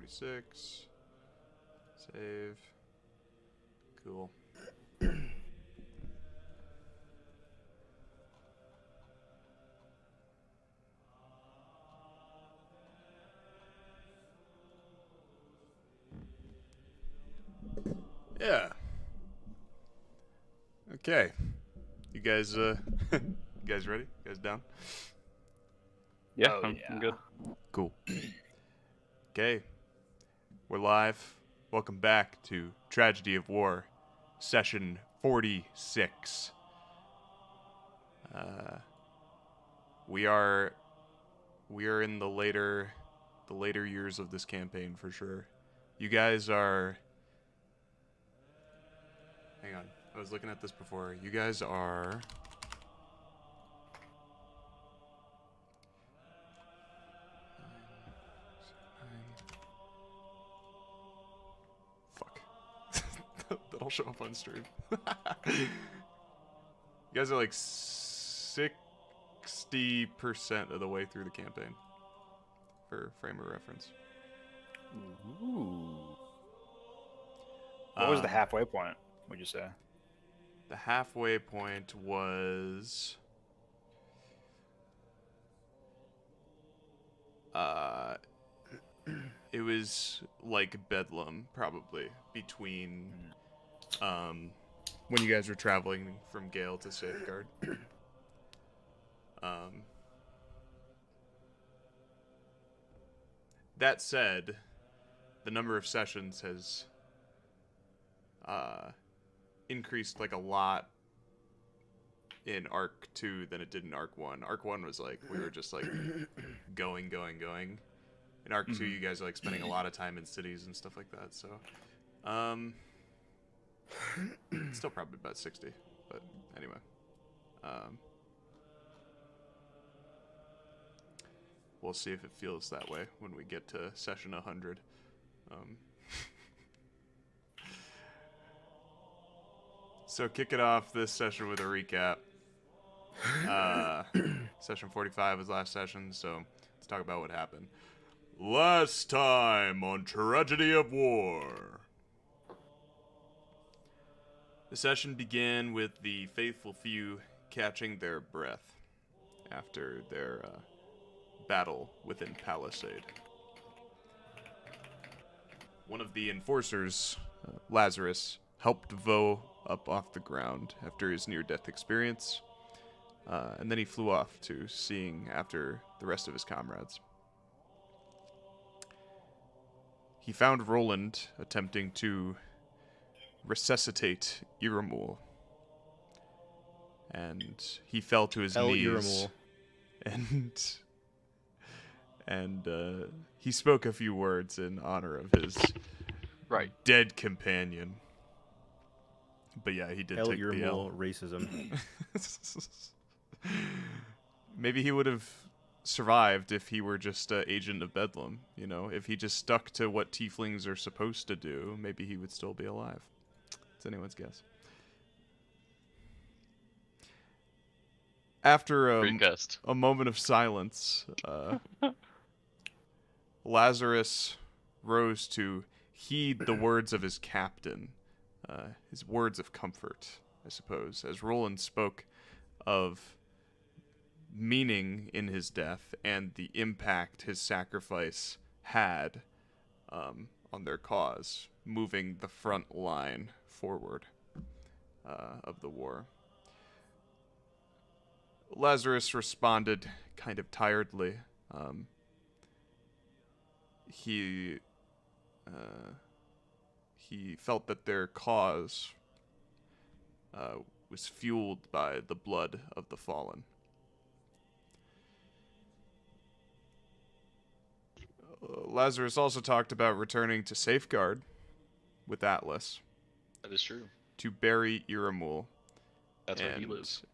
46. Save. Cool. Yeah. Okay. You guys you guys ready? You guys down? Yeah, Oh, I'm yeah. good. Cool. Okay. We're live. Welcome back to Tragedy of War, session 46. We are in the later years of this campaign for sure. You guys are. Hang on, I was looking at this before. You guys are. Fuck. That'll show up on stream. You guys are like 60% of the way through the campaign. For frame of reference. Ooh. What was the halfway point, would you say? The halfway point was... it was like Bedlam, probably, between when you guys were traveling from Gale to Safeguard. That said, the number of sessions has increased like a lot in Arc 2 than it did in Arc 1. Arc 1 was like, we were just like going. In Arc 2, you guys are like spending a lot of time in cities and stuff like that, so it's still probably about 60, but anyway. We'll see if it feels that way when we get to session 100. So kick it off this session with a recap. Session 45 was last session, so let's talk about what happened. Last time on Tragedy of War. The session began with the faithful few catching their breath after their battle within Palisade. One of the enforcers, Lazarus, helped Vough up off the ground after his near-death experience, and then he flew off to seeing after the rest of his comrades. He found Rolland attempting to resuscitate Iramul, and he fell to his knees. Iramul. And he spoke a few words in honor of his dead companion. But yeah, he did take the L. Racism. Maybe he would have survived if he were just an agent of Bedlam. You know, if he just stuck to what tieflings are supposed to do, maybe he would still be alive. It's anyone's guess. After a moment of silence, Lazarus rose to heed the words of his captain, his words of comfort, I suppose, as Rolland spoke of meaning in his death and the impact his sacrifice had on their cause, moving the front line forward of the war. Lazarus responded kind of tiredly. He felt that their cause was fueled by the blood of the fallen. Lazarus also talked about returning to Safeguard with Atlas. That is true. To bury Iramul. That's where he lives.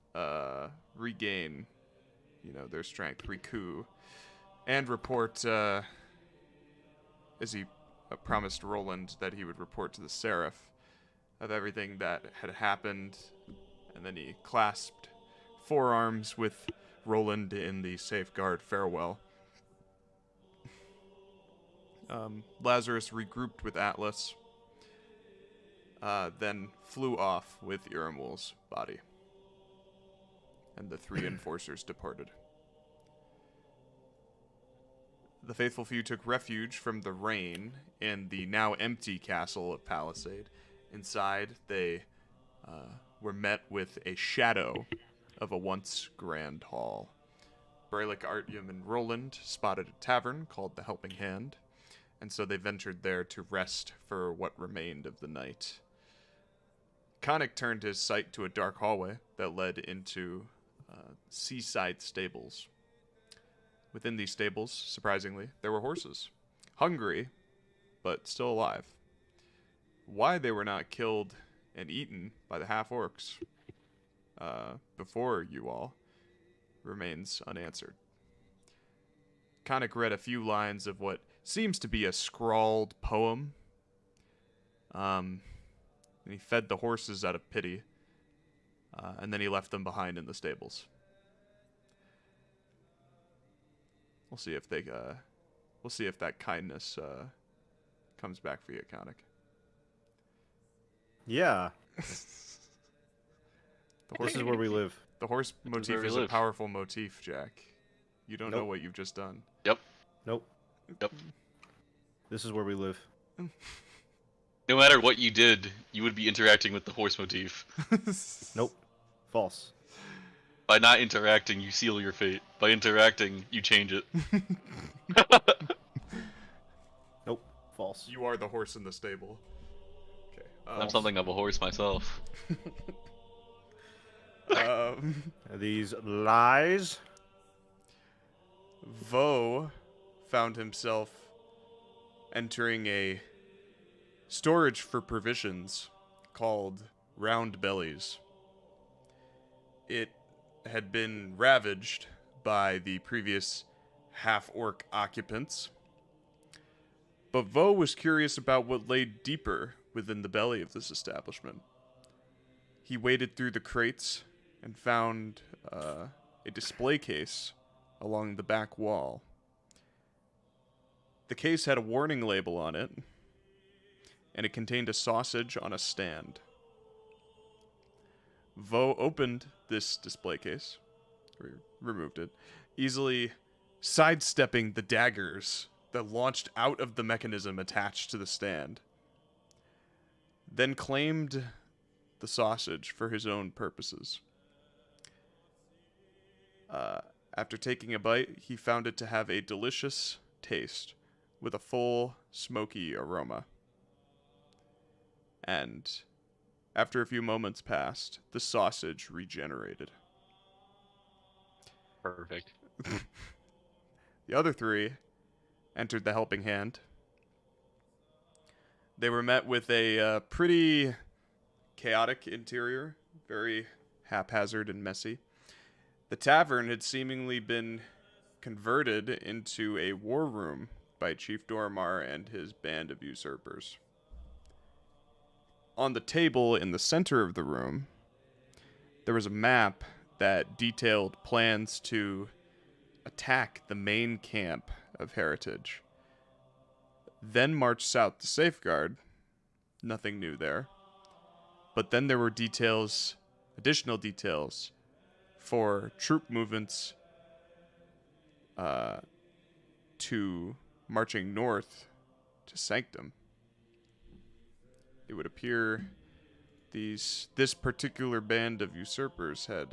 Regain, their strength, recoup, and report, as he promised Rolland that he would report to the Seraph of everything that had happened, and then he clasped forearms with Rolland in the Safeguard farewell. Lazarus regrouped with Atlas, then flew off with Iramul's body. And the 3 enforcers departed. The faithful few took refuge from the rain in the now empty castle of Palisade. Inside, they were met with a shadow of a once grand hall. Brelikk, Artyom, and Rolland spotted a tavern called the Helping Hand, and so they ventured there to rest for what remained of the night. Khanek turned his sight to a dark hallway that led into seaside stables. Within these stables, surprisingly, there were horses. Hungry, but still alive. Why they were not killed and eaten by the half-orcs before you all remains unanswered. Khanek read a few lines of what seems to be a scrawled poem. And he fed the horses out of pity. And then he left them behind in the stables. We'll see if that kindness comes back for you, Khanek. Yeah. This is where we live. The horse motif is a powerful motif, Jack. You don't know what you've just done. Yep. Nope. Yep. This is where we live. No matter what you did, you would be interacting with the horse motif. Nope. False. By not interacting, you seal your fate. By interacting, you change it. Nope. False. You are the horse in the stable. Okay. I'm something of a horse myself. Are these lies? Vough found himself entering a storage for provisions called Round Bellies. It had been ravaged by the previous half-orc occupants, but Vough was curious about what lay deeper within the belly of this establishment. He waded through the crates and found a display case along the back wall. The case had a warning label on it, and it contained a sausage on a stand. Vough opened this display case, removed it, easily sidestepping the daggers that launched out of the mechanism attached to the stand, then claimed the sausage for his own purposes. After taking a bite, he found it to have a delicious taste with a full, smoky aroma. And after a few moments passed, the sausage regenerated. Perfect. The other 3 entered the Helping Hand. They were met with a pretty chaotic interior, very haphazard and messy. The tavern had seemingly been converted into a war room by Chief Dormar and his band of usurpers. On the table in the center of the room, there was a map that detailed plans to attack the main camp of Heritage, then march south to Safeguard. Nothing new there. But then there were additional details, for troop movements to marching north to Sanctum. It would appear this particular band of usurpers had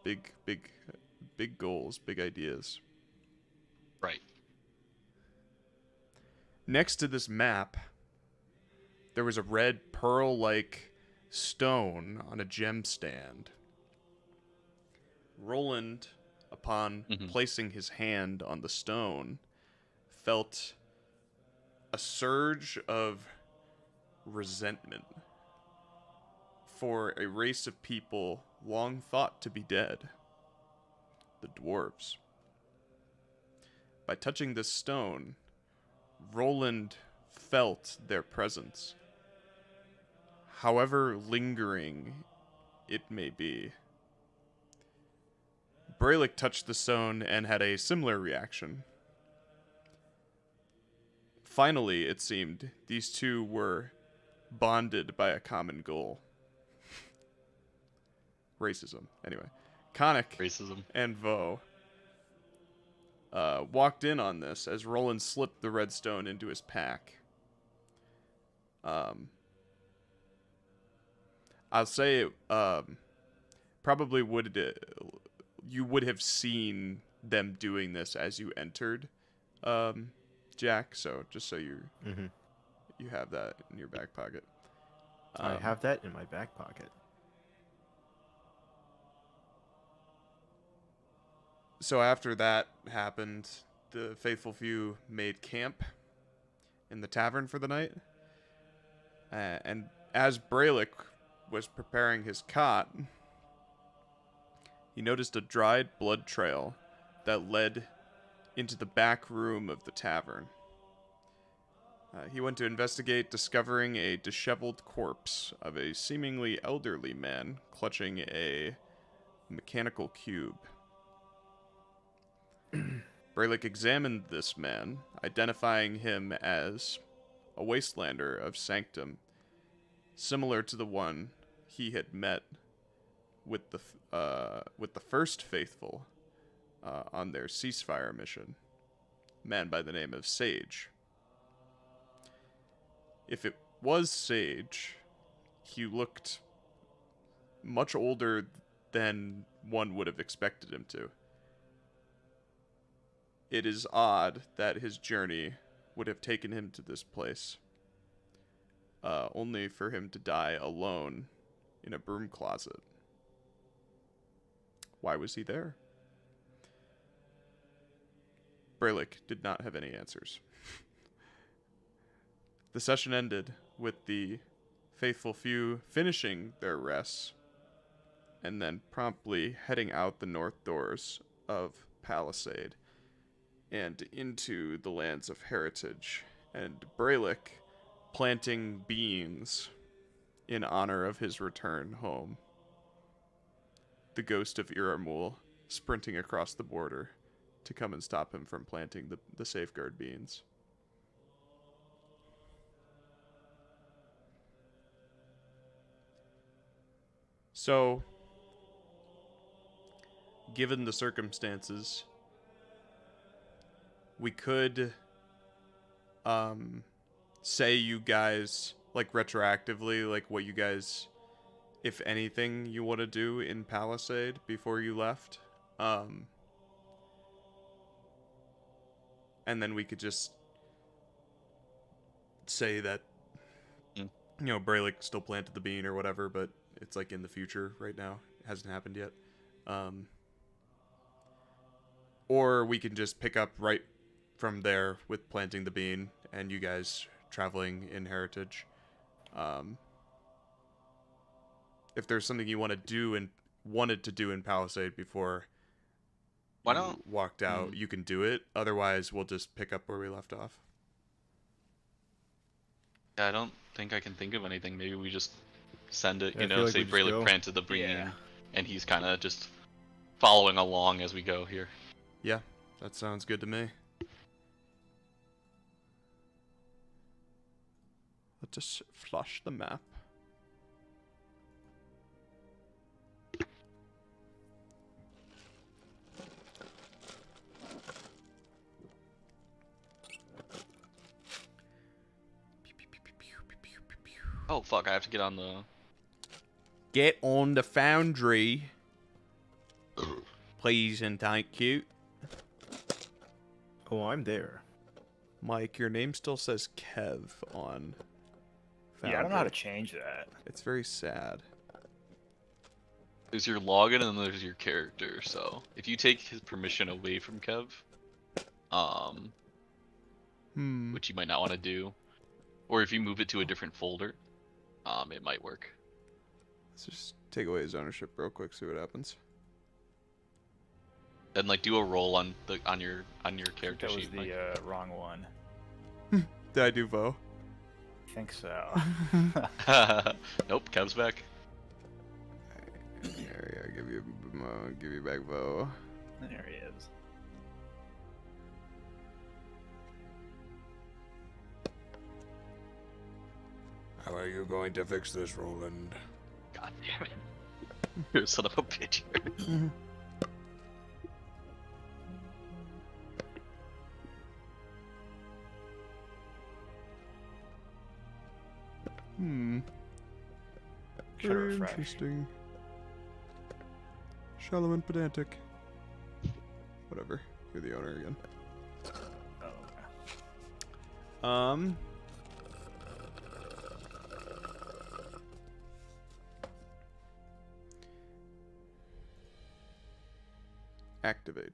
big goals, big ideas. Right. Next to this map, there was a red pearl-like stone on a gemstand. Rolland, upon placing his hand on the stone, felt a surge of resentment for a race of people long thought to be dead, the dwarves. By touching this stone, Rolland felt their presence, however lingering it may be. Brelikk touched the stone and had a similar reaction. finally, it seemed, these two were bonded by a common goal. Racism. Anyway, Khanek Racism. and Vough walked in on this as Rolland slipped the redstone into his pack. I'll say probably you would have seen them doing this as you entered, Jack. So just so you have that in your back pocket. I have that in my back pocket. So after that happened, the faithful few made camp in the tavern for the night. And as Brelikk was preparing his cot, he noticed a dried blood trail that led into the back room of the tavern. He went to investigate, discovering a disheveled corpse of a seemingly elderly man clutching a mechanical cube. Brelikk examined this man, identifying him as a wastelander of Sanctum, similar to the one he had met with the first faithful on their ceasefire mission, a man by the name of Sage. If it was Sage, he looked much older than one would have expected him to. It is odd that his journey would have taken him to this place, only for him to die alone in a broom closet. Why was he there? Brelikk did not have any answers. The session ended with the faithful few finishing their rests and then promptly heading out the north doors of Palisade and into the lands of heritage, and Brelikk planting beans in honor of his return home. The ghost of Iramul sprinting across the border to come and stop him from planting the safeguard beans. So, given the circumstances, we could say you guys, like, retroactively, like, what you guys, if anything, you want to do in Palisade before you left. And then we could just say that, you know, Brelikk still planted the bean or whatever, but it's, like, in the future right now. It hasn't happened yet. Or we can just pick up right from there with planting the bean and you guys traveling in heritage. If there's something you want to do and wanted to do in Palisade before you walked out, you can do it. Otherwise, we'll just pick up where we left off. Yeah, I don't think I can think of anything. Maybe we just send it, Yeah, you I feel know, like say we just Brelikk go. planted the bean, Yeah. and he's kind of just following along as we go here. Yeah, that sounds good to me. Let's just flush the map. Oh fuck! I have to get on the. Get on the foundry, please and thank you. Oh, I'm there. Mike, your name still says Kev on foundry. Yeah, I don't know how to change that. It's very sad. There's your login and then there's your character. So if you take his permission away from Kev, which you might not want to do, or if you move it to a different folder, it might work. Let's just take away his ownership real quick, see what happens. Then like do a roll on your character That was sheet. the Mike. wrong one. Did I do Vough? I think so. Nope, Kev's back. Yeah, give you back Vough. There he is. are you going to fix this, Rolland? God damn it. You're a son of a bitch. Should Very refresh. interesting. Shallow and pedantic. Whatever. You're the owner again. Oh, Activate.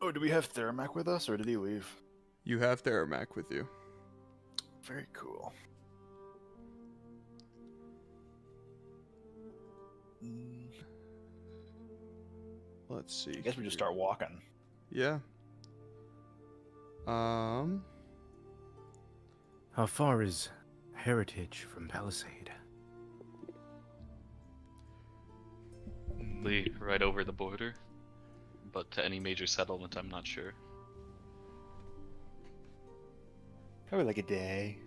oh, do we have Theramak with us, or did he leave? You have Theramak with you. Very cool. Let's see. I guess we just start walking. Yeah. How far is Heritage from Palisade? Right over the border. But to any major settlement, I'm not sure. Probably like a day,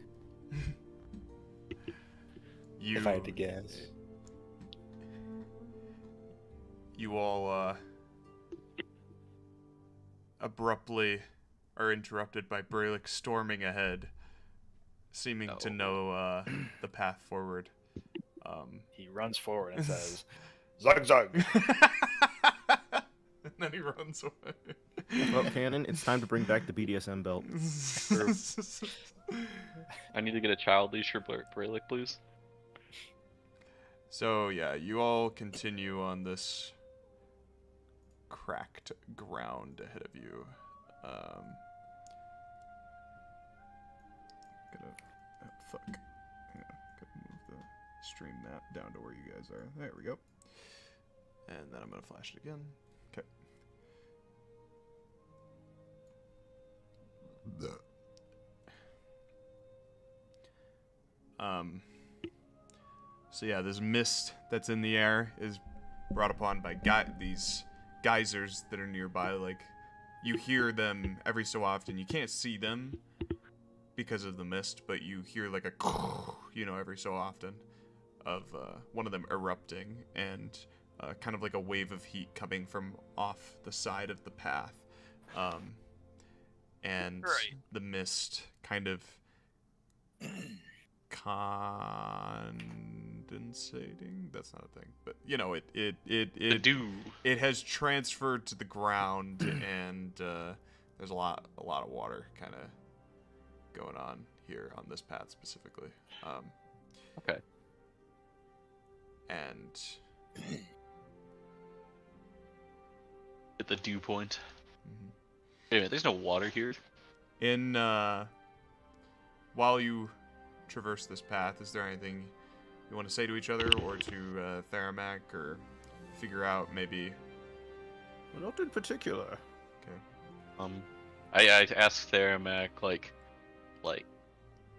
You. if I had to guess. You all abruptly are interrupted by Brelikk storming ahead, seeming to know the path forward. He runs forward and says, "Zug zug." And then he runs away. Well, Cannon, it's time to bring back the BDSM belt. I need to get a child leash for Brelikk, please. So yeah, you all continue on this cracked ground ahead of you. Fuck. Yeah, gotta move the stream map down to where you guys are. There we go. And then I'm gonna flash it again. Okay. So yeah, this mist that's in the air is brought upon by these geysers that are nearby. Like, you hear them every so often. You can't see them because of the mist, but you hear like a, every so often of one of them erupting, and kind of like a wave of heat coming from off the side of the path. And Right. the mist kind of condensating. That's not a thing, but The dew. it has transferred to the ground, and there's a lot of water kind of going on here on this path specifically. Okay. And At the dew point. Wait a minute, there's no water here. in while you traverse this path, is there anything you want to say to each other or to Theramak, or figure out maybe? Not in particular. Okay. I asked Theramak, like,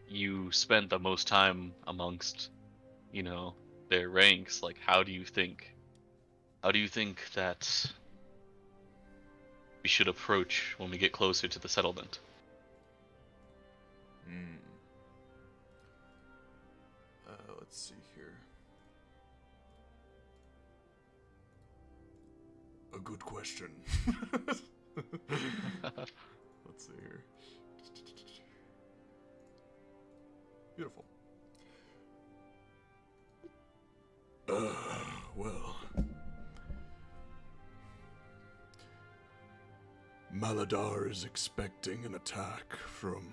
you spent the most time amongst, their ranks. Like, how do you think that we should approach when we get closer to the settlement? Let's see here. A good question. Let's see here. Beautiful. Well. Maladar is expecting an attack from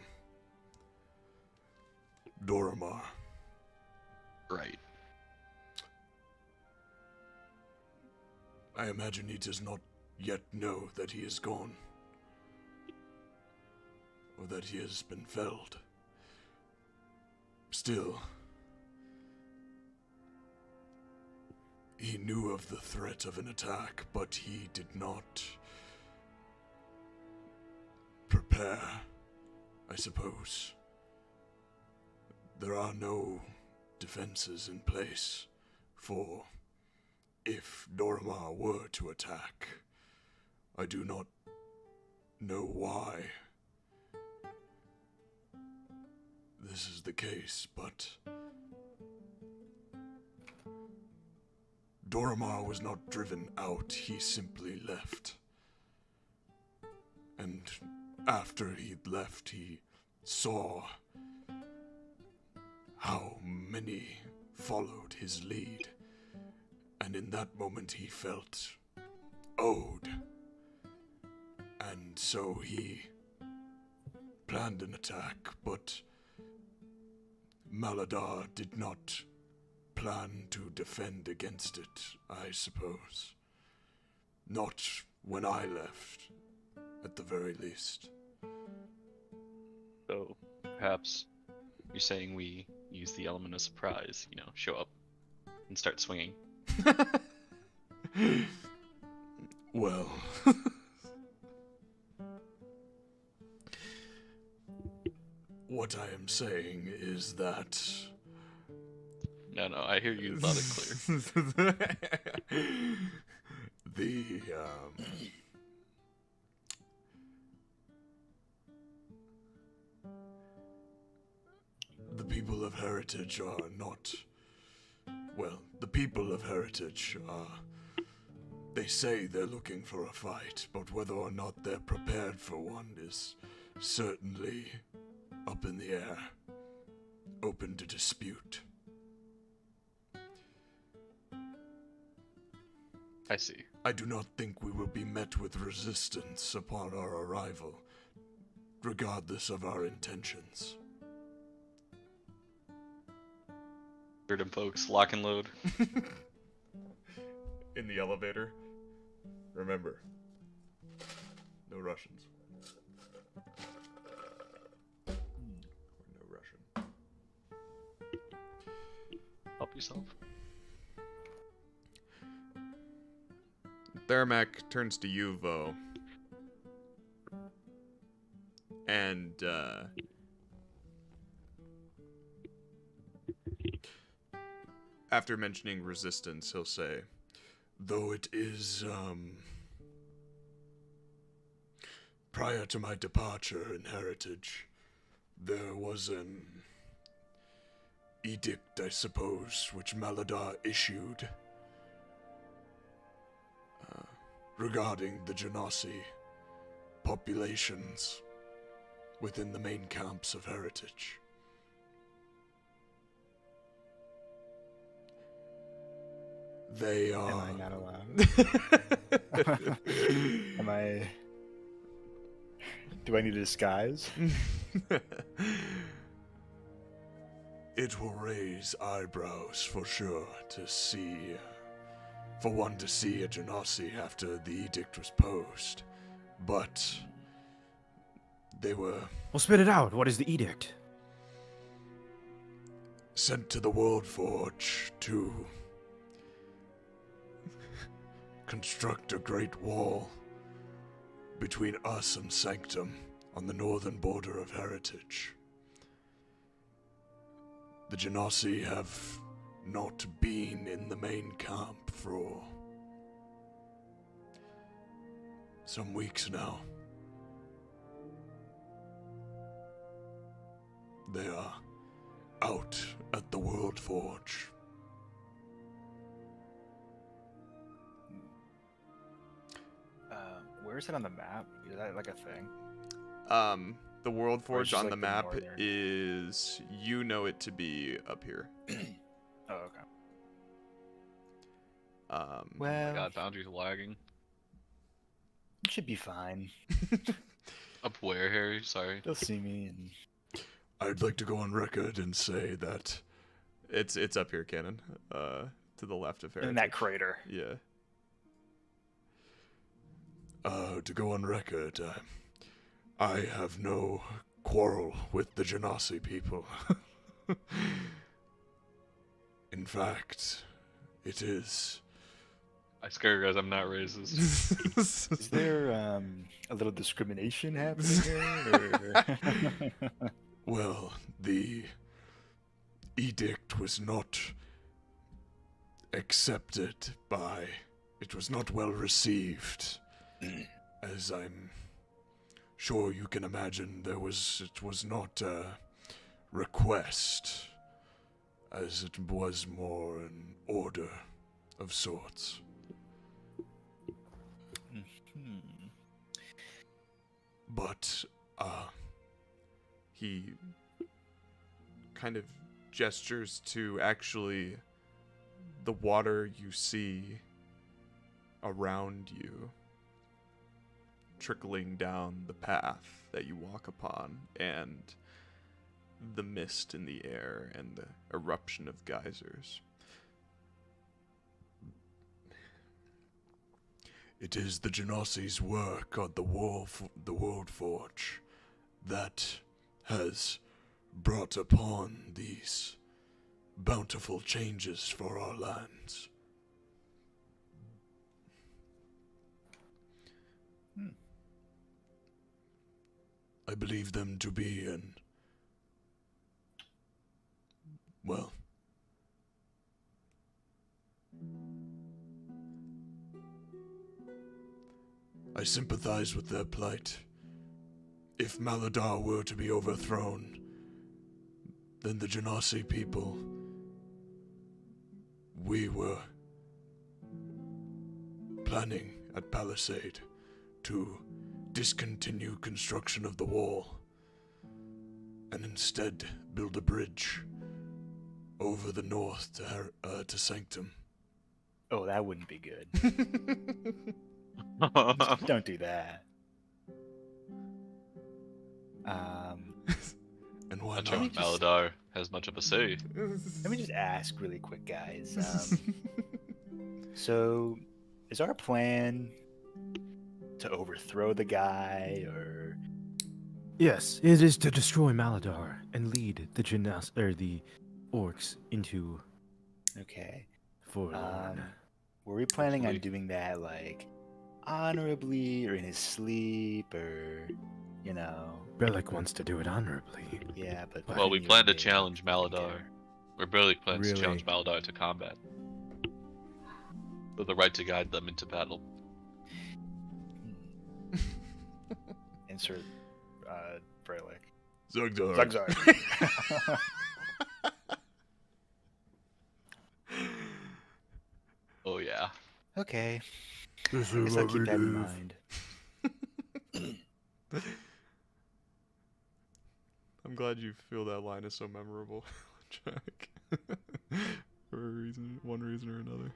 Doramar. Right. I imagine he does not yet know that he is gone, or that he has been felled. Still, he knew of the threat of an attack, but he did not prepare, I suppose. There are no defenses in place for if Dorma were to attack. I do not know why this is the case, but Dorma was not driven out, he simply left. And after he'd left, he saw how many followed his lead, and in that moment he felt owed. And so he planned an attack, but Maladar did not plan to defend against it, I suppose. Not when I left, at the very least. So perhaps you're saying we use the element of surprise, show up and start swinging. Well, what I am saying is that No, I hear you loud and clear. The people of Heritage are not... Well, the people of Heritage are... They say they're looking for a fight, but whether or not they're prepared for one is certainly up in the air, open to dispute. I see. I do not think we will be met with resistance upon our arrival, regardless of our intentions. Heard him, folks. Lock and load. In the elevator. Remember, no Russians. Or no Russian. Help yourself. Theramak turns to you, Vough. And, after mentioning resistance, he'll say, Though it is, prior to my departure in Heritage, there was an edict, I suppose, which Maladar issued regarding the Genasi populations within the main camps of Heritage. They are... Am I not allowed? Do I need a disguise? It will raise eyebrows for sure to see... For one to see a Genasi after the edict was posed. But... They were... Well, spit it out. What is the edict? Sent to the World Forge to... construct a great wall between us and Sanctum on the northern border of Heritage. The Genasi have not been in the main camp for some weeks now. They are out at the World Forge. Where is it on the map? Is that like a thing? The World Forge just on like the the map northern- is, you know it to be up here. Oh, okay. Oh Well, my god, boundaries lagging. it should be fine. Up where, Harry? Sorry. They'll see me and... I'd like to go on record and say that It's up here, Cannon. To the left of in Heritage. that crater. Yeah. to go on record, I have no quarrel with the Genasi people. In fact, it is... I scare you guys, I'm not racist. Is there a little discrimination happening here? Or... Well, the edict was not accepted by... It was not well received, as I'm sure you can imagine. It was not a request, as it was more an order of sorts. But, He kind of gestures to actually the water you see around you, trickling down the path that you walk upon, and the mist in the air and the eruption of geysers. it is the Genosi's work on the World Forge that has brought upon these bountiful changes for our lands. I believe them to be well, I sympathize with their plight. If Maladar were to be overthrown, then the Genasi people, we were planning at Palisade to discontinue construction of the wall and instead build a bridge over the north to Sanctum. Oh, that wouldn't be good. Don't do that. And why Not sure not? Maladar has much of a say. Let me just ask really quick, guys. So, is our plan to overthrow the guy, or... Yes, it is to destroy Maladar and lead the the orcs into Okay. Forlorn. Were we planning on Hopefully. doing that, like, honorably, or in his sleep, or, you know... Brelikk wants to do it honorably. Yeah, but... Well, we you plan to and me, challenge we can Maladar. Or Brelikk plans to Really? challenge Maladar to combat. With the right to guide them into battle. Insert, Brelikk. Zugzar. Zugzar. Oh yeah. Okay. This I is guess I'll what keep we that in do. mind. I'm glad you feel that line is so memorable, Jack. For one reason or another.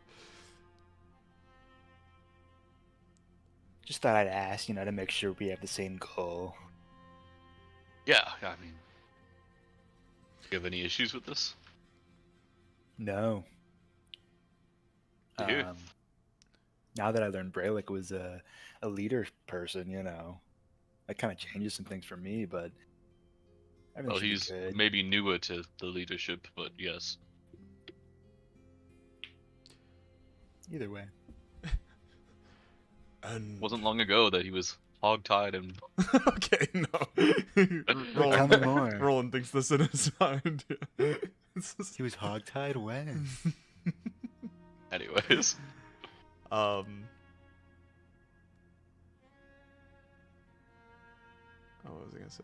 Just thought I'd ask, to make sure we have the same goal. Yeah, I mean... Do you have any issues with this? No. You do? Now that I learned Brelikk was a leader person, that kind of changes some things for me, but everything Well, should be he's good. maybe newer to the leadership, but yes. Either way. And Wasn't long ago that he was hogtied and... Okay, no. Tell me more. Rolland thinks this in his mind. He was hogtied when? Anyways. What was I gonna say?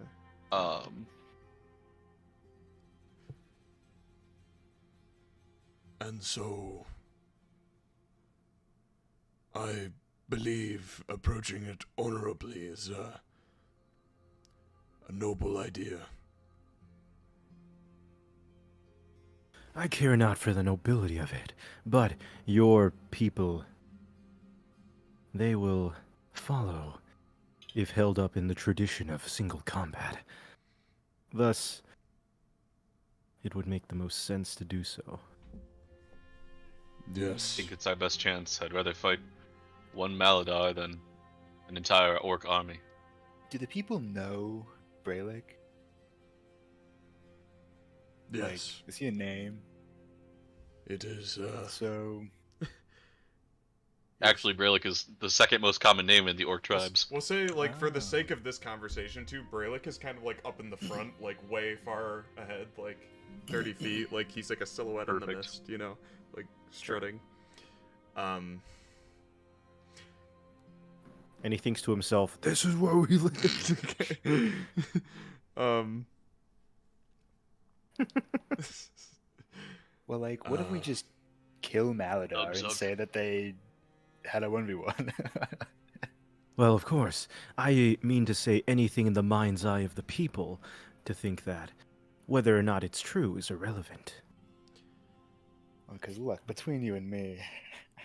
And so, I believe approaching it honorably is a noble idea. I care not for the nobility of it, but your people, they will follow if held up in the tradition of single combat. Thus, it would make the most sense to do so. I Yes. think it's our best chance. I'd rather fight one Maladar than an entire orc army. Do the people know Brelikk? Yes. Like, is he a name? It is, So, Actually, Brelikk is the second most common name in the orc tribes. We'll say, like, for the Ah. sake of this conversation, too, Brelikk is kind of, like, up in the front, like, way far ahead, like, 30 feet, like he's like a silhouette in the Perfect. mist, you know, like strutting. And he thinks to himself, "This is where we live." um, Well, like, what if we just kill Maladar and Zug. say that they had a 1v1? Well, of course. I mean to say anything in the mind's eye of the people to think that. Whether or not it's true is irrelevant. Because look, between you and me,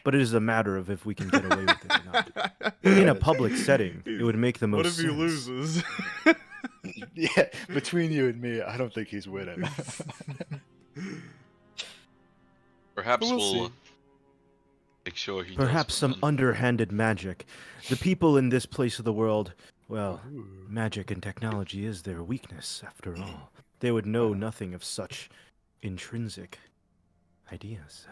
But it is a matter of if we can get away with it or not. In a public setting, it would make the most what if sense. he loses? yeah, between you and me, I don't think he's winning. Perhaps We'll we'll see. make sure he Perhaps does some win. underhanded magic. The people in this place of the world, well, Ooh. magic and technology is their weakness, after all. They would know nothing of such intrinsic ideas.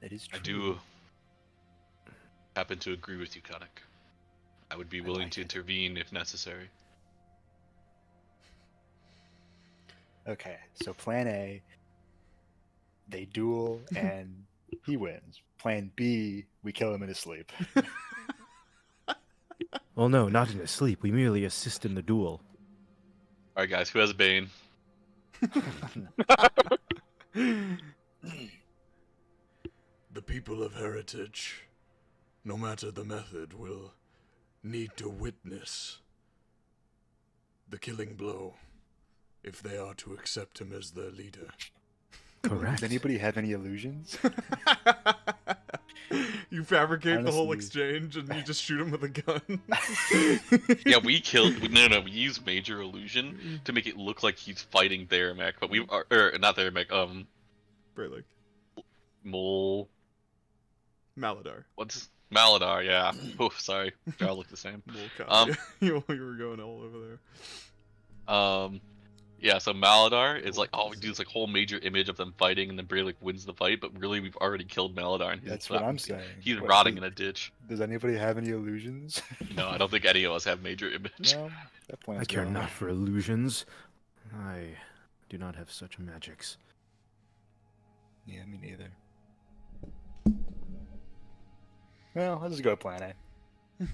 That is true. I do happen to agree with you, Khanek. I would be willing like to it. intervene if necessary. Okay, so plan A, they duel and he wins. Plan B, we kill him in his sleep. Well, no, not in his sleep. We merely assist in the duel. Alright guys, who has Baeon? The people of Heritage, no matter the method, will need to witness the killing blow if they are to accept him as their leader. Correct. Does anybody have any illusions? You fabricate the whole Honestly. exchange and you just shoot him with a gun. Yeah, we killed. No, we used Major Illusion to make it look like he's fighting Theramek, but we are, or not Theramek, Brelikk. Mole. Maladar. What's Maladar? Yeah. Oh, sorry, they all look the same. Volkai. you were going all over there. Yeah. So Maladar is like, oh, we do this like whole major image of them fighting, and then Brelikk wins the fight, but really we've already killed Maladar, and That's what I'm saying. He's What, rotting in a ditch. Does anybody have any illusions? No, I don't think any of us have major image. No, that plan's I care wrong. not for illusions. I do not have such magics. Yeah, me neither. Well, let's just go plan A.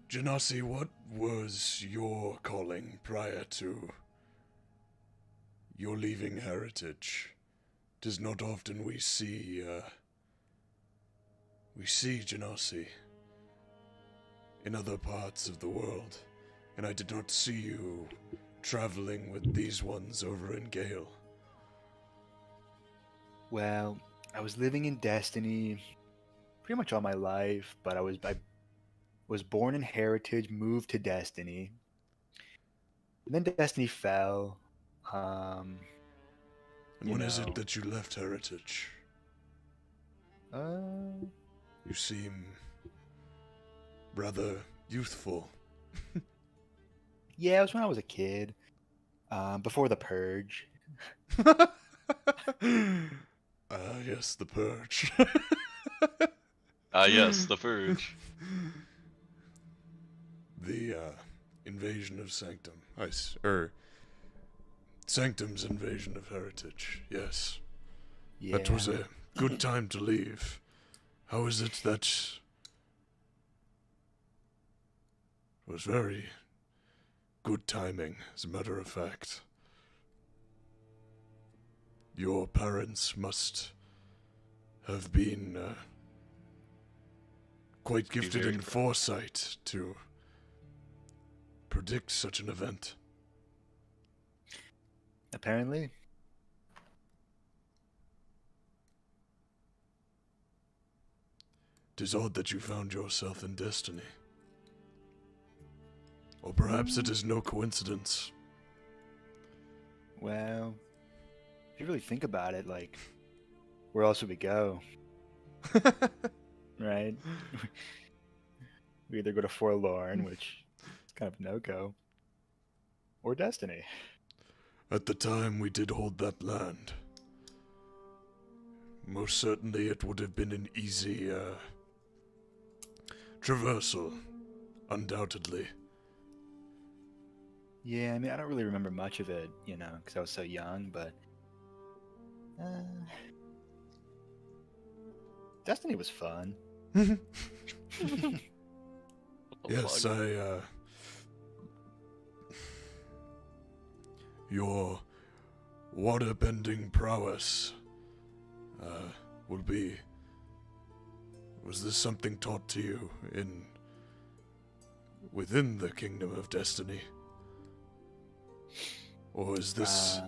Genasi, what was your calling prior to your leaving Heritage? 'Tis not often we see Genasi in other parts of the world, and I did not see you traveling with these ones over in Gale. Well, I was living in Destiny pretty much all my life, but I was born in Heritage, moved to Destiny, and then Destiny fell. And You when is know. it that you left Heritage? You seem rather youthful. Yeah, it was when I was a kid, before the Purge. Yes, the Purge. Yes, the Verge. The invasion of Sanctum. Sanctum's invasion of Heritage, yes. Yeah. That was a good time to leave. How is it that... It was very good timing, as a matter of fact. Your parents must have been quite gifted very in foresight to predict such an event. Apparently. Tis odd that you found yourself in Destiny. Or perhaps it is no coincidence. Well, if you really think about it, like, where else would we go? Right? We either go to Forlorn, which is kind of no-go, or Destiny. At the time we did hold that land. Most certainly it would have been an easy traversal, undoubtedly. Yeah, I mean, I don't really remember much of it, because I was so young, but Destiny was fun. Yes, your waterbending prowess, will be... Was this something taught to you within the Kingdom of Destiny? Or is this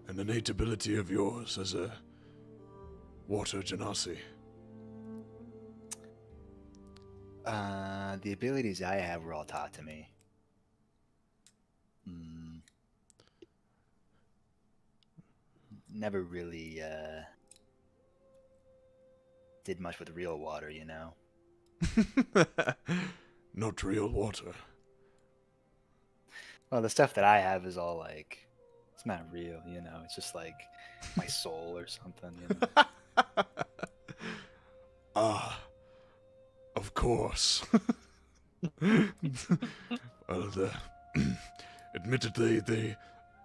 an innate ability of yours as a water genasi? The abilities I have were all taught to me. Never really did much with real water, Not real water. Well, the stuff that I have is all like, it's not real, It's just like my soul or something, Ah, of course. Well, admittedly, the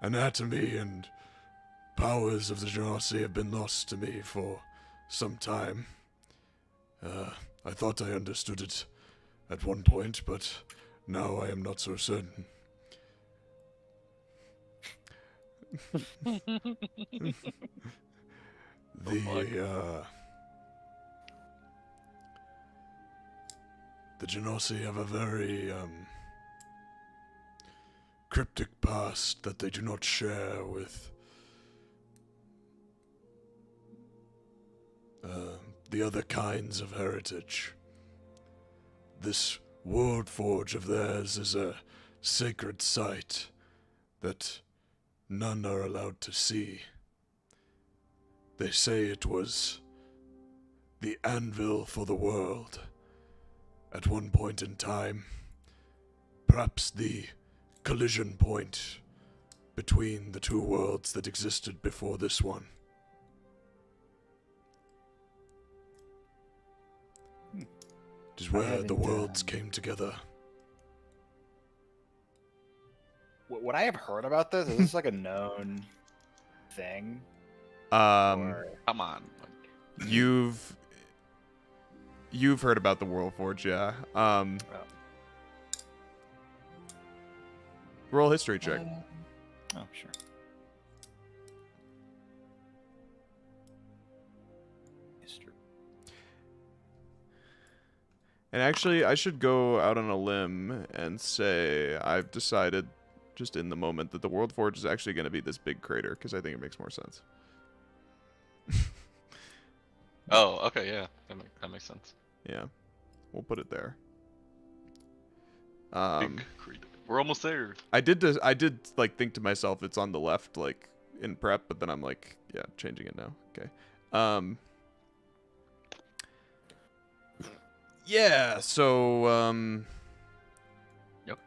anatomy and powers of the Genasi have been lost to me for some time. I thought I understood it at one point, but now I am not so certain. The Genasi have a very cryptic past that they do not share with the other kinds of heritage. This world forge of theirs is a sacred site that none are allowed to see. They say it was the anvil for the world at one point in time, perhaps the collision point between the two worlds that existed before this one. It is where the worlds came together. Would I have heard about this? Is this like a known thing? Or... Come on. You've heard about the World Forge, yeah. Roll history check. Oh, sure. History. And actually, I should go out on a limb and say I've decided, just in the moment, that the World Forge is actually going to be this big crater, because I think it makes more sense. Oh, okay, yeah. That makes sense. Yeah. We'll put it there. Big crater. We're almost there. I did like think to myself it's on the left, like in prep, but then I'm like, yeah, changing it now. Okay. Yeah, so Yep.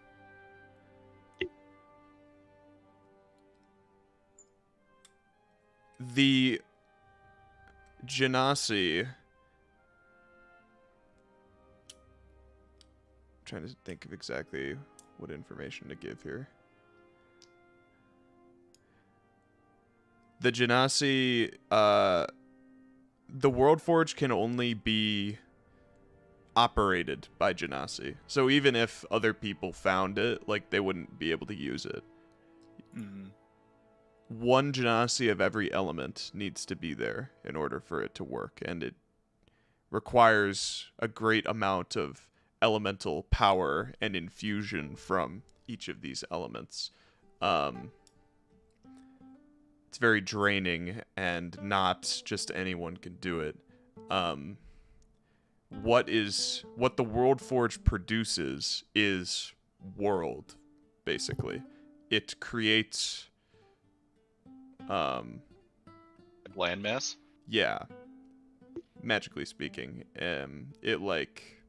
The Genasi, trying to think of exactly what information to give here. The Genasi, the World Forge can only be operated by Genasi. So even if other people found it, like, they wouldn't be able to use it. Mm-hmm. One Genasi of every element needs to be there in order for it to work, and it requires a great amount of elemental power and infusion from each of these elements. It's very draining, and not just anyone can do it. What the World Forge produces is world, basically. It creates Landmass? Yeah. Magically speaking. It like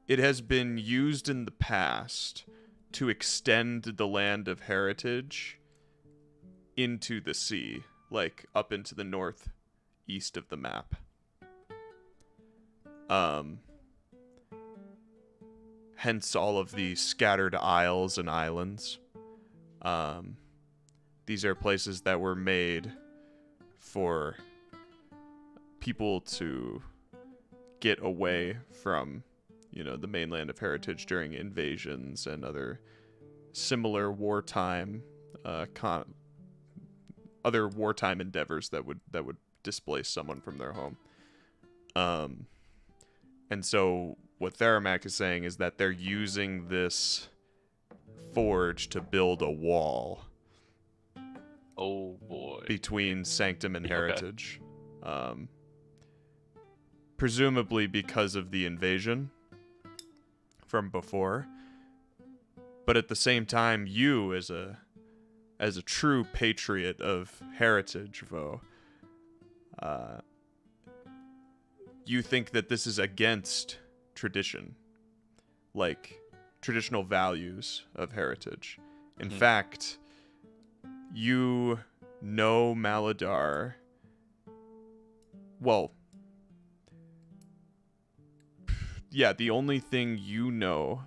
it has been used in the past to extend the land of heritage into the sea, like up into the northeast of the map. hence all of the scattered isles and islands. These are places that were made for people to get away from, the mainland of Heritage during invasions and other similar wartime other wartime endeavors that would displace someone from their home. And so what Theramak is saying is that they're using this forge to build a wall. Oh boy. Between Sanctum and Heritage. Presumably because of the invasion from before. But at the same time, you as a true patriot of Heritage, Vough, you think that this is against tradition, like traditional values of Heritage. In fact, you know Maladar. Well, yeah, the only thing you know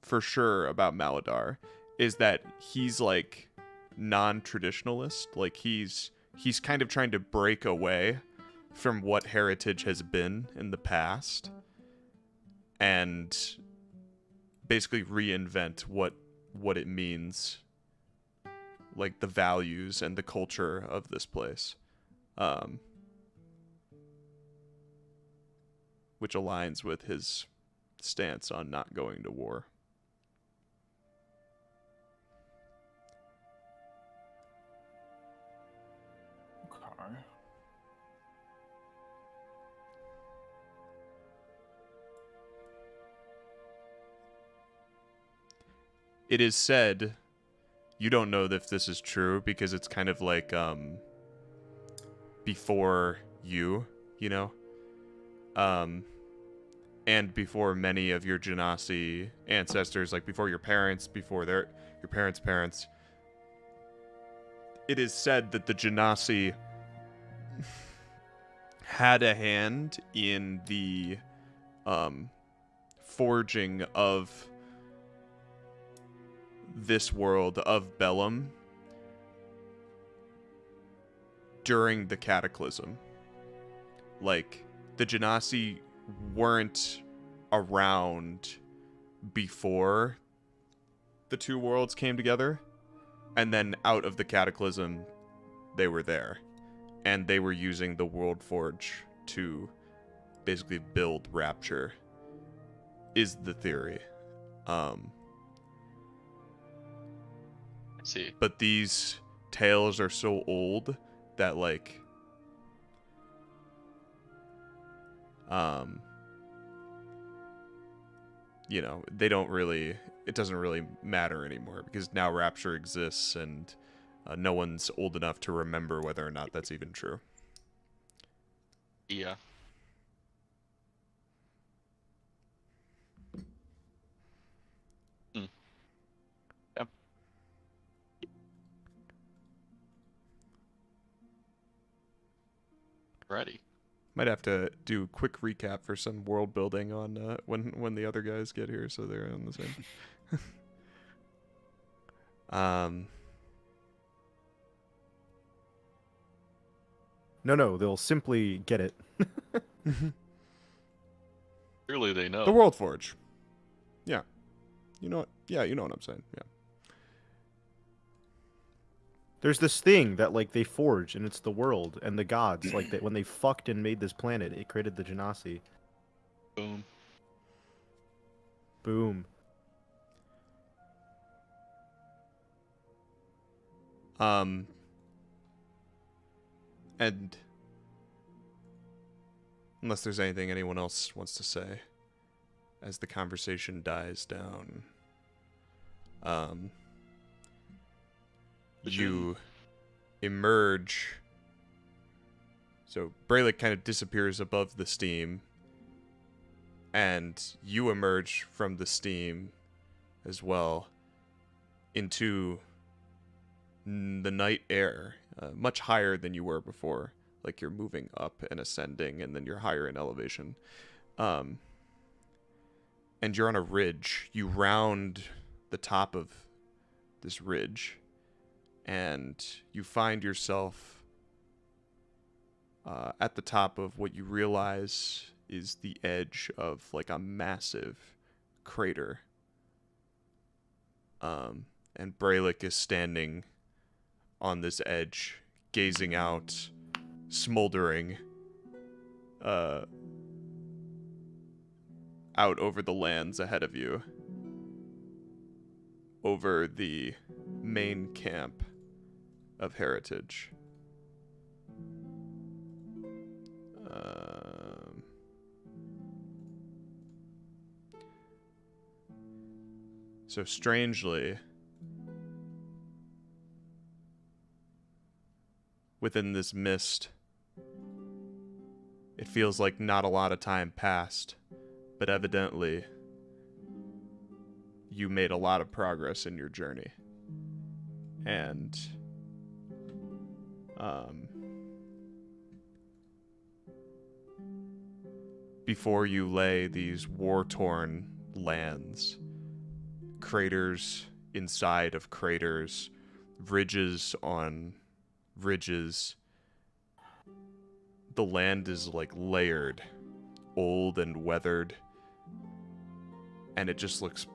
for sure about Maladar is that he's like non-traditionalist. Like he's kind of trying to break away from what Heritage has been in the past and basically reinvent what it means, like the values and the culture of this place, which aligns with his stance on not going to war. Okay. It is said, you don't know if this is true because it's kind of like before you, and before many of your Genasi ancestors, like before your parents, before your parents' parents. It is said that the Genasi had a hand in the forging of this world of Bedlam during the Cataclysm. Like, the Genasi weren't around before the two worlds came together, and then out of the Cataclysm they were there, and they were using the World Forge to basically build Rapture, is the theory. I see. But these tales are so old that, like, they don't really, it doesn't really matter anymore because now Rapture exists and no one's old enough to remember whether or not that's even true. Yeah. Yep. Ready. Might have to do a quick recap for some world building on when the other guys get here, so they're on the same. No, they'll simply get it. Surely they know. The World Forge. Yeah. You know what? Yeah, you know what I'm saying. Yeah. There's this thing that, like, they forge, and it's the world and the gods. Like, when they fucked and made this planet, it created the Genasi. Boom. Boom. And unless there's anything anyone else wants to say as the conversation dies down, you emerge. So Brelikk kind of disappears above the steam, and you emerge from the steam as well into the night air, much higher than you were before. Like you're moving up and ascending, and then you're higher in elevation. and you're on a ridge. You round the top of this ridge, and you find yourself at the top of what you realize is the edge of like a massive crater. And Brelikk is standing on this edge, gazing out, smoldering, out over the lands ahead of you, over the main camp of Heritage. So strangely, within this mist, it feels like not a lot of time passed, but evidently you made a lot of progress in your journey. And before you lay these war-torn lands, craters inside of craters, ridges on ridges. The land is like layered, old and weathered, and it just looks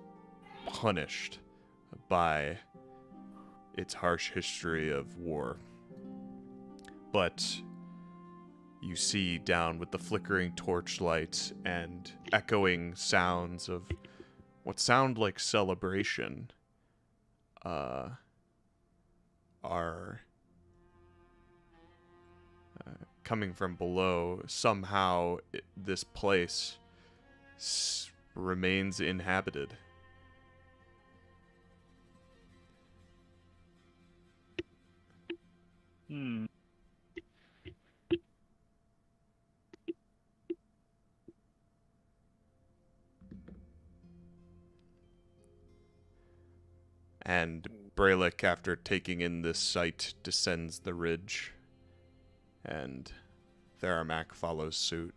punished by its harsh history of war. But you see down with the flickering torchlight and echoing sounds of what sound like celebration are coming from below. Somehow this place remains inhabited. And Brelikk, after taking in this sight, descends the ridge, and Theramak follows suit.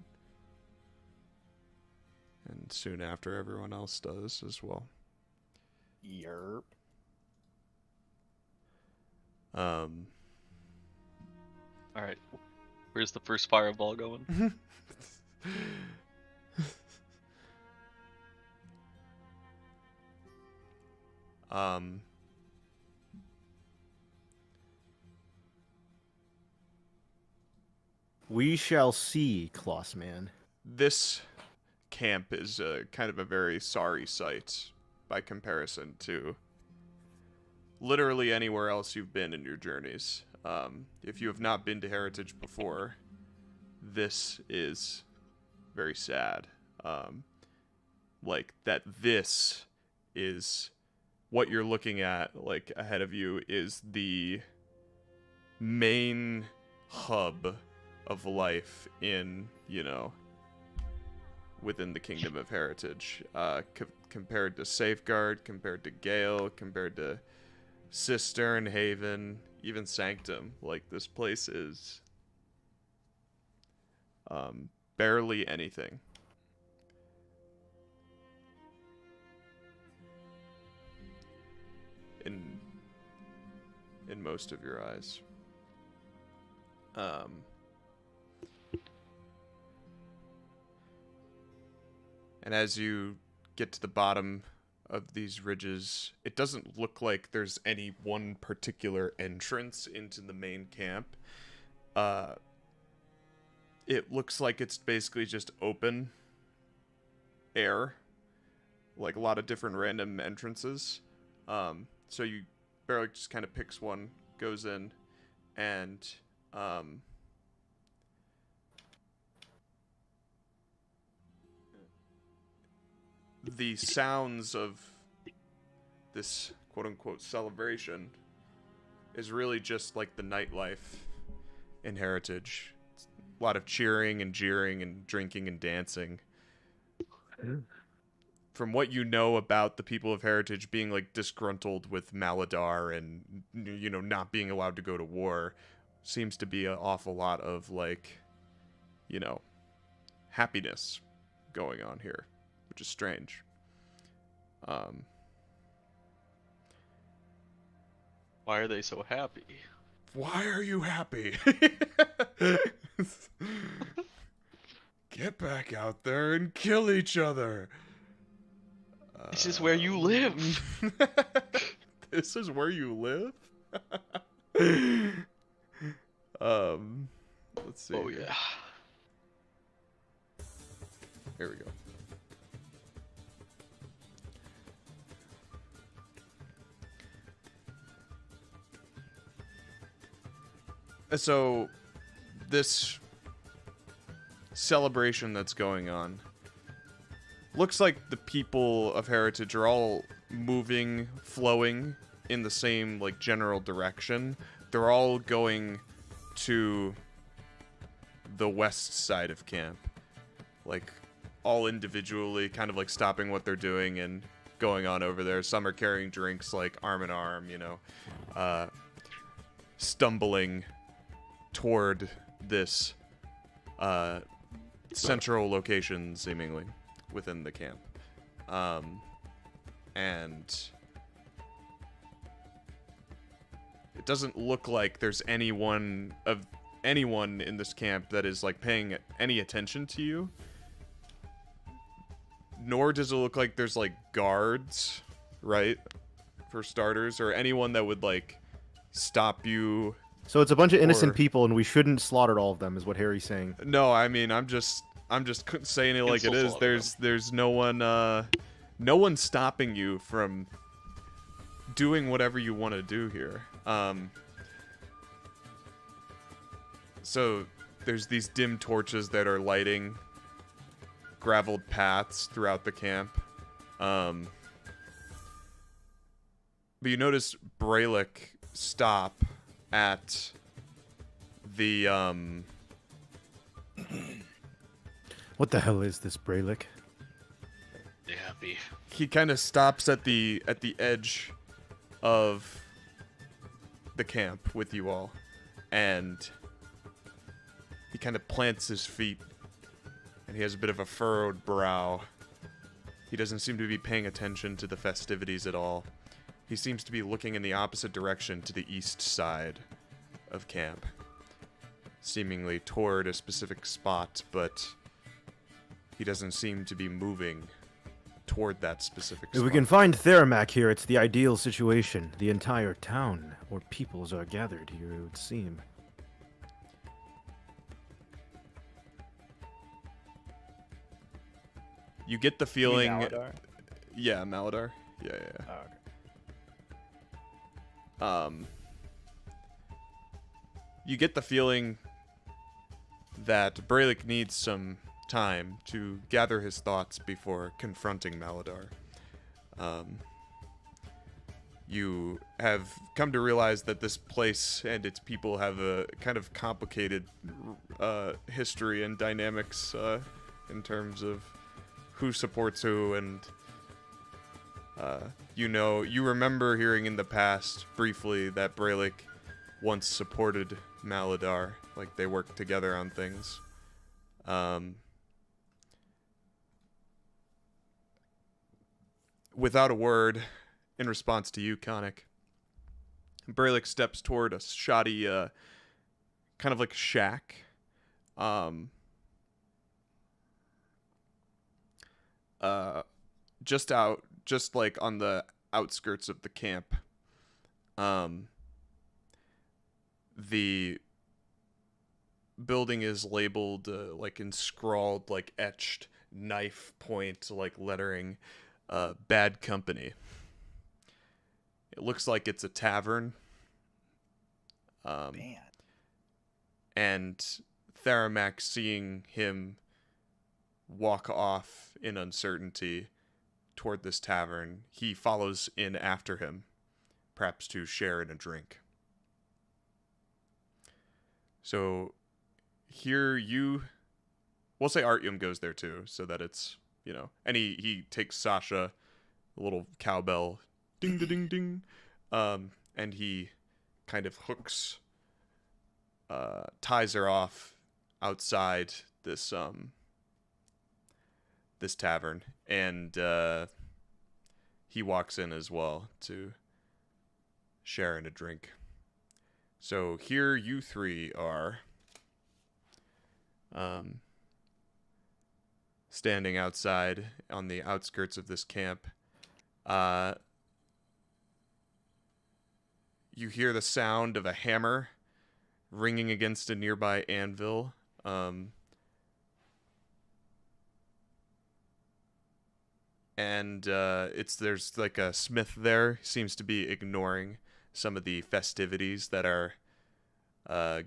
And soon after, everyone else does as well. Yerp. Alright. Where's the first fireball going? We shall see, Klossman. This camp is kind of a very sorry sight by comparison to literally anywhere else you've been in your journeys. If you have not been to Heritage before, this is very sad. Like, that this is what you're looking at, like, ahead of you is the main hub of life in, you know, within the Kingdom of Heritage. Compared to Safeguard, compared to Gale, compared to Cistern, Haven, even Sanctum. Like, this place is barely anything. In most of your eyes. And as you get to the bottom of these ridges, it doesn't look like there's any one particular entrance into the main camp. It looks like it's basically just open air, like a lot of different random entrances. So Brelikk just kind of picks one, goes in, and the sounds of this quote-unquote celebration is really just like the nightlife in Heritage. It's a lot of cheering and jeering and drinking and dancing. From what you know about the people of Heritage being like disgruntled with Maladar and, you know, not being allowed to go to war, seems to be an awful lot of, like, you know, happiness going on here, which is strange. Why are they so happy? Why are you happy? Get back out there and kill each other. This is where you live. This is where you live? Let's see. Oh yeah. Here we go. So, this celebration that's going on looks like the people of Heritage are all moving, flowing in the same, like, general direction. They're all going to the west side of camp. Like, all individually, kind of like stopping what they're doing and going on over there. Some are carrying drinks, like, arm in arm, you know, stumbling toward this central location, seemingly, within the camp. And it doesn't look like there's anyone in this camp that is, like, paying any attention to you. Nor does it look like there's, like, guards, right? For starters, or anyone that would, like, stop you. So it's a bunch of innocent people, and we shouldn't slaughter all of them, is what Harry's saying. No, I mean, I'm just saying it like it is. There's no one stopping you from doing whatever you want to do here. So there's these dim torches that are lighting graveled paths throughout the camp. But you notice Brelikk stop at the What the hell is this, Brelikk? They happy. he kind of stops at the edge of the camp with you all, and he kind of plants his feet, and he has a bit of a furrowed brow. He doesn't seem to be paying attention to the festivities at all. He seems to be looking in the opposite direction to the east side of camp, seemingly toward a specific spot, but he doesn't seem to be moving toward that specific spot. If we can find Theramak here, it's the ideal situation. The entire town, or peoples, are gathered here, it would seem. You get the feeling... Maladar? Yeah, Maladar. Yeah. Oh, okay. You get the feeling that Brelikk needs some time to gather his thoughts before confronting Maladar. You have come to realize that this place and its people have a kind of complicated history and dynamics in terms of who supports who, and you remember hearing in the past briefly that Brelikk once supported Maladar, like they worked together on things. Without a word, in response to you, Khanek, Brelikk steps toward a shoddy, kind of like shack. Just like on the outskirts of the camp. The building is labeled like in scrawled, like etched knife point, like lettering, Bad Company. It looks like it's a tavern. Man. And Theramak, seeing him walk off in uncertainty toward this tavern, he follows in after him, perhaps to share in a drink. So here we'll say Artyom goes there too, so that it's, and he takes Sasha, a little cowbell, ding ding ding, and he kind of ties her off outside this tavern, and he walks in as well to share in a drink. So here you three are, standing outside on the outskirts of this camp. You hear the sound of a hammer ringing against a nearby anvil. And there's like a smith there. Seems to be ignoring some of the festivities that are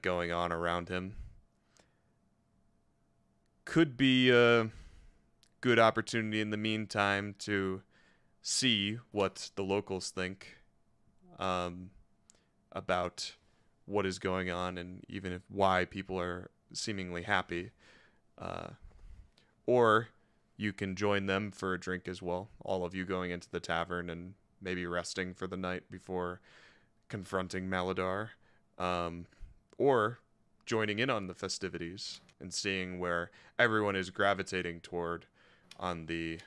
going on around him. Could be a good opportunity in the meantime to see what the locals think about what is going on, and even if why people are seemingly happy. Or you can join them for a drink as well, all of you going into the tavern and maybe resting for the night before confronting Maladar, or joining in on the festivities and seeing where everyone is gravitating toward on the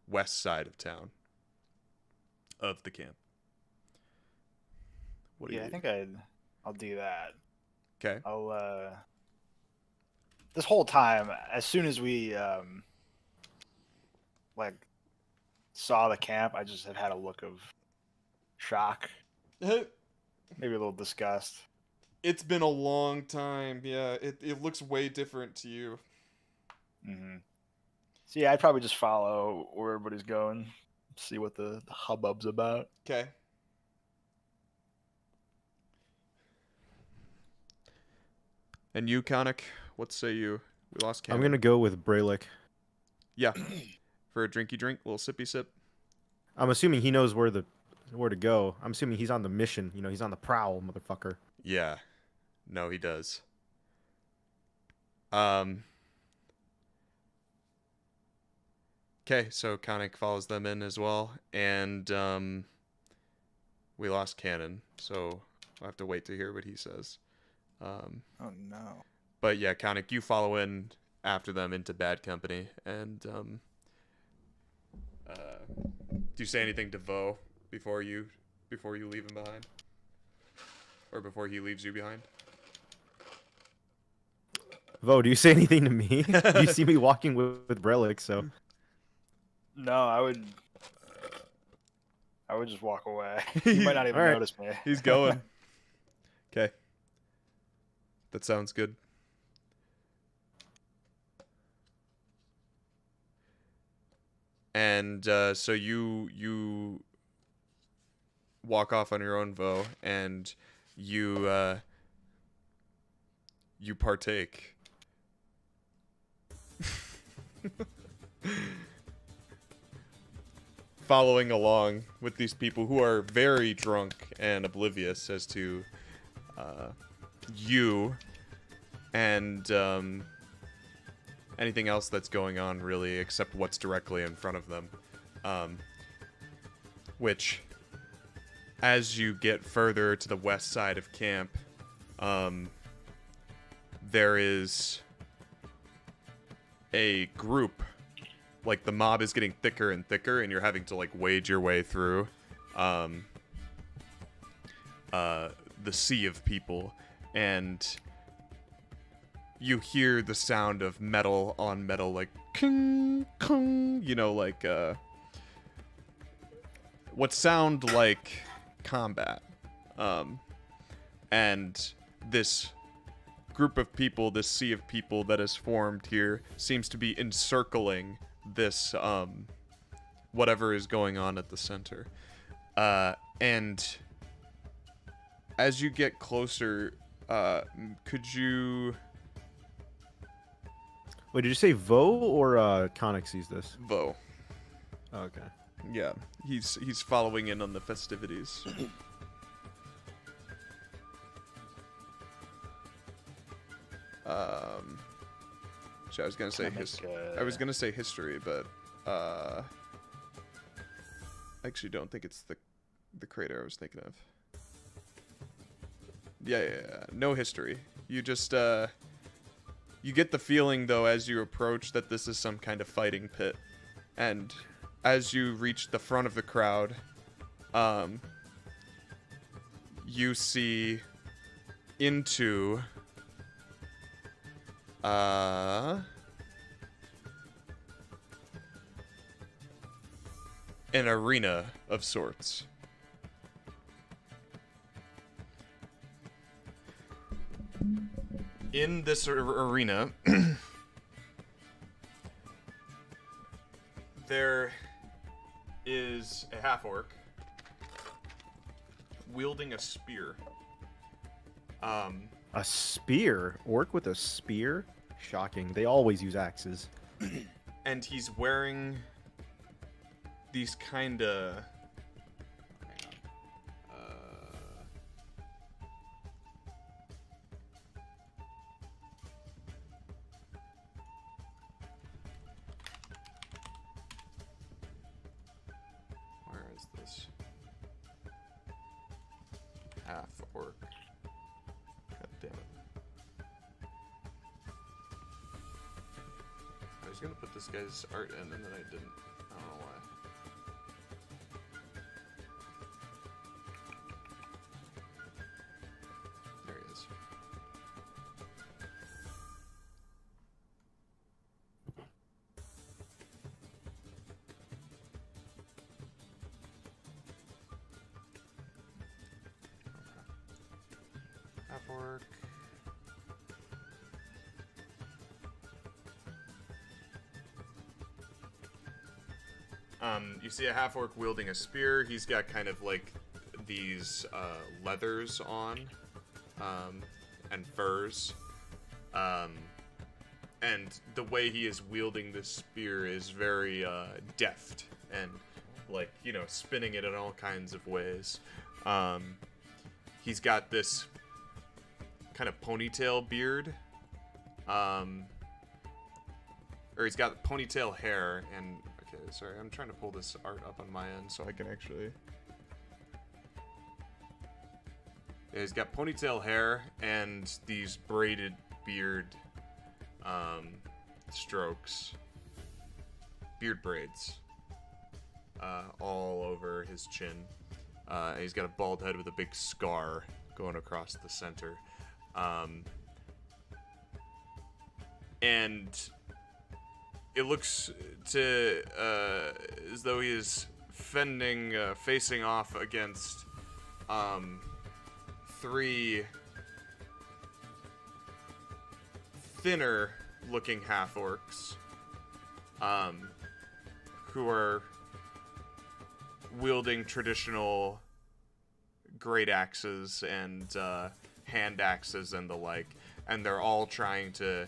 west side of town, of the camp. What do you I do? think I'll do that. Okay. I'll this whole time, as soon as we like saw the camp, I just have had a look of shock, maybe a little disgust. It's been a long time. Yeah, it looks way different to you. Mm-hmm. So yeah, I'd probably just follow where everybody's going, see what the hubbub's about. Okay. And you, Khanek, what say you? We lost Khanek. I'm gonna go with Brelikk. Yeah. For a drinky drink, little sippy sip. I'm assuming he knows where to go. I'm assuming he's on the mission. You know, he's on the prowl, motherfucker. Yeah. No, he does. Okay, so Khanek follows them in as well, and we lost Cannon, so we'll have to wait to hear what he says. Oh no. But yeah, Khanek, you follow in after them into bad company, and do you say anything to Vough before you leave him behind, or before he leaves you behind? Vough, do you say anything to me? You see me walking with Brelikk, so No, I would just walk away. You might not even Alright. notice me. He's going. Okay. That sounds good. And so you walk off on your own, Vough, and you partake. Following along with these people who are very drunk and oblivious as to you and anything else that's going on, really, except what's directly in front of them. Which, as you get further to the west side of camp, there is a group. Like, the mob is getting thicker and thicker, and you're having to, like, wade your way through the sea of people. And you hear the sound of metal on metal, like, king, kung, you know, like, what sound like combat. And this group of people, this sea of people that has formed here, seems to be encircling this whatever is going on at the center, and as you get closer, could you wait, did you say Vough or Khanek sees this? Vough? Oh, okay. Yeah, he's following in on the festivities. So I was gonna say I was gonna say history, but I actually don't think it's the crater I was thinking of. Yeah. No history. You just you get the feeling, though, as you approach, that this is some kind of fighting pit, and as you reach the front of the crowd, you see into an arena of sorts. In this arena, there is a half-orc wielding a spear. A spear? Orc with a spear? Shocking. They always use axes. And he's wearing these kinda... where is this? Half-orc. God damn it. I was gonna put this guy's art in, and then I didn't. I don't know why. There he is. Half-orc. You see a half-orc wielding a spear. He's got kind of like these leathers on, and furs. And the way he is wielding this spear is very deft and, like, you know, spinning it in all kinds of ways. He's got this kind of ponytail beard, or he's got ponytail hair, and okay, sorry, I'm trying to pull this art up on my end so I can actually... Yeah, he's got ponytail hair and these braided beard strokes, beard braids, all over his chin. He's got a bald head with a big scar going across the center. And it looks to as though he is facing off against three thinner looking half-orcs who are wielding traditional great axes and hand axes and the like, and they're all trying to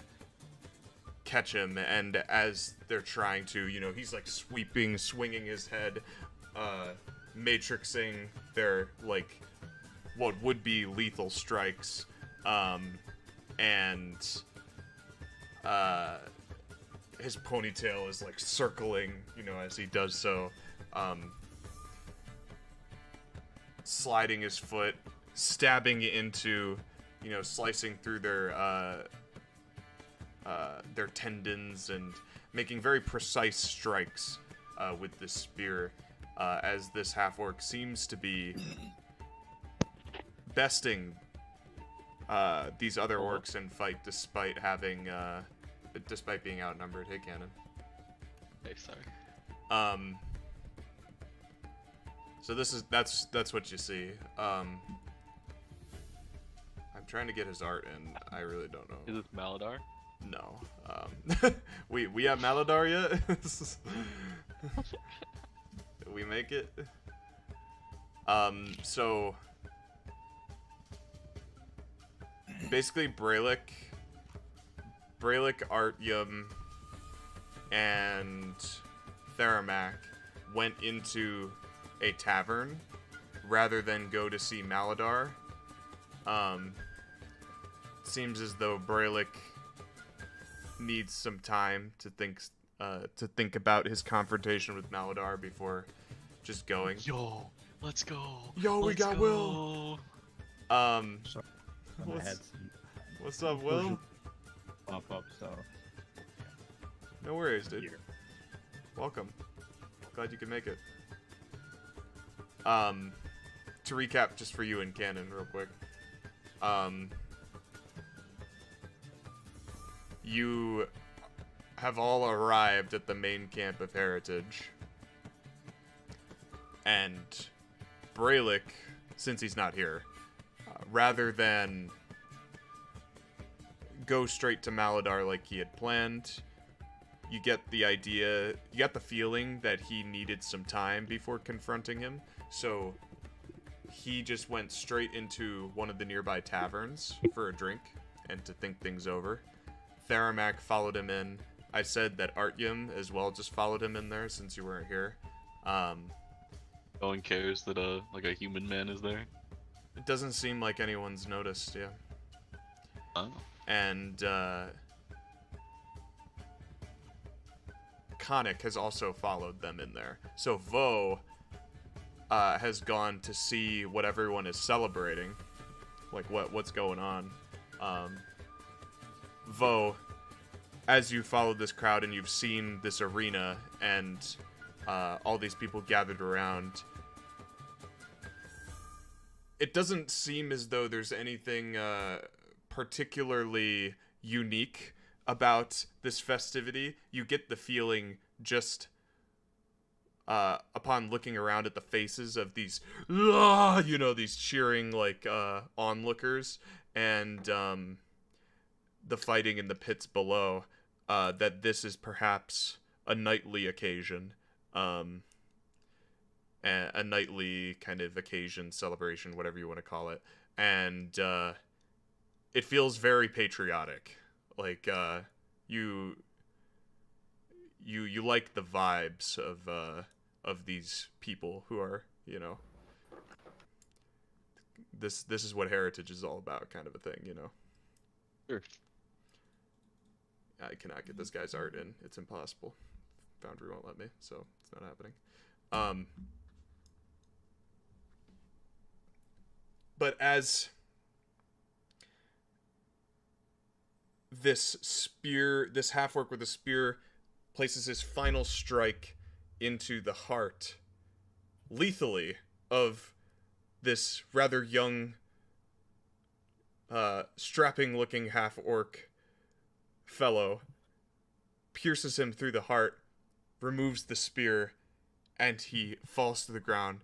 catch him. And as they're trying to, you know, he's like swinging his head, matrixing their, like, what would be lethal strikes, and his ponytail is like circling, you know, as he does so, sliding his foot, stabbing into, you know, slicing through their tendons and making very precise strikes with this spear, as this half-orc seems to be besting these other orcs in fight despite having despite being outnumbered. Hey, Cannon. Hey, sorry. So that's what you see. I'm trying to get his art, and I really don't know. Is this Maladar? No. We have Maladar yet? Did we make it? So basically Brelikk, Artyom, and Theramak went into a tavern rather than go to see Maladar. Seems as though Brelikk needs some time to think about his confrontation with Maladar before just going. Yo, let's go. Yo, we got Will. Sorry, I had some What's up, Will? pop up, so No worries, dude. here. Welcome. glad you could make it. To recap, just for you and Canon, real quick. You have all arrived at the main camp of Heritage. And Brelikk, since he's not here, rather than go straight to Maladar like he had planned, you get the idea, you get the feeling that he needed some time before confronting him. So he just went straight into one of the nearby taverns for a drink and to think things over. Theramak followed him in. I said that Artyom as well just followed him in there since you weren't here. No one cares that like a human man is there. It doesn't seem like anyone's noticed, yeah. Oh. And Khanek has also followed them in there. So Vough has gone to see what everyone is celebrating, like what's going on. Vough, as you followed this crowd and you've seen this arena and all these people gathered around, it doesn't seem as though there's anything particularly unique about this festivity. You get the feeling just upon looking around at the faces of these, these cheering like onlookers and the fighting in the pits below, that this is perhaps a nightly occasion, a nightly kind of occasion, celebration, whatever you want to call it, and it feels very patriotic. Like you like the vibes of these people who are, this is what Heritage is all about, kind of a thing, Sure. I cannot get this guy's art in. It's impossible. Foundry won't let me, so it's not happening. But as this half-orc with a spear places his final strike into the heart, lethally, of this rather young, strapping-looking half-orc fellow, pierces him through the heart, removes the spear, and he falls to the ground.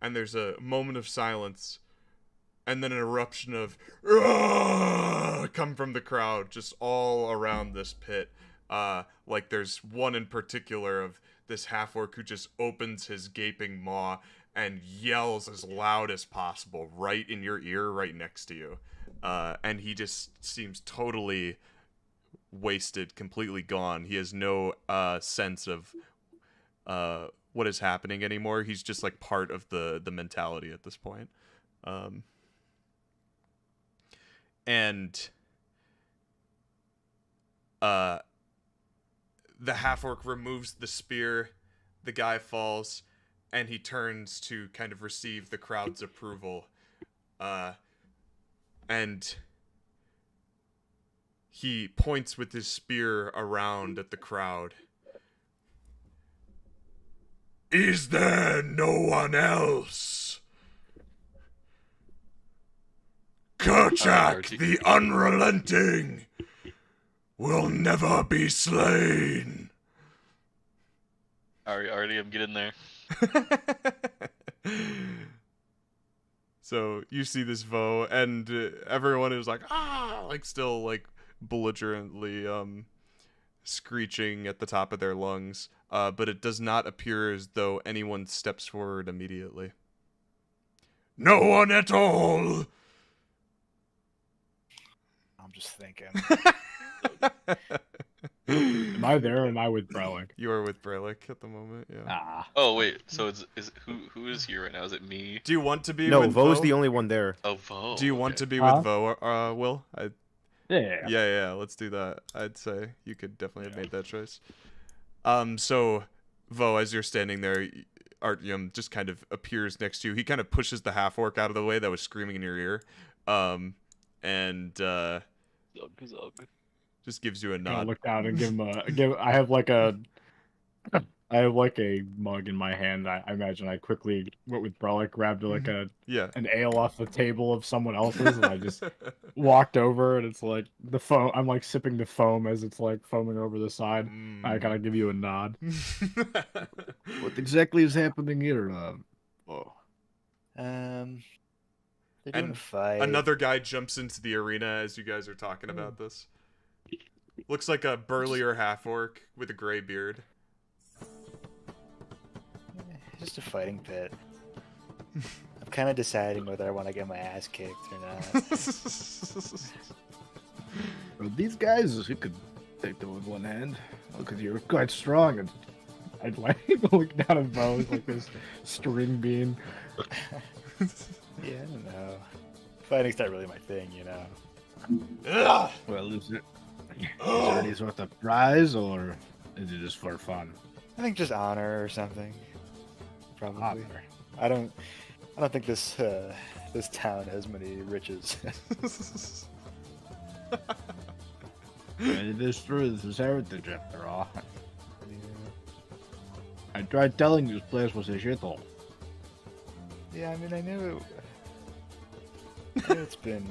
And there's a moment of silence, and then an eruption of come from the crowd, just all around this pit. Like there's one in particular of this half-orc who just opens his gaping maw and yells as loud as possible right in your ear, right next to you. And he just seems totally wasted, completely gone. He has no sense of what is happening anymore. He's just like part of the mentality at this point. And the half-orc removes the spear, the guy falls, and he turns to kind of receive the crowd's approval. And he points with his spear around at the crowd. Is there no one else? Kerchak, the unrelenting, will never be slain. Artyom, get in there. So you see this Vough, and everyone is like, like still like belligerently screeching at the top of their lungs, but it does not appear as though anyone steps forward immediately. No one at all. I'm just thinking. Am I there or am I with Brelikk? You are with Brelikk at the moment, yeah. Ah. Oh wait, so is who is here right now? Is it me? Do you want to be No, with Vo's Vough? the only one there. Oh, Vough. Do you want to be Huh? with Vough, Will? Yeah. Yeah, let's do that. I'd say you could definitely have made that choice. So, Vough, as you're standing there, Artyom just kind of appears next to you. He kind of pushes the half-orc out of the way that was screaming in your ear. And just gives you a I nod. look down and give him a I have like a I have like a mug in my hand. I imagine I quickly went with Brelikk, grabbed like an ale off the table of someone else's, and I just walked over, and it's like the foam. I'm like sipping the foam as it's like foaming over the side. I kind of give you a nod. What exactly is happening here? They're doing a fight. Another guy jumps into the arena as you guys are talking about this. Looks like a burlier half-orc with a gray beard. Just a fighting pit. I'm kind of deciding whether I want to get my ass kicked or not. Well, these guys, you could take them with one hand. Because you're quite strong. And I'd like look down at Vough like this string bean. Yeah, I don't know. Fighting's not really my thing, you know. Well, is there any sort of prize, or is it just for fun? I think just honor or something. Probably. Honor. I don't think this town has many riches. It is true. This is heritage after all. I tried telling you this place was a shithole. Yeah, I mean, I knew it's been,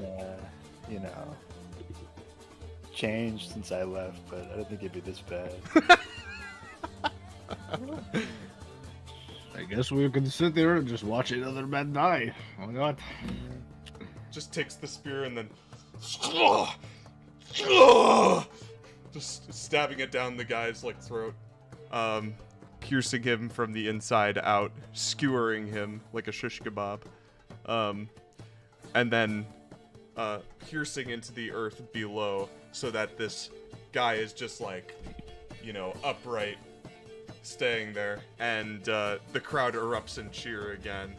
changed since I left, but I don't think it'd be this bad. I guess we can sit there and just watch another man die. Why not? Just takes the spear and then just stabbing it down the guy's like throat, piercing him from the inside out, skewering him like a shish kebab, and then piercing into the earth below so that this guy is just like, upright, staying there, and the crowd erupts in cheer again.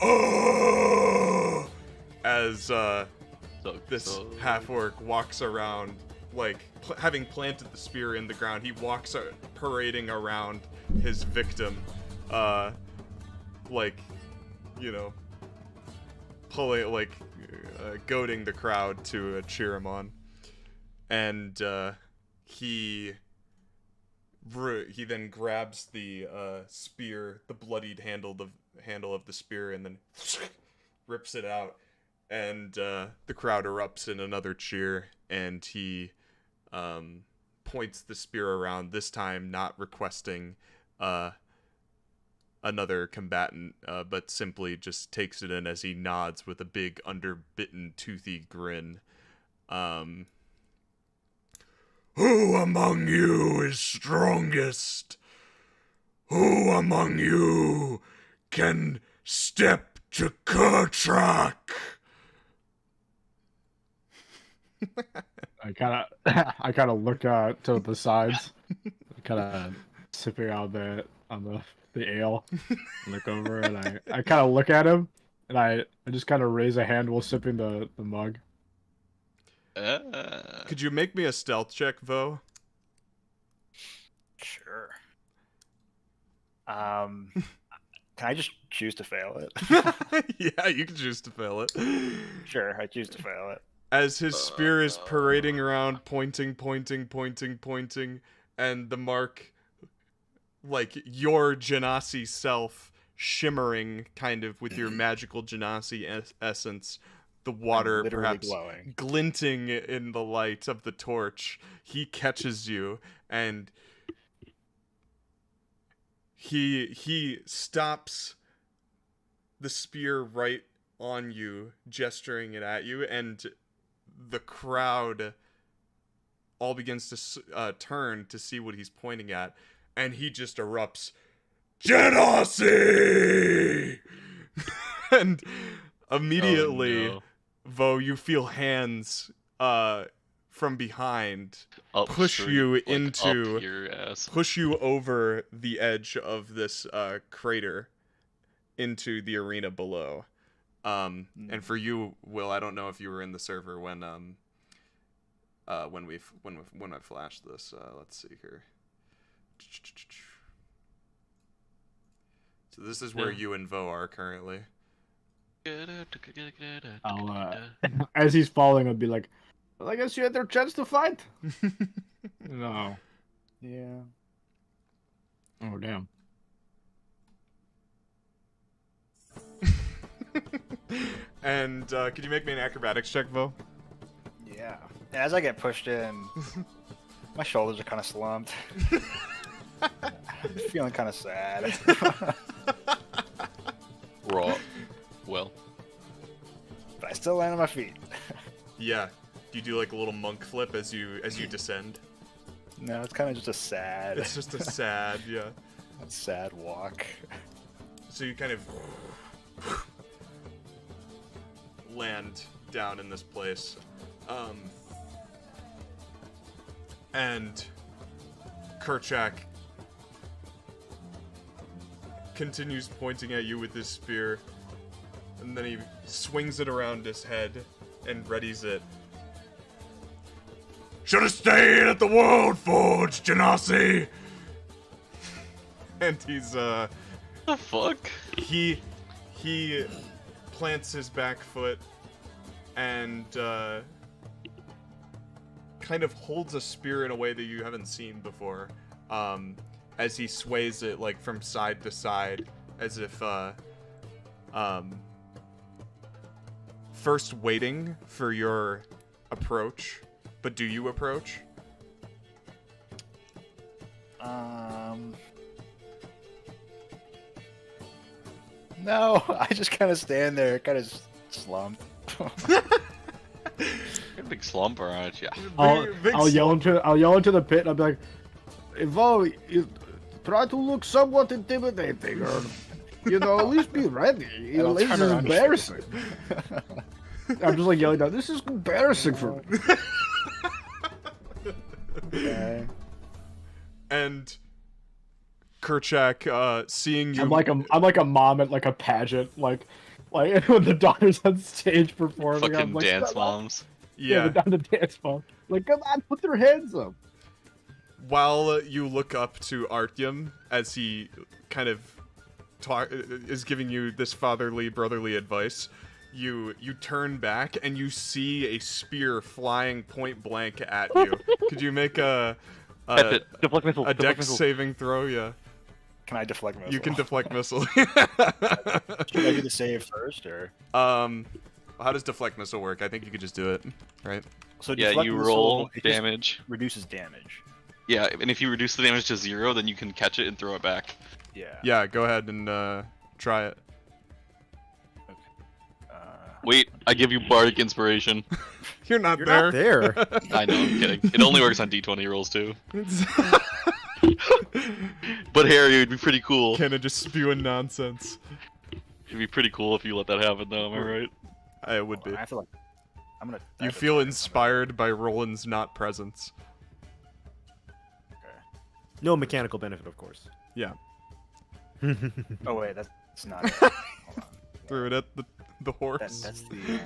Oh! As this half-orc walks around, like, having planted the spear in the ground, he walks parading around his victim, pulling, goading the crowd to cheer him on. And he then grabs the spear, the bloodied handle of the spear, and then rips it out. And the crowd erupts in another cheer, and he points the spear around, this time not requesting another combatant, but simply just takes it in as he nods with a big, underbitten, toothy grin. Who among you is strongest? Who among you can step to Kertrak? I kind of look to the sides, kind of sipping out the ale. Look over and I kind of look at him, and I just kind of raise a hand while sipping the mug. Could you make me a stealth check, Vough? Sure. Can I just choose to fail it? Yeah, you can choose to fail it. Sure, I choose to fail it. As his spear is parading around, pointing, and the mark, like your Genasi self, shimmering kind of with your magical Genasi essence, the water perhaps glowing, glinting in the light of the torch. He catches you, and he stops the spear right on you, gesturing it at you, and the crowd all begins to turn to see what he's pointing at, and he just erupts, Genasi! And immediately, Vough, you feel hands from behind push you over the edge of this crater into the arena below. And for you, Will, I don't know if you were in the server when I flashed this. Let's see here. So this is where you and Vough are currently. I'll, as he's falling, I'll be like, well, I guess you had their chance to fight. No. Yeah. Oh damn. And could you make me an acrobatics check, Vough? Yeah. And as I get pushed in, my shoulders are kind of slumped. I'm feeling kind of sad. Raw. Well. But I still land on my feet. Yeah. Do you do like a little monk flip as you descend? No, it's kind of just a sad. It's just a sad, yeah. A sad walk. So you kind of land down in this place. And Kerchak continues pointing at you with his spear, and then he swings it around his head and readies it. Should have stayed at the World Forge, Genasi! And he's, The fuck? He plants his back foot and, kind of holds a spear in a way that you haven't seen before, as he sways it, like, from side to side, as if, first waiting for your approach. But do you approach? No, I just kind of stand there, kind of slumped. You're a big slumper, aren't you? I'll yell into the pit. And I'll be like, Vough, you try to look somewhat intimidating, or at least be ready. This is embarrassing. I'm just like yelling down. This is embarrassing for me. Okay. And Kerchak, seeing you, I'm like a mom at like a pageant, like when the daughter's on stage performing. Fucking I'm like, dance moms. yeah. the dance mom. Like, come on, put their hands up. While you look up to Artyom as he kind of is giving you this fatherly, brotherly advice, you turn back and you see a spear flying point blank at you. Could you make a Deflect missile. dex saving throw? Yeah. Can I deflect missile? You can deflect missile. Should I do the save first, or? How does deflect missile work? I think you could just do it, right? So Yeah, deflect you missile, roll it just damage. reduces damage. Yeah, and if you reduce the damage to 0, then you can catch it and throw it back. Yeah. Yeah, go ahead and try it. Wait, I give you bardic inspiration. You're not You're there. not there. I know, I'm kidding. It only works on d20 rolls too. But Harry, it would be pretty cool. Kind of just spewing nonsense. It'd be pretty cool if you let that happen, though. Am I right? It would be. I feel like I'm gonna. I You have to feel try it. inspired by Rolland's not presence. Okay. No mechanical benefit, of course. Yeah. Oh wait, that's not. It. Hold on. Threw it at the horse. That's the.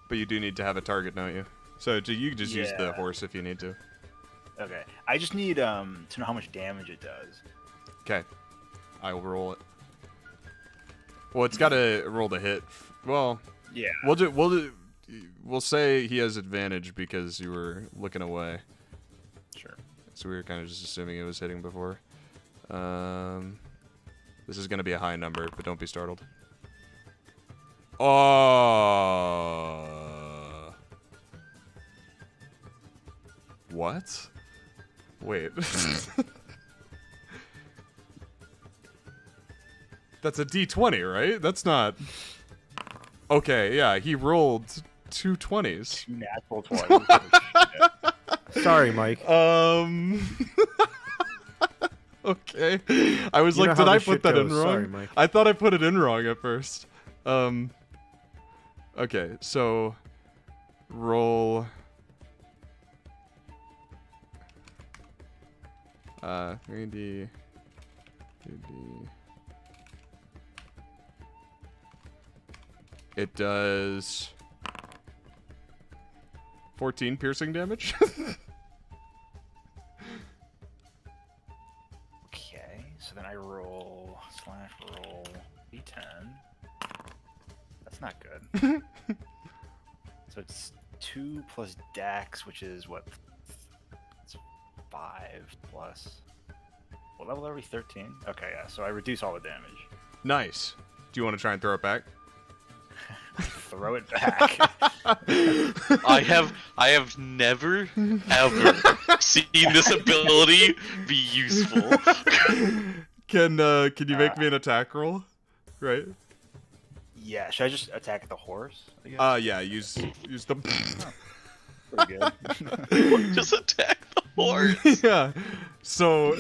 But you do need to have a target, don't you? So you can just use the Yeah. horse if you need to. Okay. I just need to know how much damage it does. Okay. I will roll it. Well, it's got to roll the hit. Well, Yeah. we'll say he has advantage because you were looking away. Sure. So we were kind of just assuming it was hitting before. This is going to be a high number, but don't be startled. Oh. What? Wait. That's a D20, right? That's not... Okay, yeah, he rolled 2 20s. Two natural 20s. Sorry, Mike. Okay. I was You know like, how did I this put shit that in goes. wrong? Sorry, Mike. I thought I put it in wrong at first. Okay, so roll 3D 2D. It does 14 piercing damage. Okay, so then I roll d10. That's not good. So it's 2 plus dex, which is what? It's 5 plus. What level are we? 13? Okay, yeah, so I reduce all the damage. Nice. Do you want to try and throw it back? Throw it back. I have never ever seen this ability be useful. Can you make me an attack roll? Right? Yeah, should I just attack the horse? I guess? Yeah, use the Pretty good. Just attack the horse. Yeah. So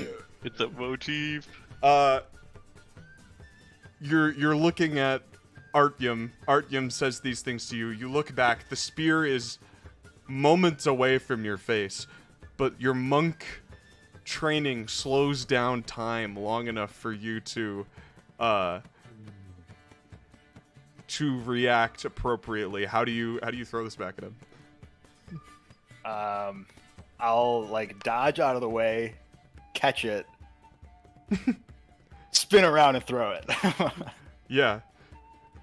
It's a motif. You're looking at Artyom. Artyom says these things to you. You look back. The spear is moments away from your face, but your monk training slows down time long enough for you to react appropriately. How do you throw this back at him? I'll like dodge out of the way, catch it, spin around and throw it. Yeah.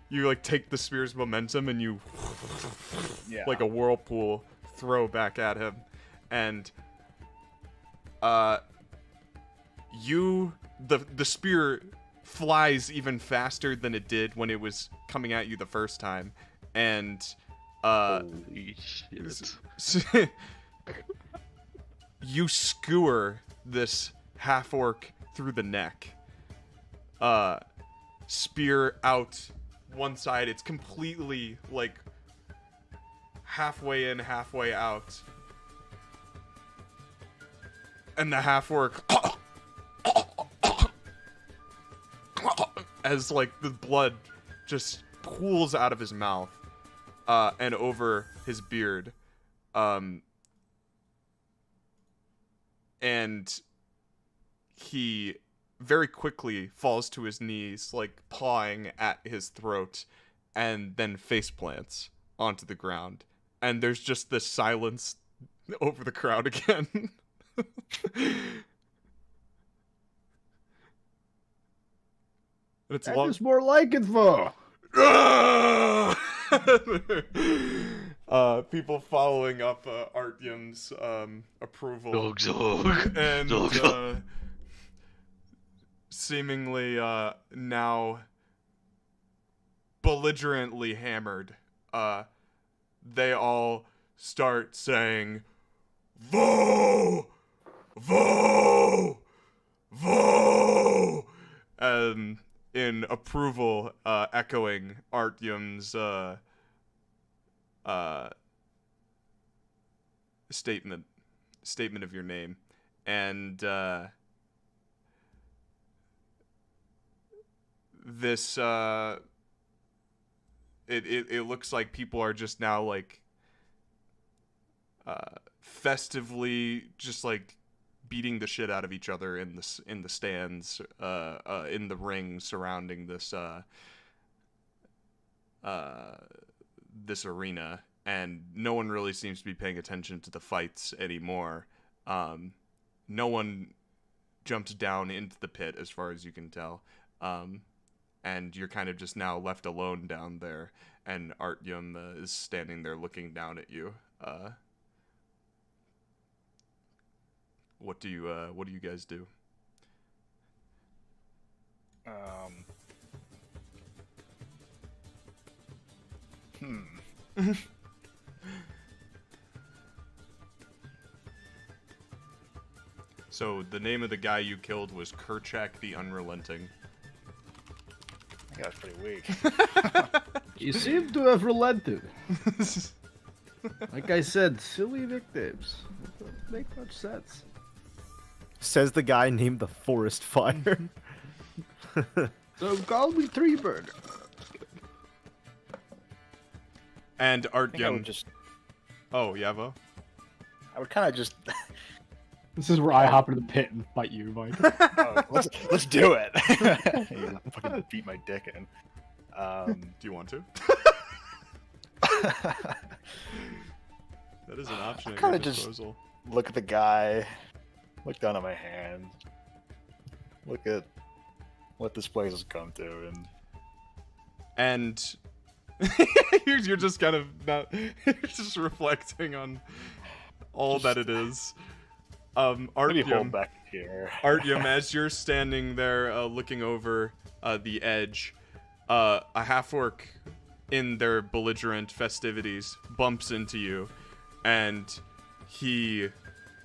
You like take the spear's momentum and you like a whirlpool throw back at him. And the spear flies even faster than it did when it was coming at you the first time. And Holy shit. you skewer this half-orc through the neck. Spear out one side. It's completely like halfway in, halfway out. And the half-orc as like the blood just pools out of his mouth and over his beard. And he very quickly falls to his knees, like pawing at his throat, and then face plants onto the ground. And there's just this silence over the crowd again. It's That is more like it, Vough. People following up Artyom's approval. Dog, dog. And Dog. Seemingly now belligerently hammered, they all start saying, "Vough! Vough! Vough!" In approval, echoing Artyom's statement of your name. And this it looks like people are just now like festively just like beating the shit out of each other in the stands, in the ring surrounding this this arena, and no one really seems to be paying attention to the fights anymore. No one jumps down into the pit as far as you can tell. And you're kind of just now left alone down there, and Artyom is standing there looking down at you. What do you guys do? So the name of the guy you killed was Kerchak the Unrelenting. I think that was pretty weak. You seem to have relented. Like I said, silly victims. It doesn't make much sense. Says the guy named the Forest Fire. So call me Treebird. And I think I would Artyom. just. Oh, Yavo. I would kind of just. This is where I hop into the pit and fight you, Mike. let's do it. You fucking beat my dick in. Do you want to? That is an option at kinda your just- disposal. Look at the guy. Look down at my hand. Look at what this place has come to, And you're just kind of not. You're just reflecting on all that it is. Let me hold Artyom, back here. Artyom, as you're standing there looking over the edge, a half-orc in their belligerent festivities bumps into you, and he,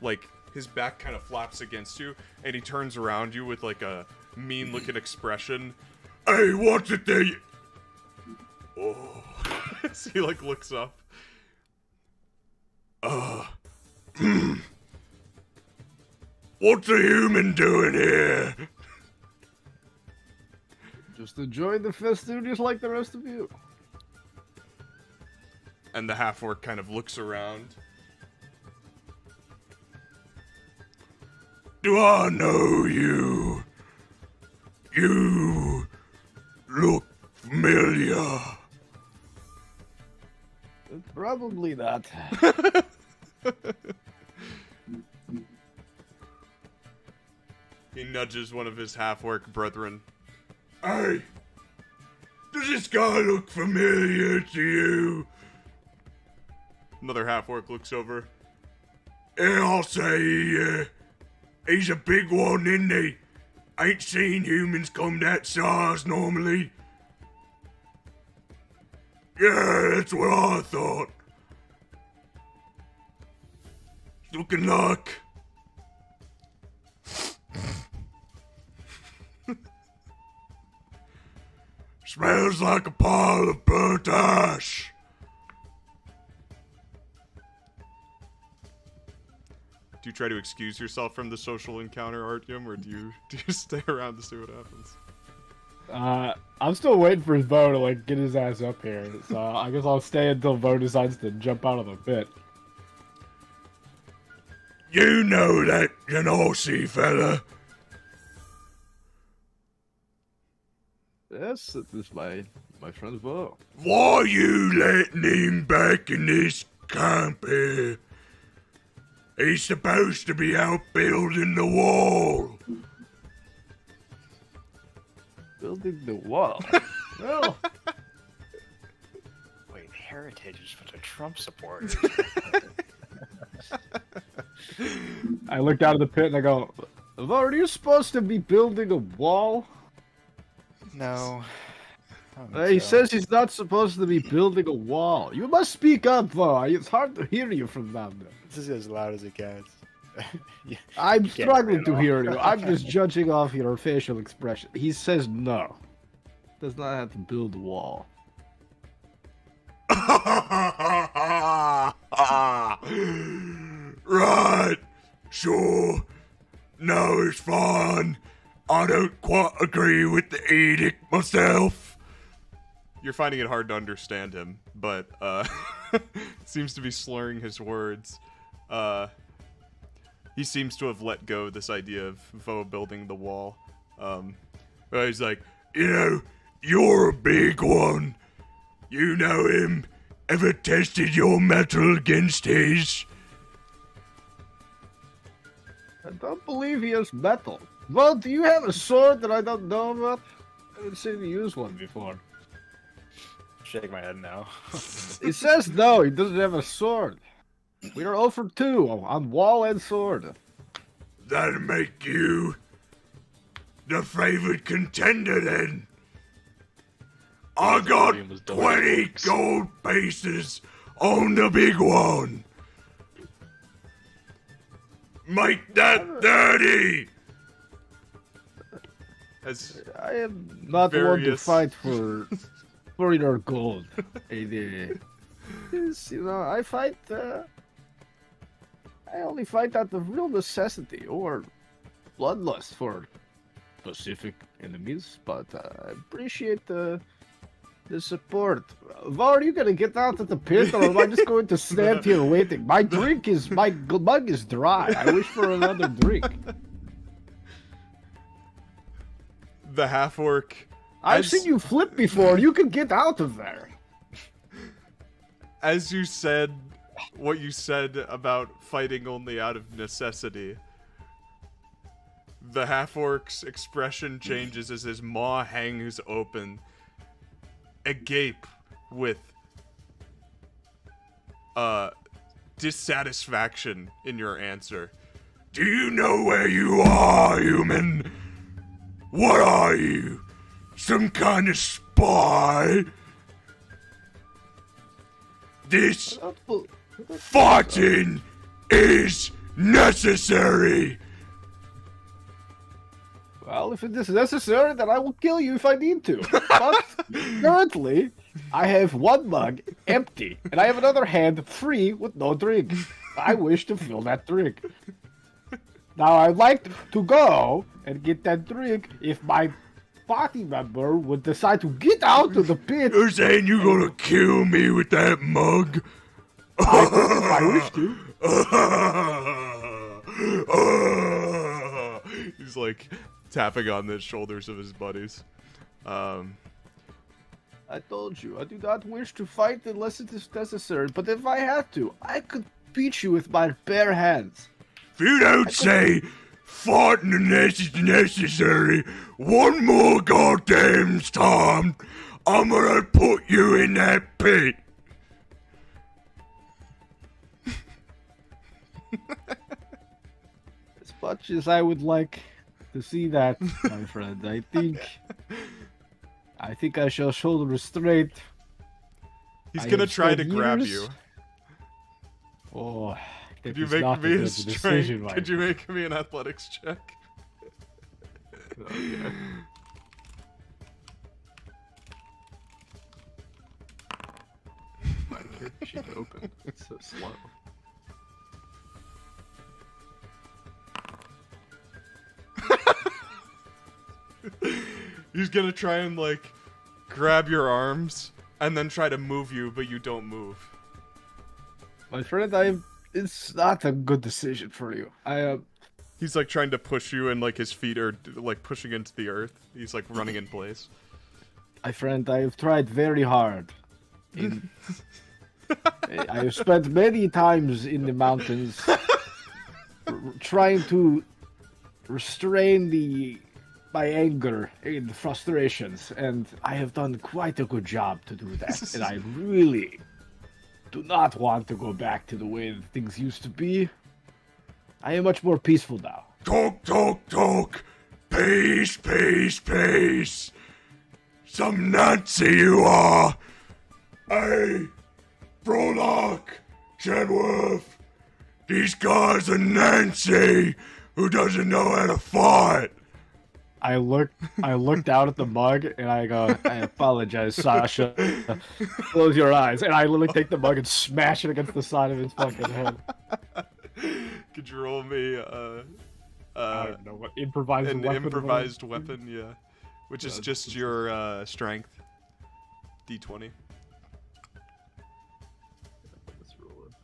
like, his back kind of flaps against you, and he turns around you with, like, a mean-looking expression. Hey, what's it there? Oh. So he, like, looks up. What's a human doing here? Just enjoying the festivities like the rest of you. And the half-orc kind of looks around. Do I know you? You look familiar. Probably not. He nudges one of his half-orc brethren. Hey, does this guy look familiar to you? Another half-orc looks over. Yeah, I'll say he's a big one, isn't he? Ain't seen humans come that size normally. Yeah, that's what I thought. Looking like... Smells like a pile of burnt ash. Do you try to excuse yourself from the social encounter, Artyom, or do you stay around to see what happens? I'm still waiting for Vough to like get his ass up here, so I guess I'll stay until Vough decides to jump out of the pit. You know that Genasi fella. Yes, it is my friend Vough. Why you letting him back in this camp here? He's supposed to be out building the wall. Building the wall. Well, Wait, Heritage is for the Trump supporters. I look out of the pit and I go, Vough, are you supposed to be building a wall? No. He says he's not supposed to be building a wall. You must speak up, Vough. It's hard to hear you from down there. This is as loud as it gets. I'm You can't struggling read to it hear you. I'm just judging off your facial expression. He says no. Does not have to build a wall. Right. Sure. No, it's fine. I don't quite agree with the edict myself. You're finding it hard to understand him, but seems to be slurring his words. He seems to have let go of this idea of Vough building the wall. He's like, You know, you're a big one. You know him. Ever tested your metal against his? I don't believe he has metal. Well, do you have a sword that I don't know about? I haven't seen you use one before. Shake my head no. He says no, he doesn't have a sword. We are 0 for 2 on wall and sword. That'd make you the favored contender then. I got Artyom was done 20 with gold pieces on the big one. Make that 30. as I am not one to Various- fight for your gold. Yes, you know, I fight. I only fight out of real necessity or bloodlust for specific enemies. But I appreciate the support. Vough, are you gonna get out of the pit, or am I just going to stand here waiting? My mug is dry. I wish for another drink. the half-orc... I've as- seen you flip before. You can get out of there. As you said what you said about fighting only out of necessity, the half-orc's expression changes as his maw hangs open, agape with dissatisfaction in your answer. Do you know where you are, human? What are you? Some kind of spy? This fighting is necessary. Well, if it is necessary, then I will kill you if I need to. But currently, I have one mug empty, and I have another hand free with no drink. I wish to fill that drink. Now, I'd like to go and get that drink if my party member would decide to get out of the pit. You're saying you're gonna kill me with that mug? I could if I wish to. He's like tapping on the shoulders of his buddies. I told you, I do not wish to fight unless it is necessary, but if I had to, I could beat you with my bare hands. If you don't say fighting is necessary one more goddamn time, I'm gonna put you in that pit. As much as I would like to see that, my friend, I think I shall show the restraint. He's gonna try to grab you. Oh, could you make me a strength? Could you make me an athletics check? Oh, yeah. My character sheet open. It's so slow. He's gonna try and like grab your arms and then try to move you, but you don't move. My friend, it's not a good decision for you. He's like trying to push you, and like his feet are like pushing into the earth. He's like running in place. My friend, I have tried very hard. I have spent many times in the mountains trying to restrain my anger and frustrations, and I have done quite a good job to do that. And I really do not want to go back to the way that things used to be. I am much more peaceful now. Talk. Peace. Some Nazi you are. Hey, Brelikk, Chenworth, these guys are Nancy who doesn't know how to fight. I look down at the mug and I go, I apologize, Sasha. Close your eyes. And I literally take the mug and smash it against the side of his fucking head. Could you roll me I don't know what improvised weapon, yeah. Which is just your strength. D20. Let's roll it.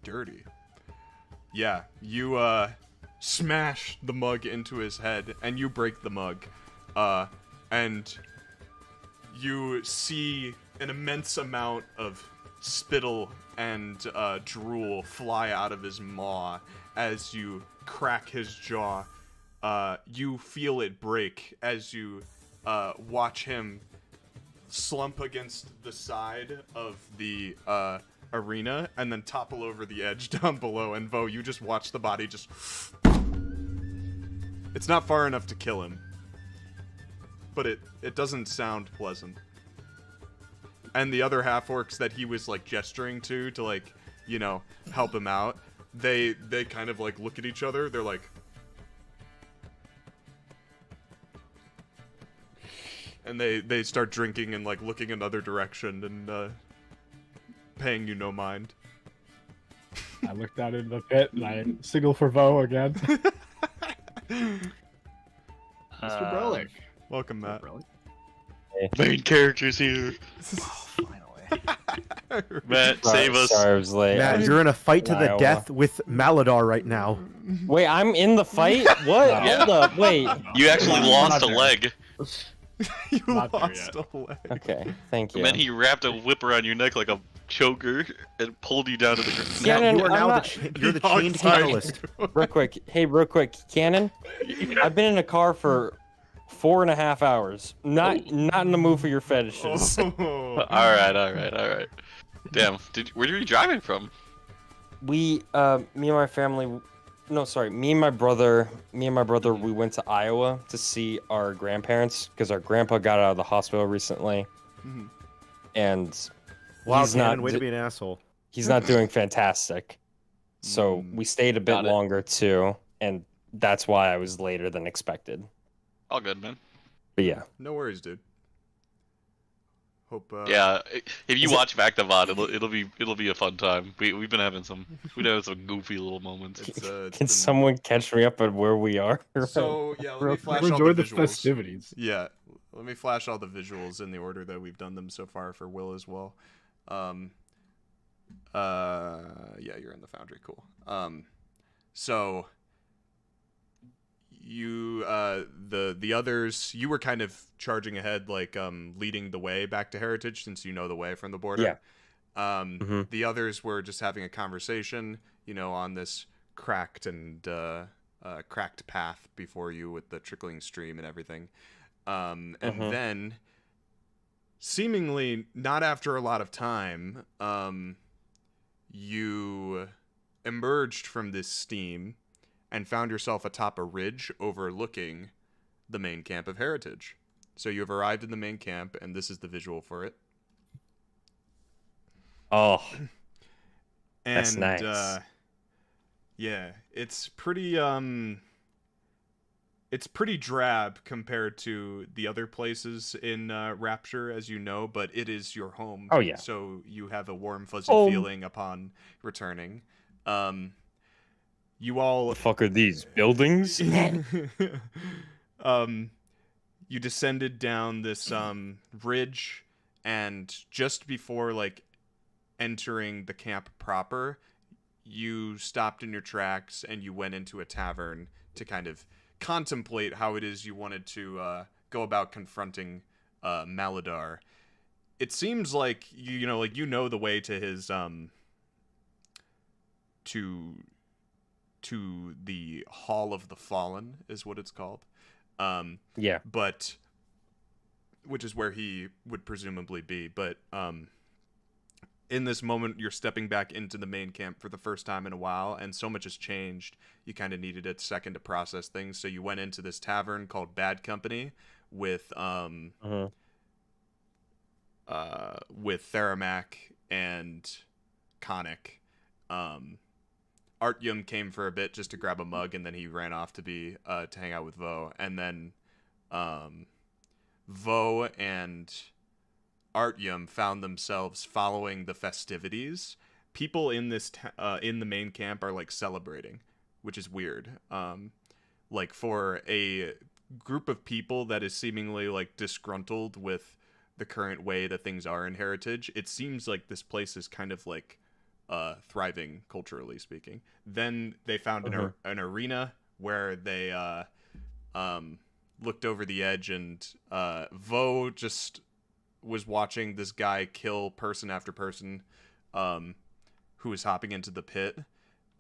Dirty. Yeah, you smash the mug into his head, and you break the mug. And you see an immense amount of spittle and drool fly out of his maw as you crack his jaw. You feel it break as you watch him slump against the side of the arena and then topple over the edge down below. And Vough, you just watch the body just... It's not far enough to kill him, but it doesn't sound pleasant. And the other half-orcs that he was like gesturing to like, you know, help him out, they kind of like look at each other. They're like, and they start drinking and like looking another direction and paying you no mind. I look down into the pit and I signal for Vough again. Mr. Brelikk. Welcome, Matt. Main characters here. Finally. Matt, save us. Sorry, I was late. Matt, you're in a fight to the death with Maladar right now. Wait, I'm in the fight? What? Yeah. Hold up, wait. You actually lost a leg. You Not there lost yet. a leg. Okay, thank you. And then he wrapped a whip around your neck like a choker and pulled you down to the ground. Yeah, Matt, no, you are I'm now not- you're the chained catalyst. Real quick, Cannon. I've been in a car for 4.5 hours. Not in the mood for your fetishes. Oh. Alright. Damn. Where are you driving from? Me and my family. No, sorry. Me and my brother. We went to Iowa to see our grandparents because our grandpa got out of the hospital recently, and Wow, he's Cannon, not. way to be an asshole. He's not doing fantastic. So we stayed a bit longer too, and that's why I was later than expected. All good, man. But yeah. No worries, dude. Hope. Yeah, if you watch back the VOD, it'll be a fun time. We've been having some goofy little moments. Can someone catch me up at where we are? So yeah, let me flash all enjoy the the visuals. festivities. Yeah, let me flash all the visuals in the order that we've done them so far for Will as well. Yeah, you're in the Foundry, cool. So you the others, you were kind of charging ahead, like leading the way back to Heritage since you know the way from the border. Yeah. The others were just having a conversation, on this cracked and cracked path before you with the trickling stream and everything. And then, seemingly not after a lot of time, you emerged from this steam and found yourself atop a ridge overlooking the main camp of Heritage. So you have arrived in the main camp, and this is the visual for it. Oh, and, that's nice. Yeah, it's pretty drab compared to the other places in Rapture, as you know, but it is your home. Oh yeah. So you have a warm, fuzzy feeling upon returning. You all. The fuck are these buildings? You descended down this ridge, and just before entering the camp proper, you stopped in your tracks and you went into a tavern to kind of contemplate how it is you wanted to go about confronting Maladar. It seems like you know the way to his to the Hall of the Fallen is what it's called. Yeah. But which is where he would presumably be, but in this moment, you're stepping back into the main camp for the first time in a while, and so much has changed, you kind of needed a second to process things, so you went into this tavern called Bad Company with Theramak and Khanek. Artyom came for a bit just to grab a mug, and then he ran off to hang out with Vough, and then Vough and Artyom found themselves following the festivities. People in this in the main camp are celebrating, which is weird. For a group of people that is seemingly disgruntled with the current way that things are in Heritage, it seems like this place is kind of thriving culturally speaking. Then they found an arena where they looked over the edge, and Vough just was watching this guy kill person after person who was hopping into the pit,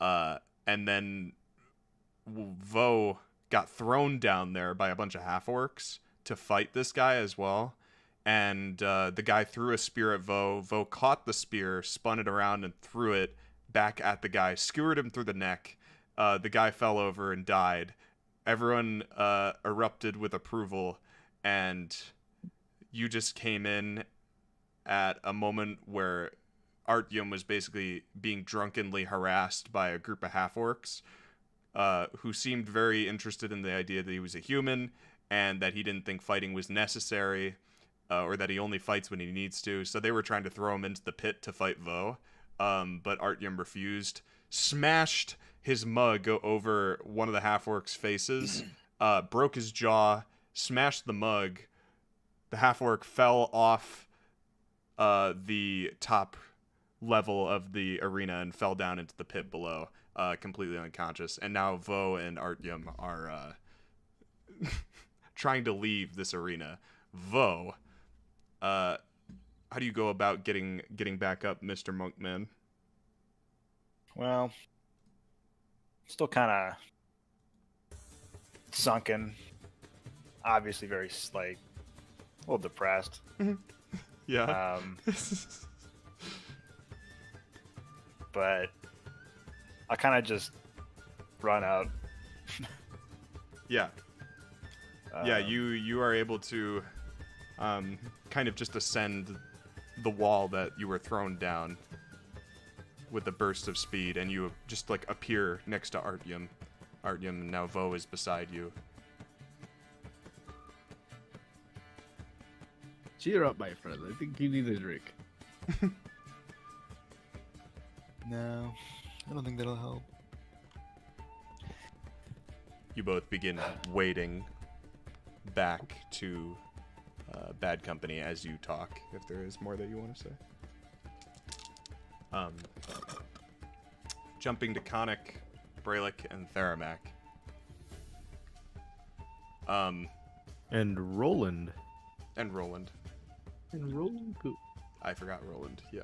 and then Vough got thrown down there by a bunch of half-orcs to fight this guy as well, and the guy threw a spear at Vough. Vough caught the spear, spun it around, and threw it back at the guy, skewered him through the neck. The guy fell over and died. Everyone erupted with approval, and you just came in at a moment where Artyom was basically being drunkenly harassed by a group of half-orcs who seemed very interested in the idea that he was a human and that he didn't think fighting was necessary, or that he only fights when he needs to. So they were trying to throw him into the pit to fight Vough, but Artyom refused, smashed his mug over one of the half-orcs' faces, broke his jaw, smashed the mug. The half-orc fell off the top level of the arena and fell down into the pit below, completely unconscious. And now Vough and Artyom are trying to leave this arena. Vough, how do you go about getting back up, Mr. Monkman? Well, still kind of sunken. Obviously very, a little depressed. Yeah. but I kind of just run out. Yeah. You are able to kind of just ascend the wall that you were thrown down with a burst of speed, and you just like appear next to Artyom. Artyom, and now Vough is beside you. Cheer up, my friend. I think you need a drink. No, I don't think that'll help. You both begin wading back to Bad Company as you talk, if there is more that you want to say. Jumping to Khanek, Brelikk, and Theramak. And Rolland. And Rolland. And Rolland poop. I forgot Rolland, yeah.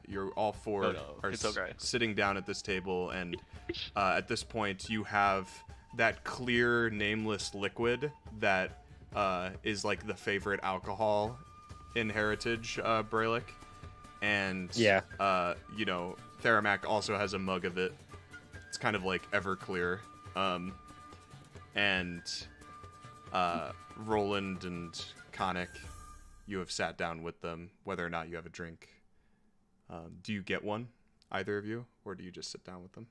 You're all four are okay. sitting down at this table, and at this point you have that clear, nameless liquid that is like the favorite alcohol in Heritage, Brelikk. And, yeah. Theramak also has a mug of it. It's kind of like Everclear. And Rolland and Khanek, you have sat down with them, whether or not you have a drink. Do you get one, either of you, or do you just sit down with them?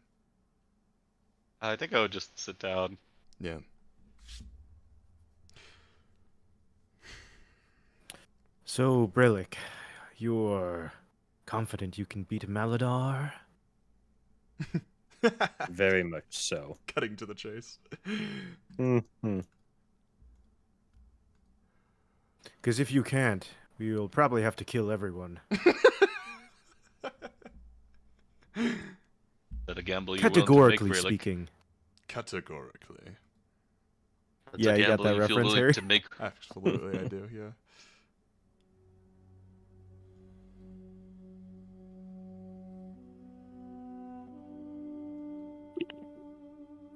I think I would just sit down. Yeah. So, Brelikk, you're confident you can beat Maladar? Very much so. Cutting to the chase. Mm-hmm. Because if you can't, we'll probably have to kill everyone. That a gamble you Categorically willing to make, speaking. Categorically. That's Yeah, a you got gamble that feel reference, willing Harry? to make. Absolutely, I do, yeah.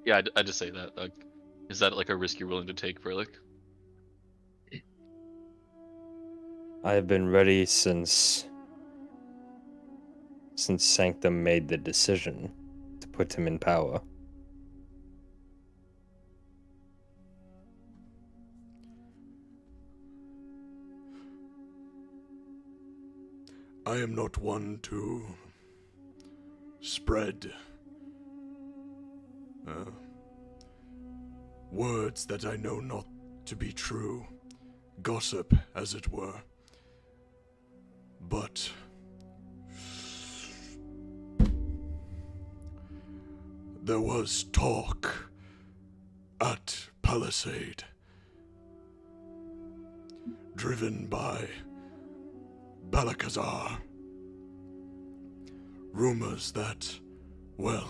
Yeah, I just say that. Like, is that like a risk you're willing to take, Brelikk? I have been ready since Sanctum made the decision to put him in power. I am not one to spread words that I know not to be true, gossip, as it were. But there was talk at Palisade, driven by Balakazar. Rumors that, well,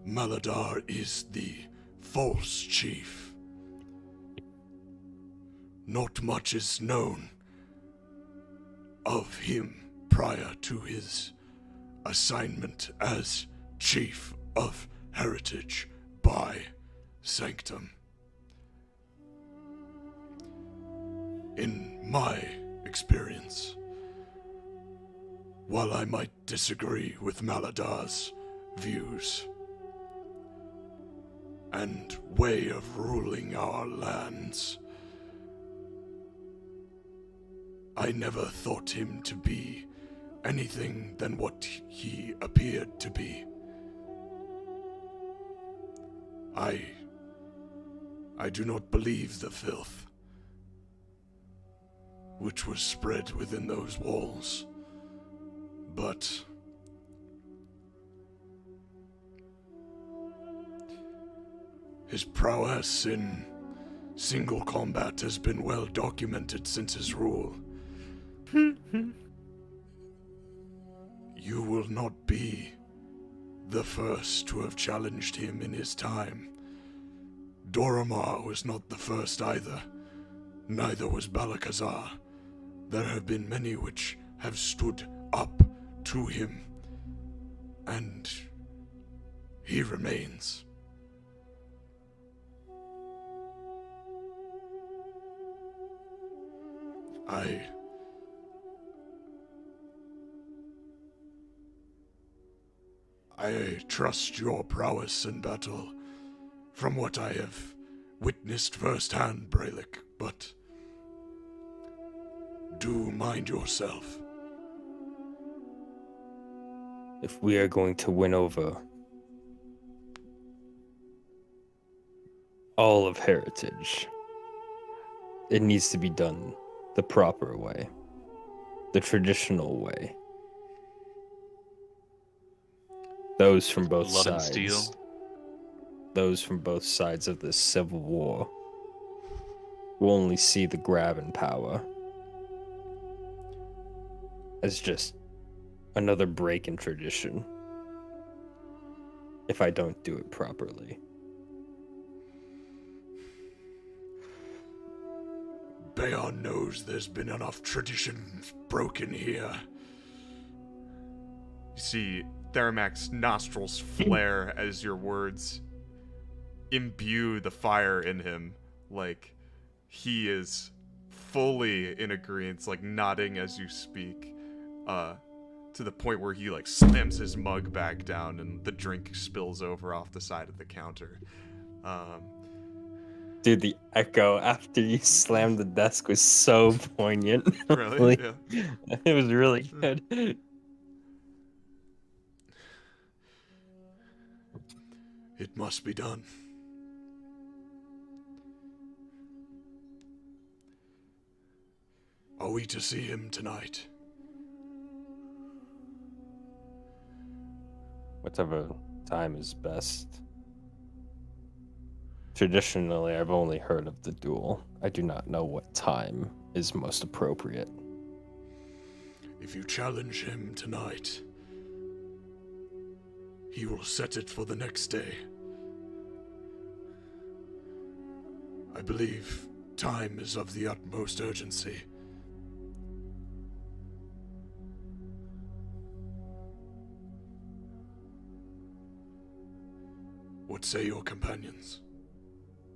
Maladar is the false chief. Not much is known of him prior to his assignment as chief of Heritage by Sanctum. In my experience, while I might disagree with Maladar's views and way of ruling our lands, I never thought him to be anything than what he appeared to be. I do not believe the filth which was spread within those walls, but his prowess in single combat has been well documented since his rule. You will not be the first to have challenged him in his time. Doramar was not the first either. Neither was Balakazar. There have been many which have stood up to him, and he remains. I trust your prowess in battle, from what I have witnessed firsthand, Brelikk, but do mind yourself. If we are going to win over all of Heritage, it needs to be done the proper way, the traditional way. Those from both Blood and sides. steel. Those from both sides of this civil war will only see the grab and power as just another break in tradition if I don't do it properly. Baeon knows there's been enough traditions broken here. You see Theramak's nostrils flare as your words imbue the fire in him, like he is fully in agreement, like nodding as you speak, to the point where he like slams his mug back down and the drink spills over off the side of the counter. Dude, the echo after you slammed the desk was so poignant. Really? Yeah. It was really good. It must be done. Are we to see him tonight? Whatever time is best. Traditionally, I've only heard of the duel. I do not know what time is most appropriate. If you challenge him tonight, he will set it for the next day. I believe time is of the utmost urgency. What say your companions?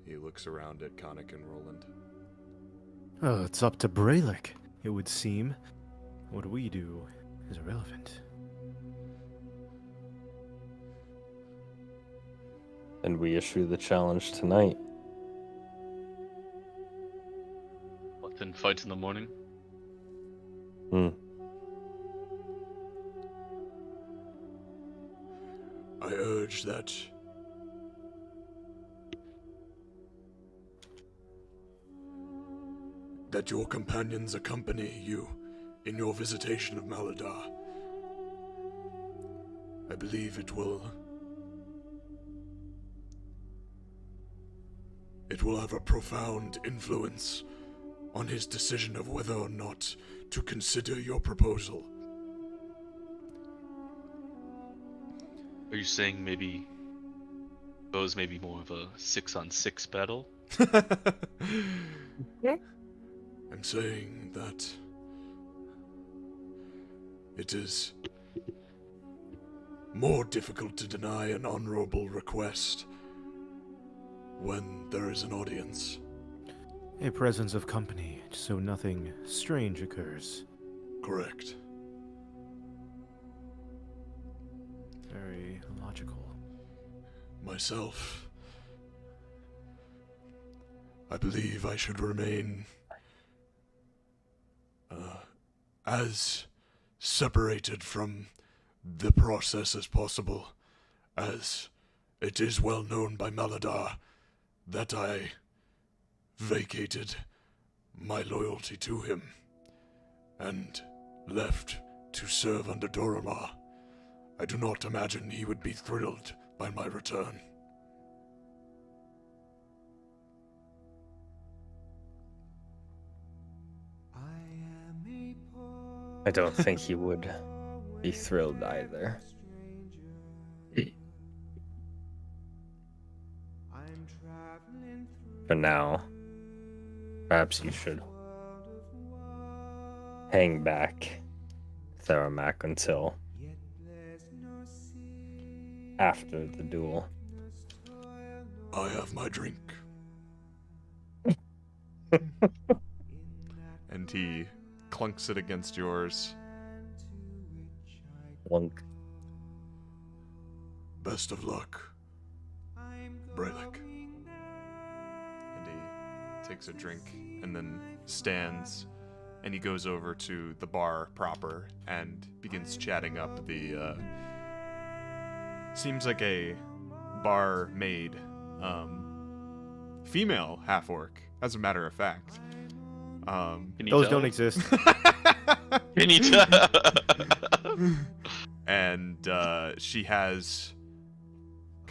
He looks around at Khanek and Rolland. Oh, it's up to Brelikk, it would seem. What we do is irrelevant. And we issue the challenge tonight. What, then fight in the morning? I urge that your companions accompany you in your visitation of Maladar. I believe it will have a profound influence on his decision of whether or not to consider your proposal. Are you saying maybe Woes may be more of a 6-on-6 battle? I'm saying that it is more difficult to deny an honorable request when there is an audience. A presence of company, so nothing strange occurs. Correct. Very logical. Myself, I believe I should remain as separated from the process as possible, as it is well known by Maladar that I vacated my loyalty to him and left to serve under Doramar. I do not imagine he would be thrilled by my return. I don't think he would be thrilled either. For now, perhaps you should hang back, Theramak, until after the duel. I have my drink. And he clunks it against yours. Clunk. best of luck, Brelikk. And he takes a drink and then stands, and he goes over to the bar proper and begins chatting up the, seems like a barmaid, female half-orc, as a matter of fact. Those don't exist. Can you tell? And she has...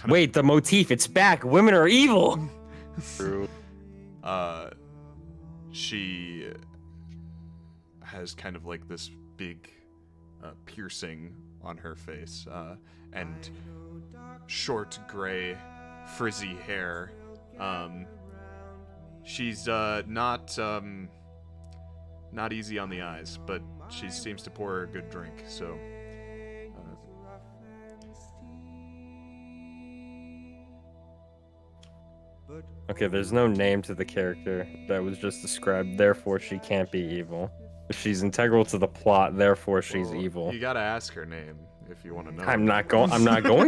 Wait, the motif, it's back. Women are evil. True. She has kind of like this big piercing on her face, and short gray frizzy hair. She's not easy on the eyes, but she seems to pour a good drink, so Okay, there's no name to the character that was just described, therefore she can't be evil. She's integral to the plot, therefore she's evil. You gotta ask her name if you want to know. I'm not going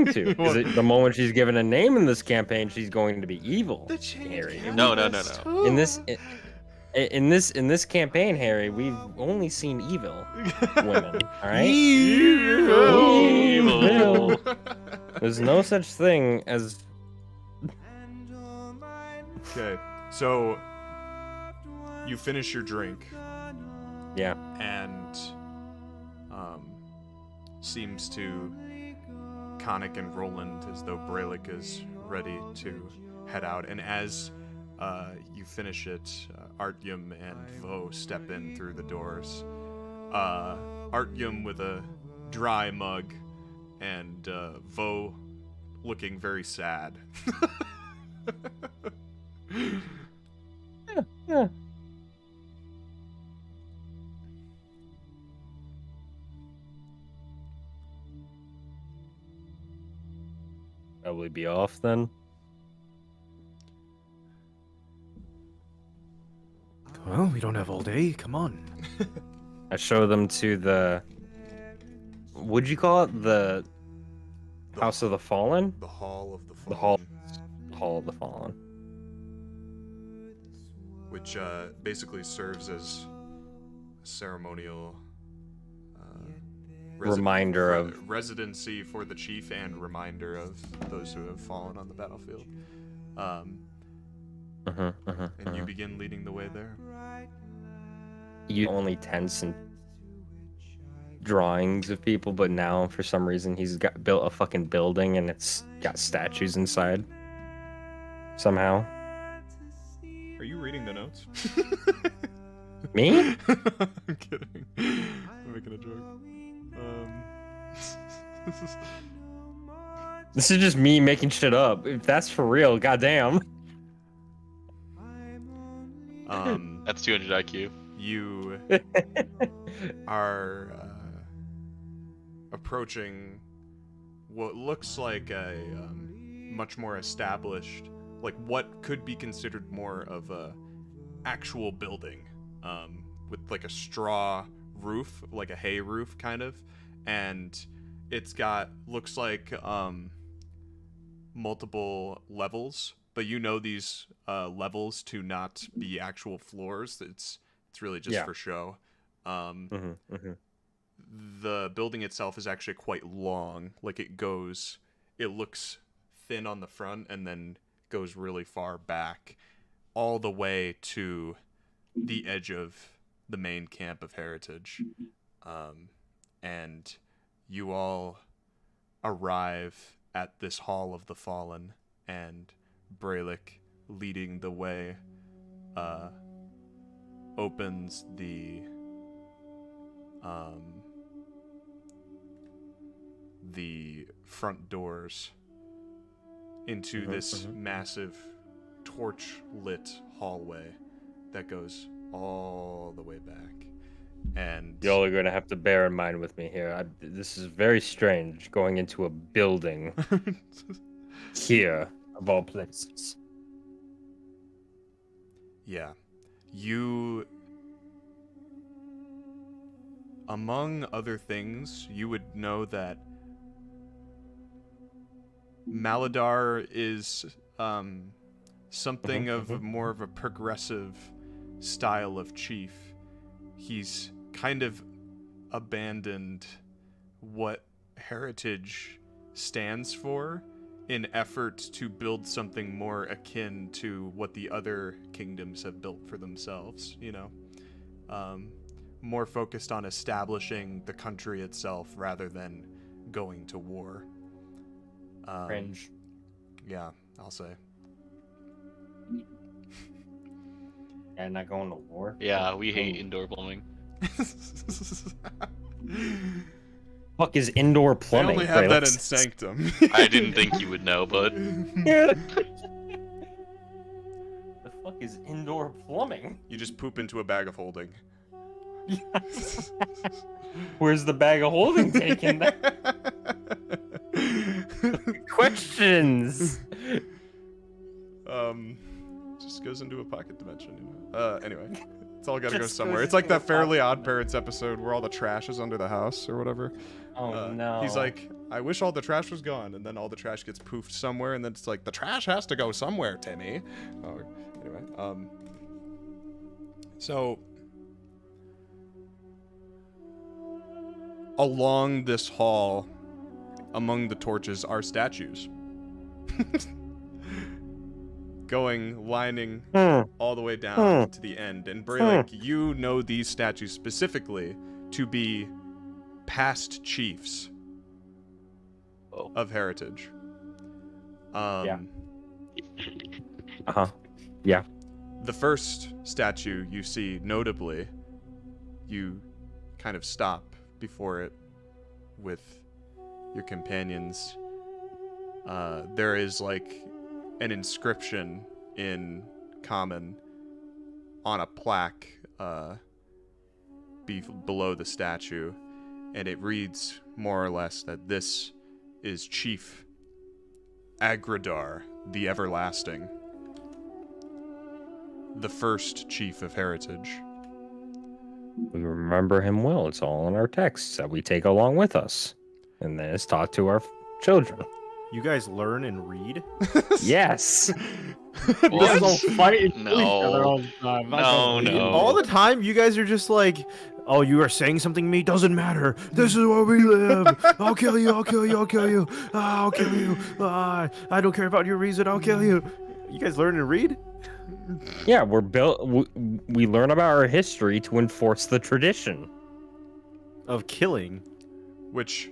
to. Because the moment she's given a name in this campaign, she's going to be evil. Harry. No. In this campaign, Harry, we've only seen evil women. All right. Evil. There's no such thing as. Okay, so you finish your drink. Yeah. And seems to Khanek and Rolland as though Brelikk is ready to head out. And as you finish it, Artyom and Vough step in through the doors. Artyom with a dry mug, and Vough looking very sad. Yeah. Probably be off then. Well, we don't have all day. Come on. I show them to the. What'd you call it? The House of the Fallen? The Hall of the Fallen. The Hall of the Fallen. Which basically serves as a ceremonial reminder of residency for the chief and reminder of those who have fallen on the battlefield. And you begin leading the way there. You only tents and drawings of people, but now for some reason he's built a fucking building and it's got statues inside. Somehow. Are you reading the notes? Me? I'm kidding. I'm making a joke. This is just me making shit up. If that's for real, goddamn. That's 200 IQ. You are approaching what looks like a much more established, like what could be considered more of a actual building, with like a straw roof, like a hay roof kind of, and it's got, looks like multiple levels, but you know these levels to not be actual floors. It's really just for show. The building itself is actually quite long. Like it looks thin on the front and then goes really far back, all the way to the edge of the main camp of Heritage. And you all arrive at this Hall of the Fallen, and Brelikk, leading the way, opens the front doors into this massive torch-lit hallway that goes all the way back. And y'all are gonna have to bear in mind with me here. This is very strange, going into a building here, of all places. Yeah. You, among other things, you would know that Maladar is something of more of a progressive style of chief. He's kind of abandoned what heritage stands for in effort to build something more akin to what the other kingdoms have built for themselves, you know? More focused on establishing the country itself rather than going to war. Cringe. Yeah, I'll say. And not going to war? Yeah, we hate indoor plumbing. Fuck is indoor They plumbing? only have that in Brelikk? Sanctum. I didn't think you would know, bud. The fuck is indoor plumbing? You just poop into a bag of holding. Where's the bag of holding taken? Questions. Just goes into a pocket dimension. You know? Anyway, it's all gotta go Just somewhere. goes It's like into a that Fairly pocket Odd Parents episode where all the trash is under the house or whatever. Oh no. He's like, I wish all the trash was gone, and then all the trash gets poofed somewhere, and then it's like, the trash has to go somewhere, Timmy. Oh, anyway, so along this hall, among the torches, are statues. Lining all the way down to the end. And Brelikk, you know these statues specifically to be past chiefs of heritage. Yeah. Yeah. The first statue you see, notably, you kind of stop before it with your companions. There is like an inscription in common on a plaque below the statue, and it reads more or less that this is Chief Agradar the Everlasting, the first chief of heritage. We remember him well. It's all in our texts that we take along with us, and then it's taught to our children. You guys learn and read? Yes. This is all fighting No. each other all the time. No. All the time, you guys are just like, oh, you are saying something to me? Doesn't matter. This is where we live. I'll kill you. I'll kill you. I'll kill you. I'll kill you. I don't care about your reason. I'll kill you. You guys learn and read? Yeah, we're built. We learn about our history to enforce the tradition. Of killing. Which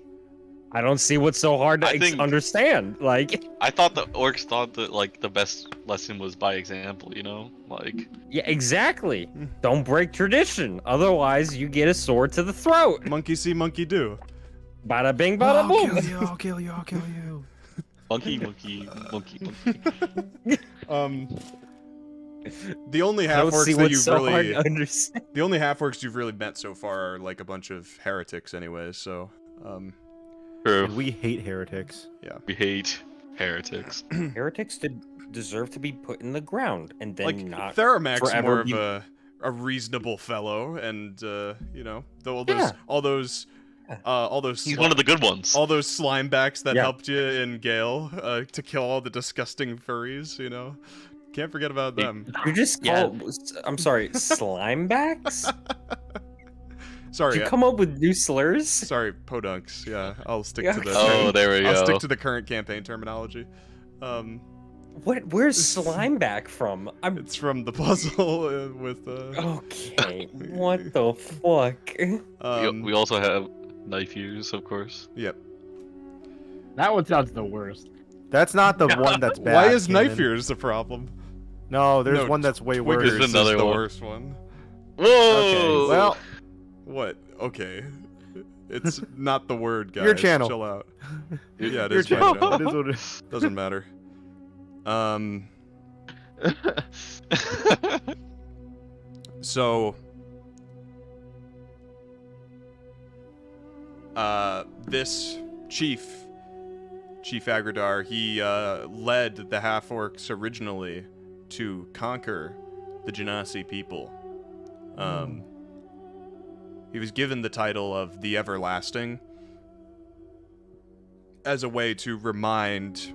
I don't see what's so hard to I think- understand. Like, I thought the orcs thought that like the best lesson was by example, you know? Like yeah, exactly. Don't break tradition. Otherwise, you get a sword to the throat. monkey see, monkey do. Bada bing, bada boom. I'll kill you. I'll kill you. I'll kill you. monkey. The only I don't half-orcs see that what's you've so hard really to understand. the only half-orcs you've really met so far are like a bunch of heretics anyways, so True. And we hate heretics. We hate heretics. Heretics deserve to be put in the ground and then like not Theramac's forever more of be- a reasonable fellow, and you know, all Yeah. those He's one of the good ones. all those slimebacks that Yeah. helped you in Gale to kill all the disgusting furries, you know. Can't forget about them. You just call. I'm sorry, slimebacks. Sorry, Did you come up with new slurs? sorry, podunks. Yeah, I'll stick Yeah. to the. Oh, there we I'll go. stick to the current campaign terminology. Where's slimeback from? It's from the puzzle with. Okay, what the fuck? We also have knife use, of course. Yep. That one sounds the worst. That's not the one that's bad. Why is Kanan. knife ears the problem? No, there's No, one that's way Twiggers worse. There's is another the one. worst one. Whoa! Okay, well, What? Okay. It's not the word, guys. Your channel. Chill out. Yeah, it your is my channel. channel. It is what it is. Doesn't matter. So this Chief Agradar, he led the half-orcs originally to conquer the Genasi people. He was given the title of the Everlasting as a way to remind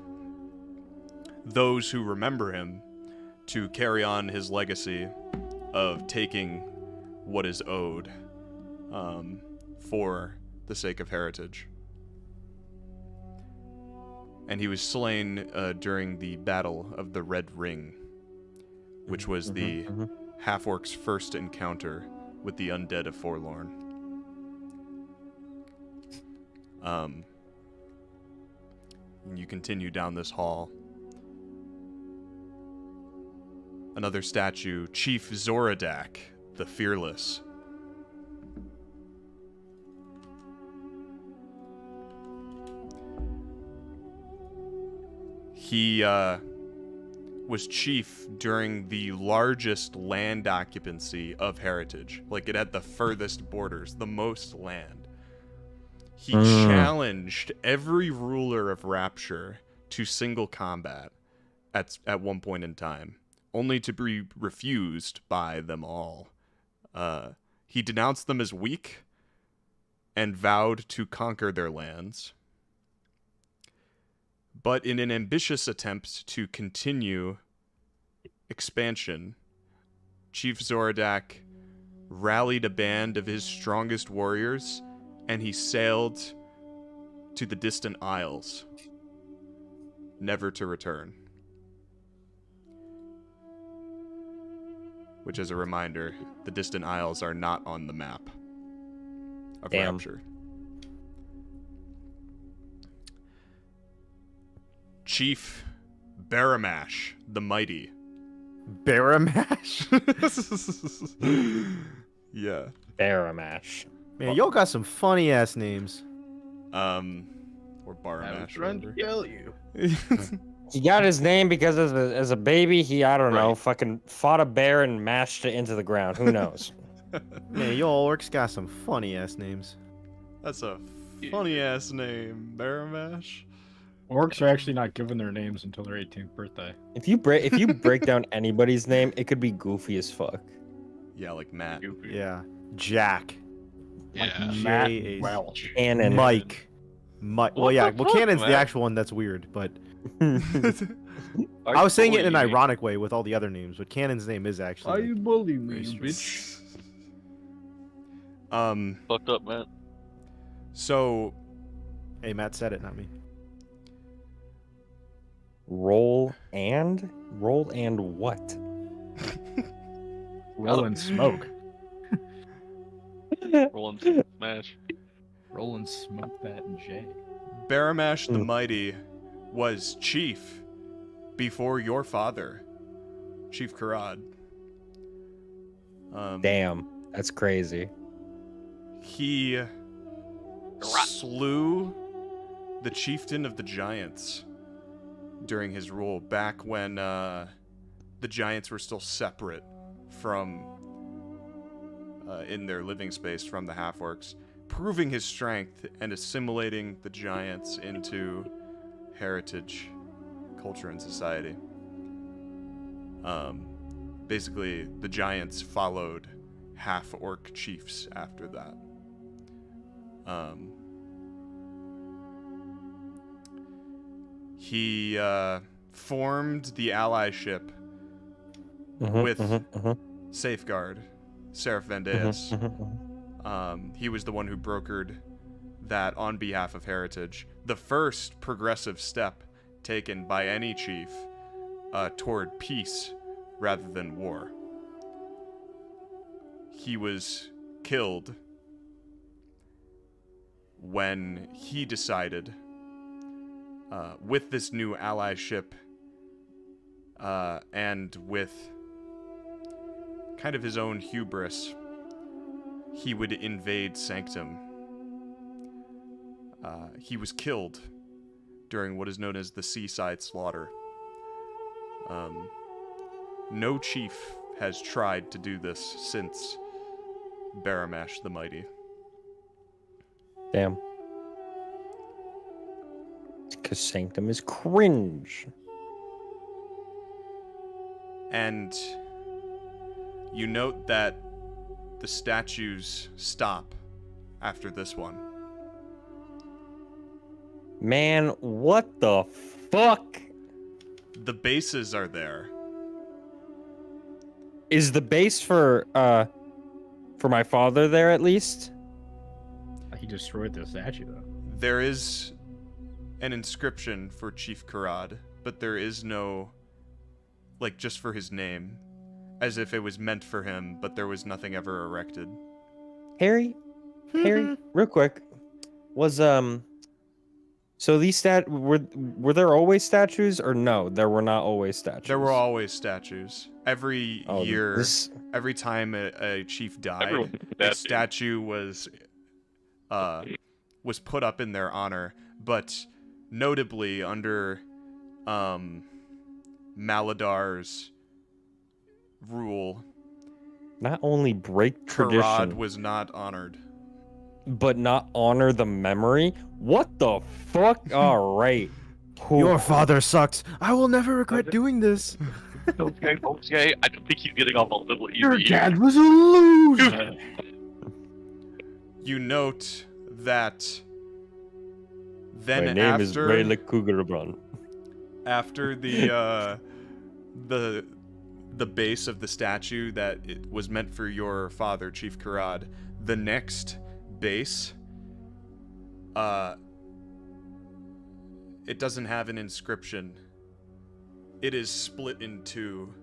those who remember him to carry on his legacy of taking what is owed for the sake of heritage. And he was slain during the Battle of the Red Ring, which was the half-orcs' first encounter with the undead of Forlorn. And you continue down this hall. Another statue, Chief Zoradak, the Fearless. He was chief during the largest land occupancy of Heritage. Like, it had the furthest borders, the most land. He challenged every ruler of Rapture to single combat at one point in time, only to be refused by them all. He denounced them as weak and vowed to conquer their lands. But in an ambitious attempt to continue expansion, Chief Zoradak rallied a band of his strongest warriors, and he sailed to the distant isles, never to return. Which, as a reminder, the distant isles are not on the map of Rapture. Chief Baramash the Mighty. Baramash? Yeah. Baramash. Man, y'all got some funny ass names. Or Baramash. I was trying to kill you. He got his name because as a baby, he, I don't know, fucking fought a bear and mashed it into the ground. Who knows? Man, y'all orcs got some funny ass names. That's a funny ass name, Baramash. Orcs are actually not given their names until their 18th birthday. If you break down anybody's name, it could be goofy as fuck. Yeah, like Matt. Goofy. Yeah. Jack. Yeah. Matt J.A. Welch. Cannon. Mike. Mike. Well, What yeah. the Well, fuck, Cannon's the man? actual one that's weird, but I was saying it in an ironic way with all the other names, but Cannon's name is Why actually. you bully me, very bitch? Fucked up, man. So, Hey, Matt said it, not me. Roll and what? Roll and smoke. Rolland smash. Roll and smoke that J. Baramash the Mighty was chief before your father, Chief Karad. Damn, that's crazy. He slew the chieftain of the Giants during his rule, back when the Giants were still separate from in their living space from the half-orcs, proving his strength and assimilating the Giants into heritage, culture, and society. Basically, the Giants followed half-orc chiefs after that. He formed the allyship with Safeguard, Seraph Vendeus. He was the one who brokered that on behalf of Heritage. The first progressive step taken by any chief toward peace rather than war. He was killed when he decided, with this new allyship and with kind of his own hubris, he would invade Sanctum. He was killed during what is known as the Seaside Slaughter. No chief has tried to do this since Baramash the Mighty. Damn. Because Sanctum is cringe. And you note that the statues stop after this one. Man, what the fuck? The bases are there. Is the base for my father there at least? He destroyed the statue, though. There is an inscription for Chief Karad, but there is no, like, just for his name, as if it was meant for him, but there was nothing ever erected. Harry, real quick, was so these were there always statues, or no? There were not always statues. There were always statues. Every year, every time a chief died, a statue was put up in their honor. But notably, under Maladar's rule, not only break tradition, Karad was not honored, but not honor the memory. What the fuck? All right. Your father sucks. I will never regret doing this. Okay, I don't think he's getting off a little easy. Your dad was a loser. You note that then my name is Brelikk Cougarabron. After the base of the statue that it was meant for your father, Chief Karad, the next base, it doesn't have an inscription. It is split in two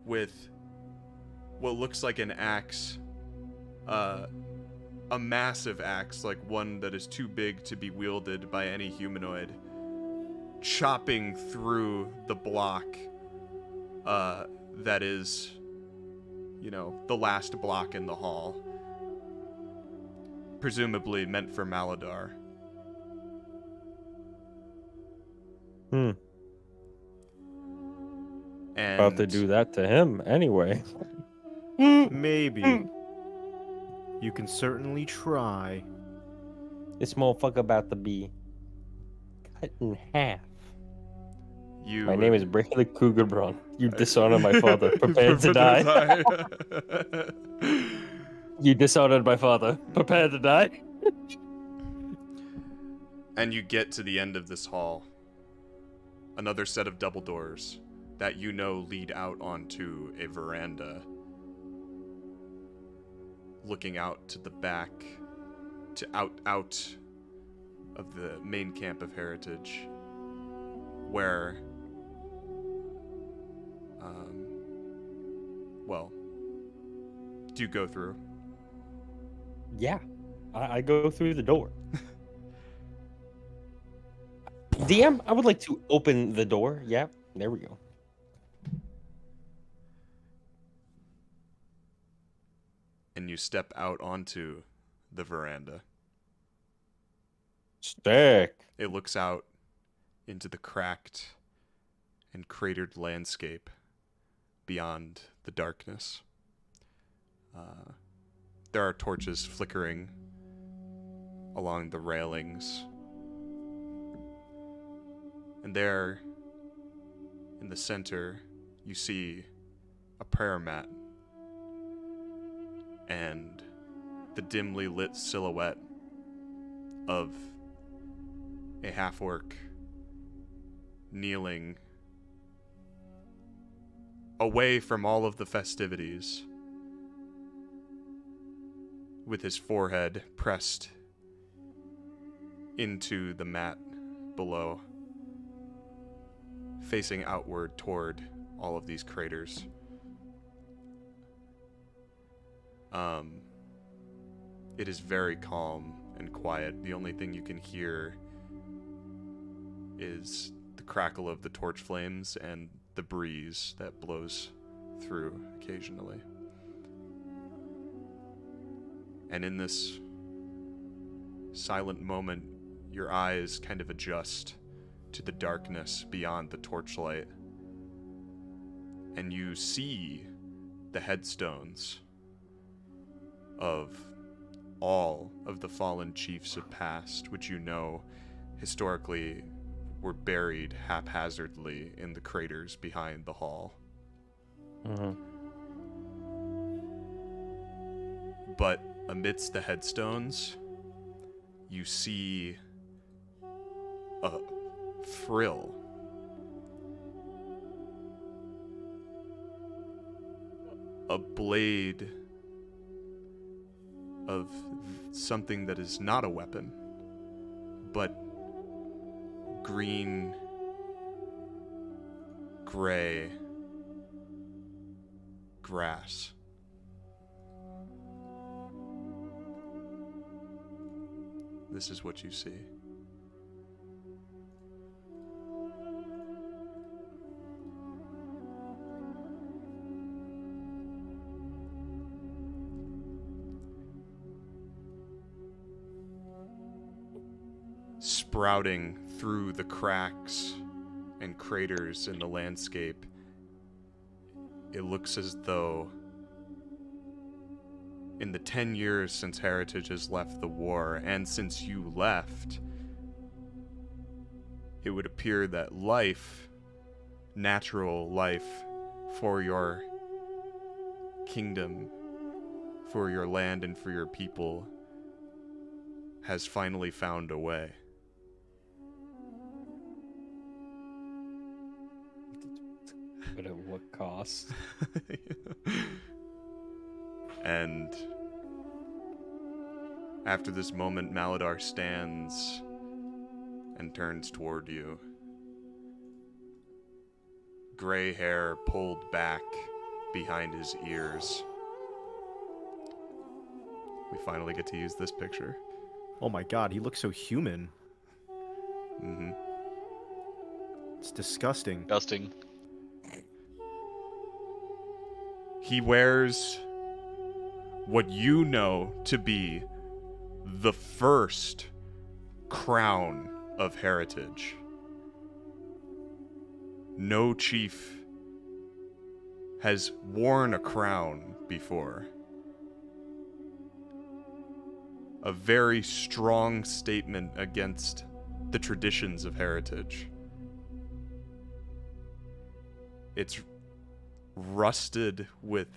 with what looks like an axe, a massive axe, like one that is too big to be wielded by any humanoid, chopping through the block that is, the last block in the hall. Presumably meant for Maladar. And About to do that to him anyway. Maybe. You can certainly try. This motherfucker about to be cut in half. My name is Brelikk Cougarabron. You dishonor my father. Prepare to die. You dishonored my father. Prepare to die. And you get to the end of this hall. Another set of double doors that lead out onto a veranda, looking out to the back, to out of the main camp of Heritage, where, do you go through? Yeah, I go through the door. DM, I would like to open the door. Yeah, there we go. And you step out onto the veranda. Stick. It looks out into the cracked and cratered landscape beyond the darkness. There are torches flickering along the railings. And there, in the center, you see a prayer mat and the dimly lit silhouette of a half-orc kneeling away from all of the festivities, with his forehead pressed into the mat below, facing outward toward all of these craters. It is very calm and quiet. The only thing you can hear is the crackle of the torch flames and the breeze that blows through occasionally. And in this silent moment, your eyes kind of adjust to the darkness beyond the torchlight, and you see the headstones of all of the fallen chiefs of past, which historically were buried haphazardly in the craters behind the hall. But amidst the headstones, you see a frill a blade of something that is not a weapon, but green, gray grass. This is what you see. Sprouting through the cracks and craters in the landscape, it looks as though in the 10 years since Heritage has left the war, and since you left, it would appear that life, natural life for your kingdom, for your land, and for your people has finally found a way. But at what cost? And after this moment, Maladar stands and turns toward you. Gray hair pulled back behind his ears. We finally get to use this picture. Oh my god, he looks so human. Mm-hmm. It's disgusting. Disgusting. He wears what you know to be the first crown of Heritage. No chief has worn a crown before. A very strong statement against the traditions of Heritage. It's rusted with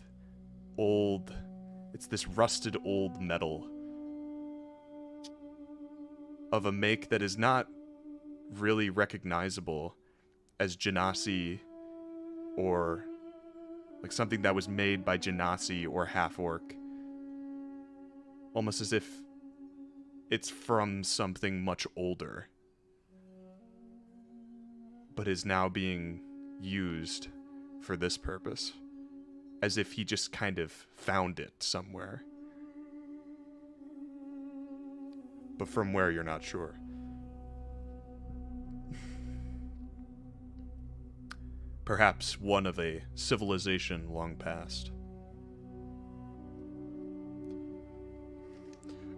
old... It's this rusted old metal of a make that is not really recognizable as Genasi or like something that was made by Genasi or Half-Orc. Almost as if it's from something much older, but is now being used for this purpose. As if he just kind of found it somewhere. But from where, you're not sure. Perhaps one of a civilization long past.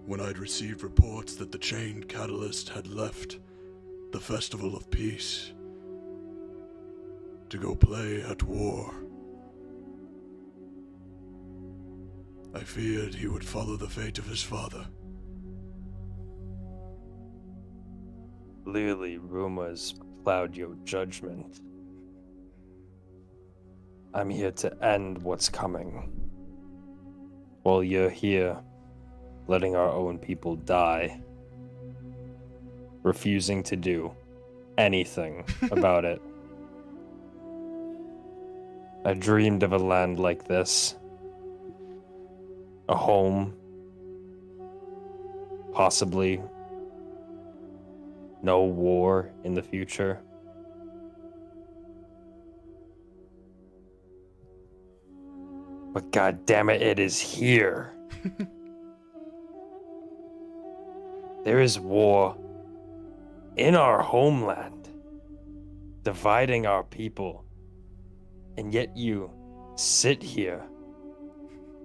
When I'd received reports that the chained catalyst had left the Festival of Peace to go play at war, I feared he would follow the fate of his father. Clearly, rumors cloud your judgment. I'm here to end what's coming. While you're here, letting our own people die. Refusing to do anything about it. I dreamed of a land like this. A home. Possibly no war in the future. But god damn it, it is here. There is war in our homeland, dividing our people. And yet you sit here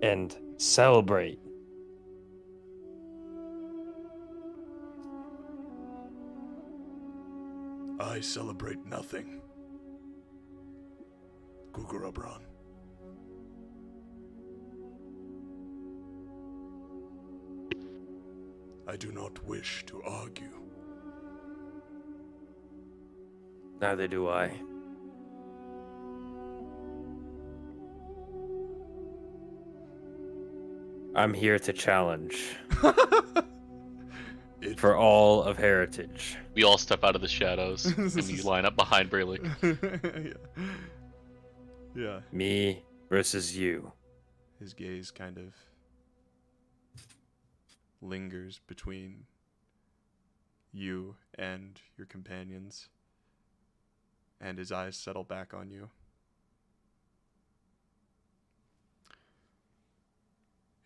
and celebrate. I celebrate nothing. Gugurabran. I do not wish to argue. Neither do I. I'm here to challenge. For all of Heritage. We all step out of the shadows and we line up behind Brelikk. Yeah. Me versus you. His gaze kind of lingers between you and your companions, and his eyes settle back on you.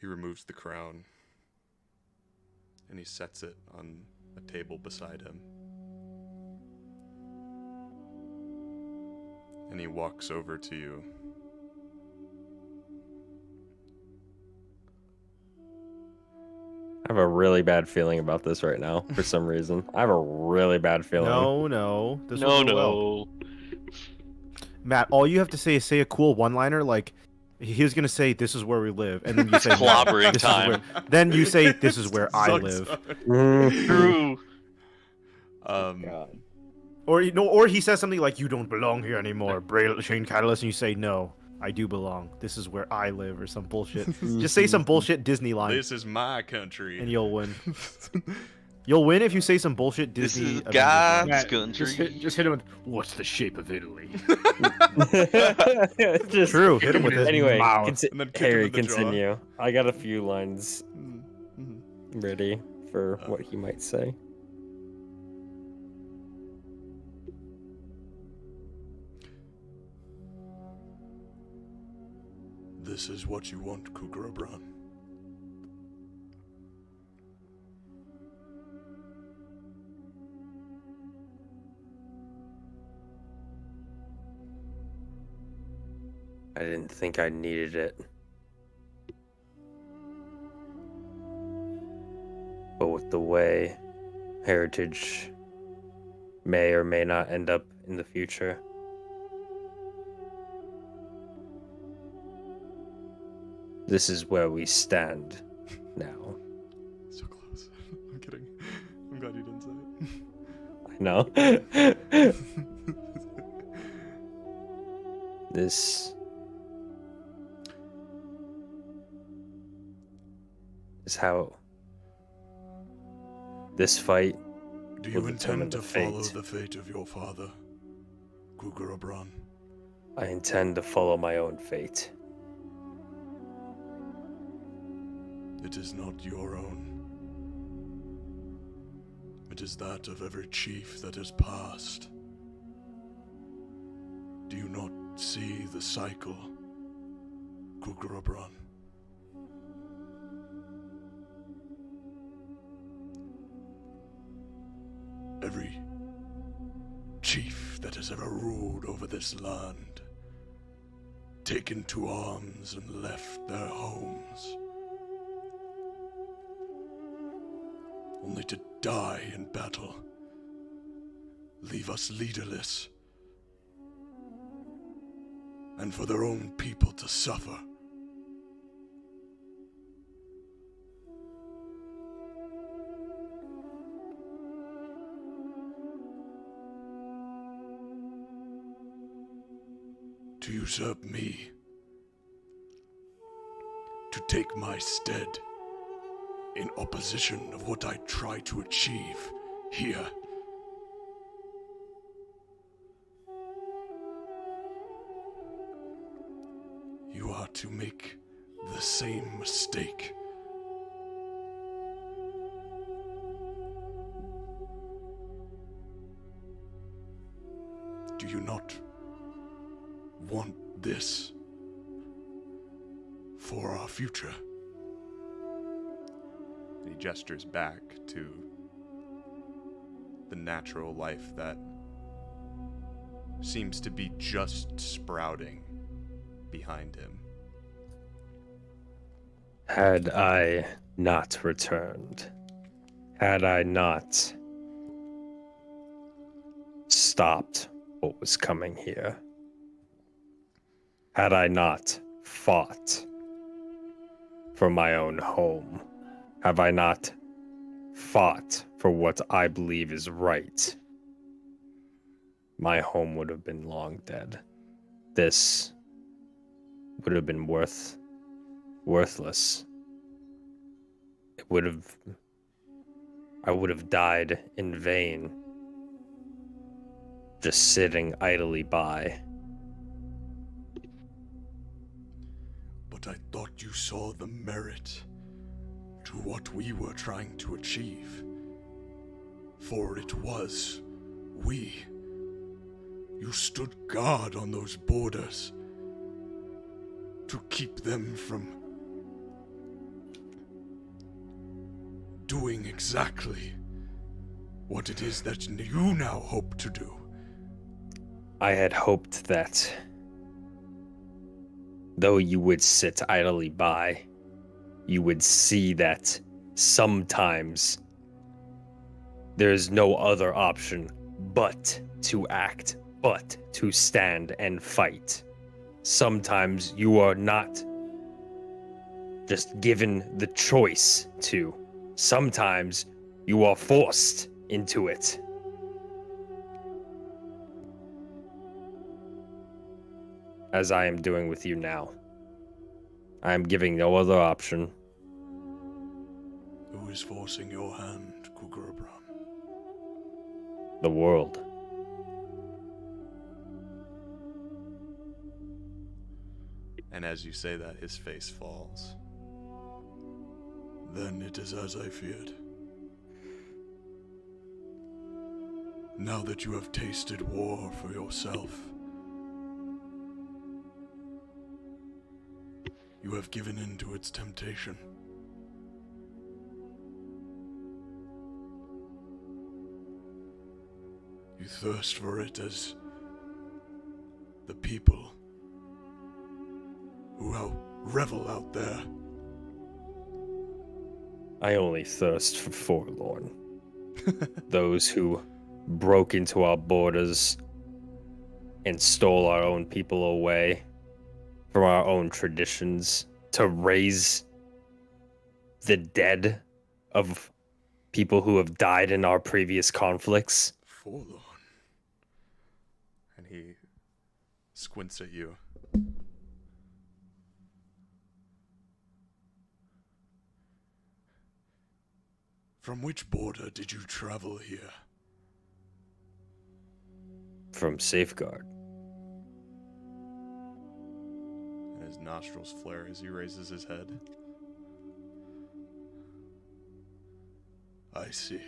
He removes the crown, and he sets it on a table beside him. And he walks over to you. I have a really bad feeling about this right now for some reason. I have a really bad feeling. No. This will go well. No. Matt, all you have to say is say a cool one-liner like, he was gonna say, "This is where we live," and then you say, Clobbering "This is time." where-" Then you say, "This is where I live." True. God. Or he says something like, "You don't belong here anymore, Shane Catalyst," and you say, "No, I do belong. This is where I live," or some bullshit. Just say some bullshit Disney line. This is my country. And you'll win. You'll win if you say some bullshit Disney. This is Avengers God's line. country. Just hit him with, "What's the shape of Italy?" True. Hit him with this. Anyway, mouth. And then kick him Harry, in the jaw. continue. I got a few lines Mm-hmm. ready for what he might say. This is what you want, Kugrabran. I didn't think I needed it. But with the way heritage may or may not end up in the future, this is where we stand now. So close. I'm kidding. I'm glad you didn't say it. I know. This is how this fight Do will you determine intend to the follow fate. the fate of your father, Kugrabran? I intend to follow my own fate. It is not your own. It is that of every chief that has passed. Do you not see the cycle, Kugrabran? Every chief that has ever ruled over this land, taken to arms and left their homes, only to die in battle, leave us leaderless, and for their own people to suffer. To usurp me, to take my stead in opposition of what I try to achieve here. You are to make the same mistake. Do you not want this for our future? He gestures back to the natural life that seems to be just sprouting behind him. Had I not returned, had I not stopped what was coming here, had I not fought for my own home, have I not fought for what I believe is right, my home would have been long dead. This would have been worthless. I would have died in vain, just sitting idly by. But I thought you you saw the merit to what we were trying to achieve. For it was we. You stood guard on those borders to keep them from doing exactly what it is that you now hope to do. I had hoped that, though you would sit idly by, you would see that sometimes there is no other option but to act, but to stand and fight. Sometimes you are not just given the choice to. Sometimes you are forced into it. As I am doing with you now. I am giving no other option. Who is forcing your hand, Kukurabran? The world. And as you say that, his face falls. Then it is as I feared. Now that you have tasted war for yourself, you have given in to its temptation. You thirst for it as the people who revel out there. I only thirst for Forlorn. Those who broke into our borders and stole our own people away from our own traditions to raise the dead of people who have died in our previous conflicts. Forlorn. And he squints at you. From which border did you travel here? From Safeguard. And his nostrils flare as he raises his head. I see.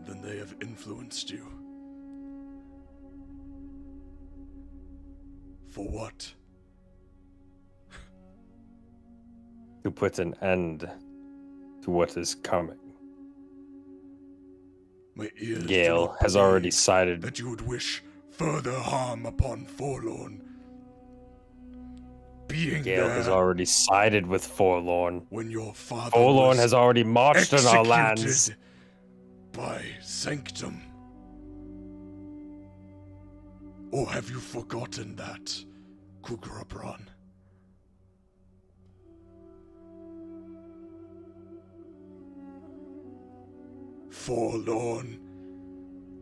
Then they have influenced you. For what? To put an end to what is coming. My ears Gale has already sided that you would wish further harm upon Forlorn. Being Gale there has already sided with Forlorn. when your father Forlorn was has already marched on our lands. executed by Sanctum. Or have you forgotten that, Kukurabran? Forlorn,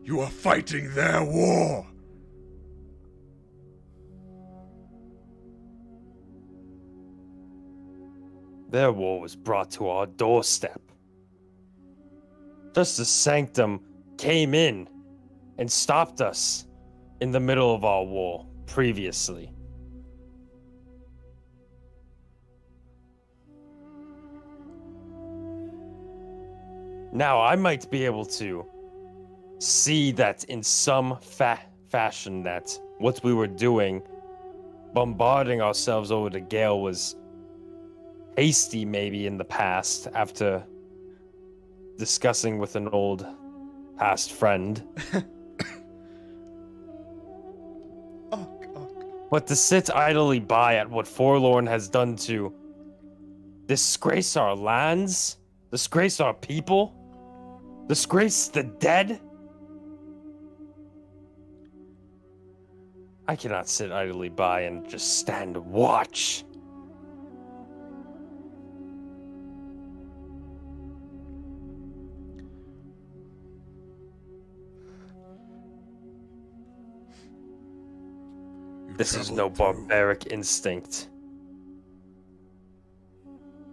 you are fighting their war. Their war was brought to our doorstep. Just as Sanctum came in and stopped us in the middle of our war previously. Now, I might be able to see that in some fashion that what we were doing, bombarding ourselves over to Gale, was hasty maybe in the past after discussing with an old past friend. But to sit idly by at what Forlorn has done to disgrace our lands, disgrace our people, disgrace the dead? I cannot sit idly by and just stand watch. This is no barbaric instinct.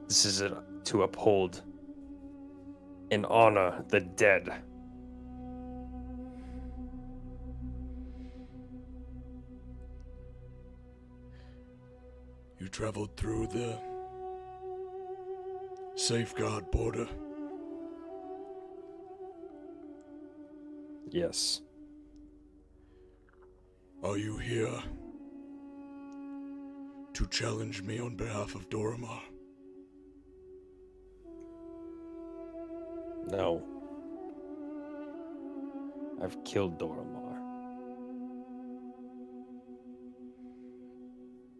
This is to uphold and honor the dead. traveled through the safeguard border? Yes. Are you here to challenge me on behalf of Doramar? No. I've killed Doramar.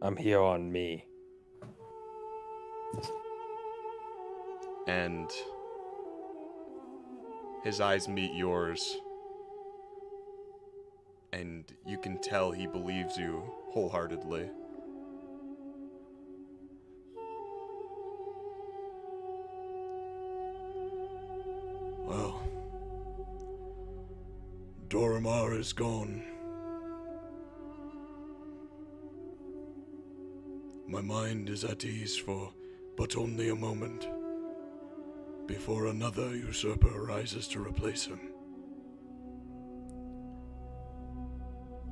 I'm here on me. And his eyes meet yours. And you can tell he believes you wholeheartedly. Well, Doramar is gone. My mind is at ease for but only a moment, before another usurper arises to replace him.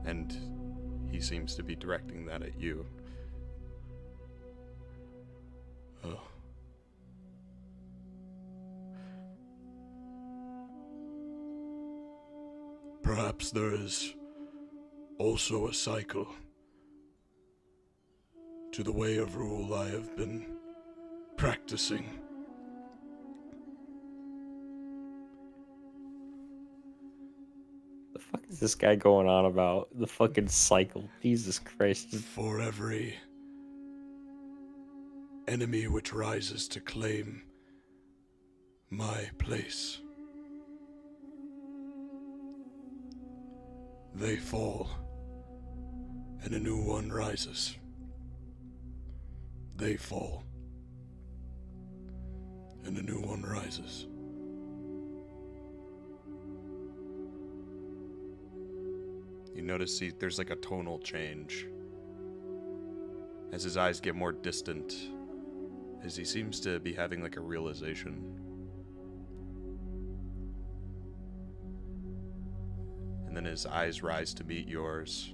And he seems to be directing that at you. Oh. Perhaps there is also a cycle to the way of rule I have been practicing. The fuck is this guy going on about? The fucking cycle. Jesus Christ. For every enemy which rises to claim my place, they fall, and a new one rises. They fall, and a new one rises. You notice there's like a tonal change as his eyes get more distant, as he seems to be having like a realization. And then his eyes rise to meet yours.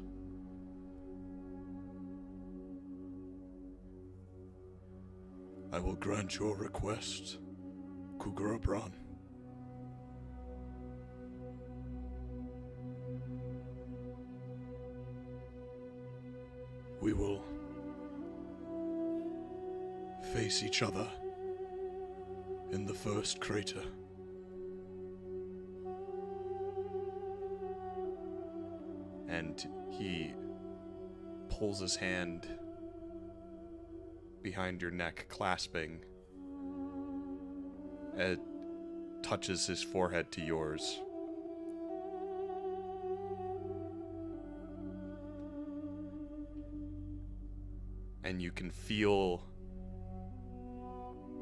I will grant your request, Kugarabran. We will face each other in the first crater. And he pulls his hand behind your neck, clasping. It touches his forehead to yours. And you can feel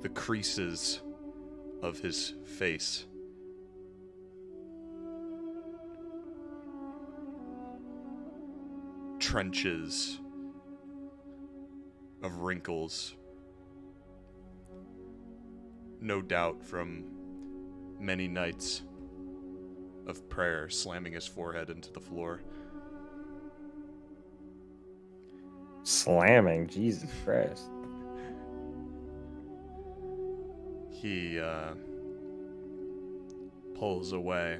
the creases of his face. Trenches of wrinkles. No doubt from many nights of prayer, slamming his forehead into the floor. Slamming, Jesus Christ. He pulls away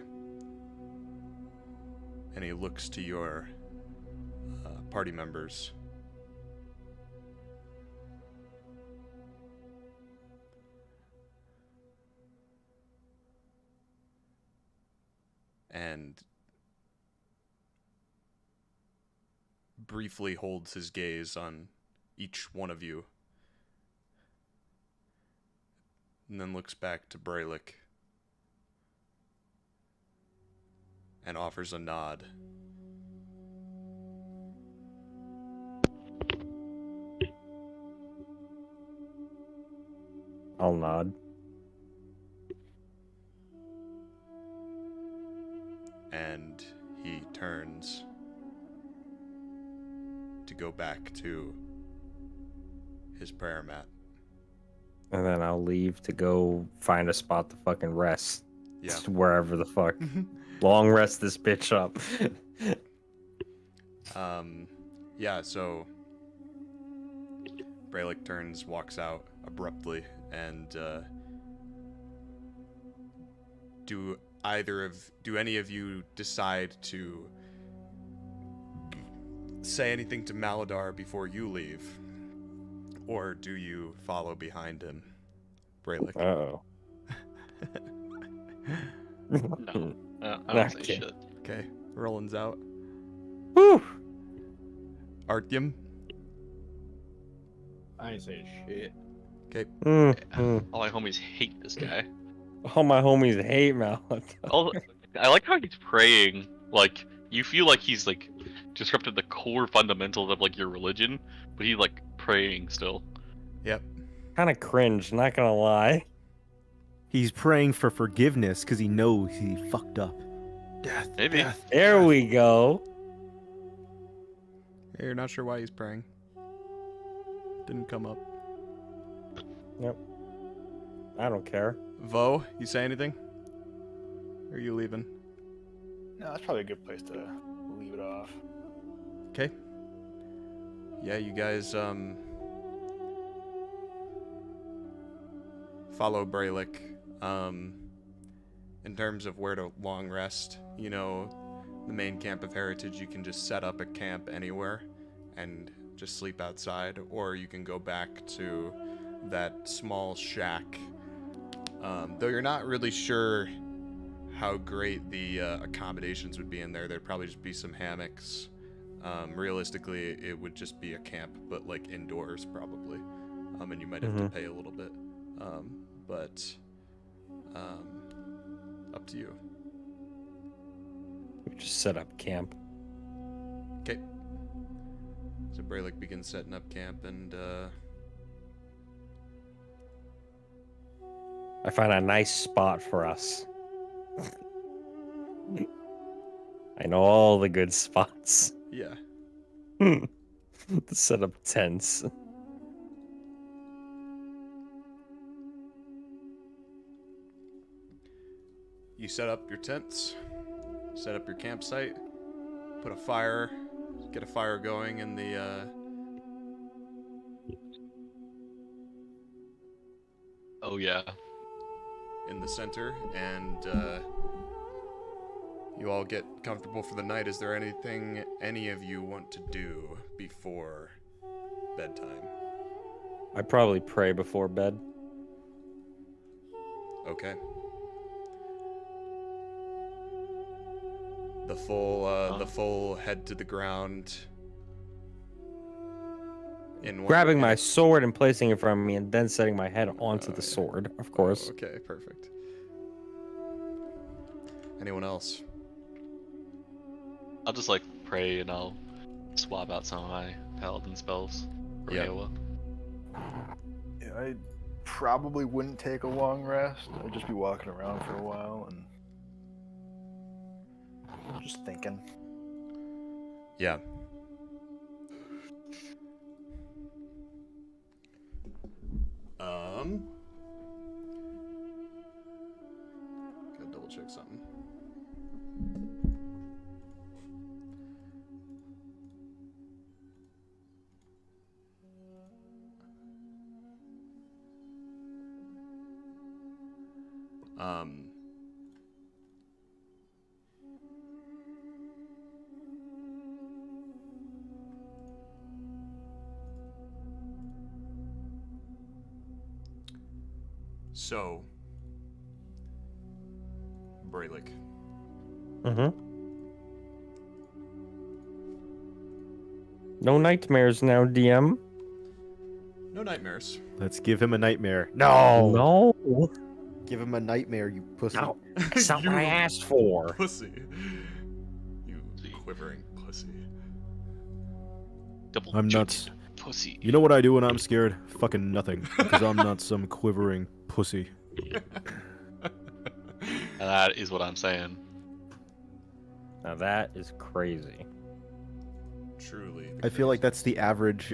and he looks to your party members. And briefly holds his gaze on each one of you. And then looks back to Brelikk and offers a nod. I'll nod. And he turns to go back to his prayer mat. And then I'll leave to go find a spot to fucking rest. Yeah. Just wherever the fuck. Long rest this bitch up. Yeah, so Brelikk turns, walks out abruptly, and do any of you decide to say anything to Maladar before you leave, or do you follow behind him, Brelikk? Oh. No, I don't say shit. Okay, Rolland's out. Whew. Artyom. I ain't saying shit. Okay. All my homies hate this guy. All my homies hate Maladar. I like how he's praying. Like, you feel like he's like disrupted the core fundamentals of like your religion, but he's like praying still. Yep. Kind of cringe, not gonna lie. He's praying for forgiveness because he knows he fucked up. Death. Maybe. Death. There we go. Yeah, you're not sure why he's praying. Didn't come up. Yep. I don't care. Vough, you say anything? Or are you leaving? No, that's probably a good place to leave it off. Okay. Yeah, you guys follow Brelikk. In terms of where to long rest, you know, the main camp of Heritage, you can just set up a camp anywhere and just sleep outside, or you can go back to that small shack. Though you're not really sure how great the accommodations would be in there. There'd probably just be some hammocks. Realistically, it would just be a camp, but like indoors probably. And you might have to pay a little bit. But up to you. We just set up camp. Okay. So Brelikk begins setting up camp, and I find a nice spot for us. I know all the good spots. yeah. To set up tents. You set up your tents, set up your campsite, put a fire, get a fire going in the Oh yeah. in the center, and you all get comfortable for the night. Is there anything any of you want to do before bedtime? I probably pray before bed. Okay. The full head to the ground. Grabbing my sword and placing it from me, and then setting my head onto the sword, of course. Okay, perfect. Anyone else? I'll just like pray and I'll swap out some of my paladin spells for Aewa. Yeah, I probably wouldn't take a long rest. I'd just be walking around for a while and just thinking. Yeah. Gotta double check something. So, Brelikk. No nightmares now, DM. No nightmares. Let's give him a nightmare. No. Give him a nightmare, you pussy. No. That's not what I asked for. Pussy. You quivering pussy. Double I'm jointed nuts. pussy. You know what I do when I'm scared? Fucking nothing. Because I'm not some quivering pussy. And that is what I'm saying. Now that is crazy. Truly. I feel like that's the average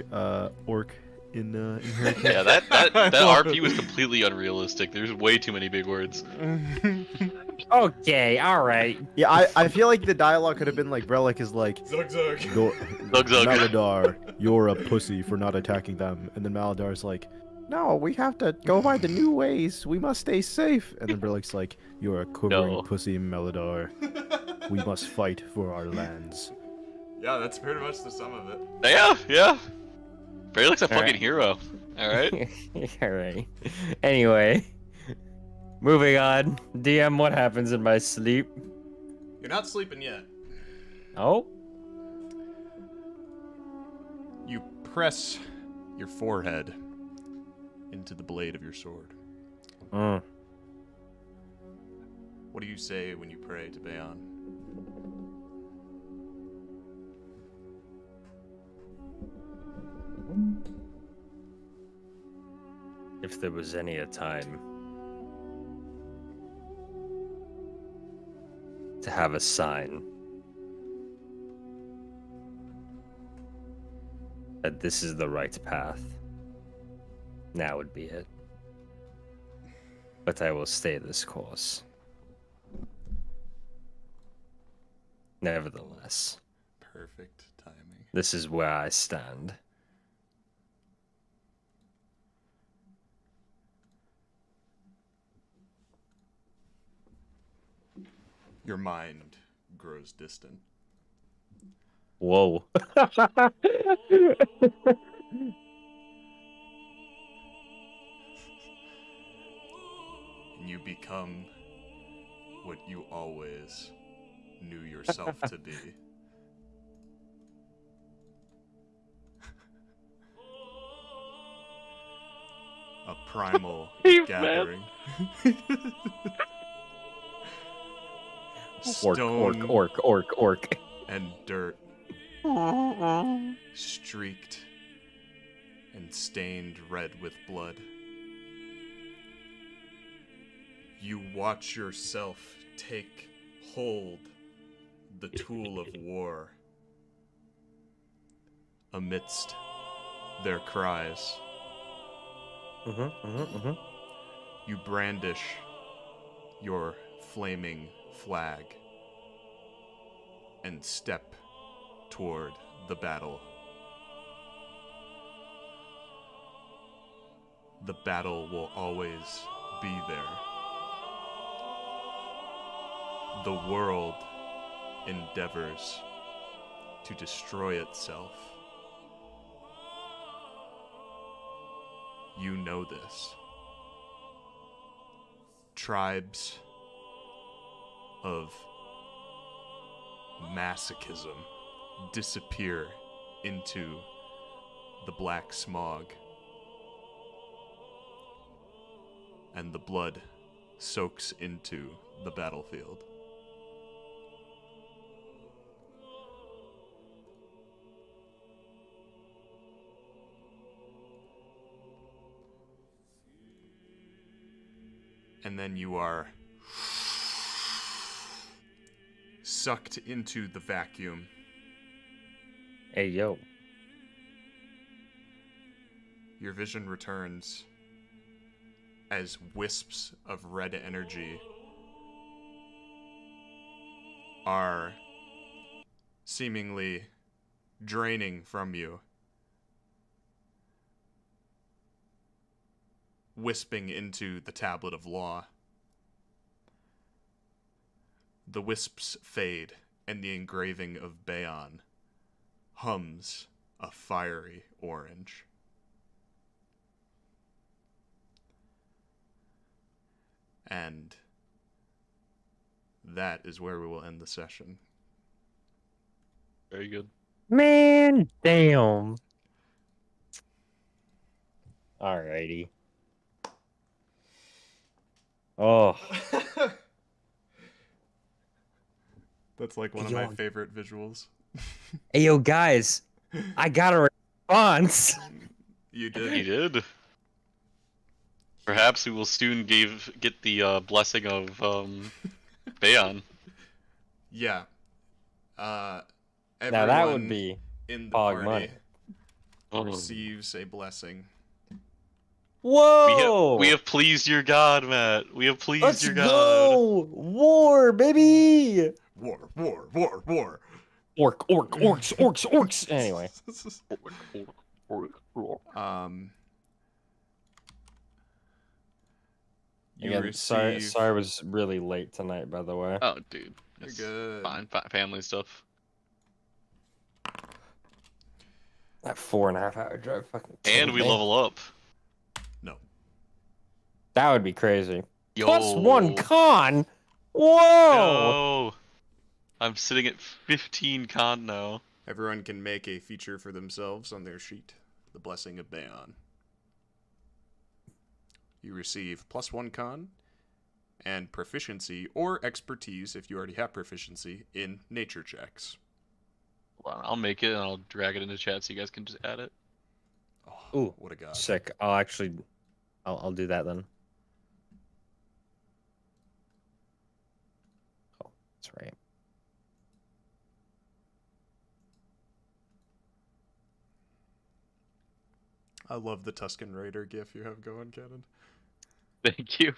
orc in Heritage. Yeah, that RP was completely unrealistic. There's way too many big words. Okay, all right. Yeah, I feel like the dialogue could have been like Brelikk is like, Zug zug. Zug zug. Maladar, you're a pussy for not attacking them. And then Maladar's like, no, we have to go by the new ways. We must stay safe. And then Brelick's like, you're a quivering No. pussy, Maladar. We must fight for our lands. Yeah, that's pretty much the sum of it. Yeah. Brelik's a fucking Alright. hero. All right. All right. Anyway, moving on. DM, what happens in my sleep? You're not sleeping yet. Oh, You press your forehead into the blade of your sword. mm. What do you say when you pray to Baeon? If there was any a time to have a sign that this is the right path, now would be it. But I will stay this course. Nevertheless, Perfect timing. this is where I stand. Your mind grows distant. Whoa. And you become what you always knew yourself to be. A primal Steve, gathering. Stone Orc. and dirt, streaked and stained red with blood. You watch yourself take hold the tool of war amidst their cries. You brandish your flaming flag and step toward the battle. The battle will always be there. The world endeavors to destroy itself. You know this. Tribes of masochism disappear into the black smog, and the blood soaks into the battlefield. And then you are sucked into the vacuum. Hey, yo. Your vision returns as wisps of red energy are seemingly draining from you, wisping into the tablet of law. The wisps fade, and the engraving of Baeon hums a fiery orange. And that is where we will end the session. Very good. Man, damn. Alrighty. Oh, That's like one of my favorite visuals. hey, yo, guys. I got a response. You did. He did. Perhaps we will soon get the blessing of Baeon. Yeah. Now that Everyone would be in the hog party money. Oh. receives a blessing. Whoa! We have pleased your god, Matt. We have pleased Let's your god. go! War, baby! War, war, war, war. Orcs. Anyway. You Again, receive... sorry I was really late tonight, by the way. Oh, dude. You're That's good. fine. Family stuff. That 4.5 hour drive fucking And killed we me. level up. No. That would be crazy. Yo. +1 con? Whoa! Yo. I'm sitting at 15 con now. Everyone can make a feature for themselves on their sheet. The Blessing of Baeon. You receive +1 con and proficiency or expertise, if you already have proficiency, in nature checks. Hold on, I'll make it and I'll drag it into chat so you guys can just add it. Oh, Ooh, what a god. sick. I'll do that then. Oh, that's right. I love the Tuscan Raider gif you have going, Cannon. Thank you.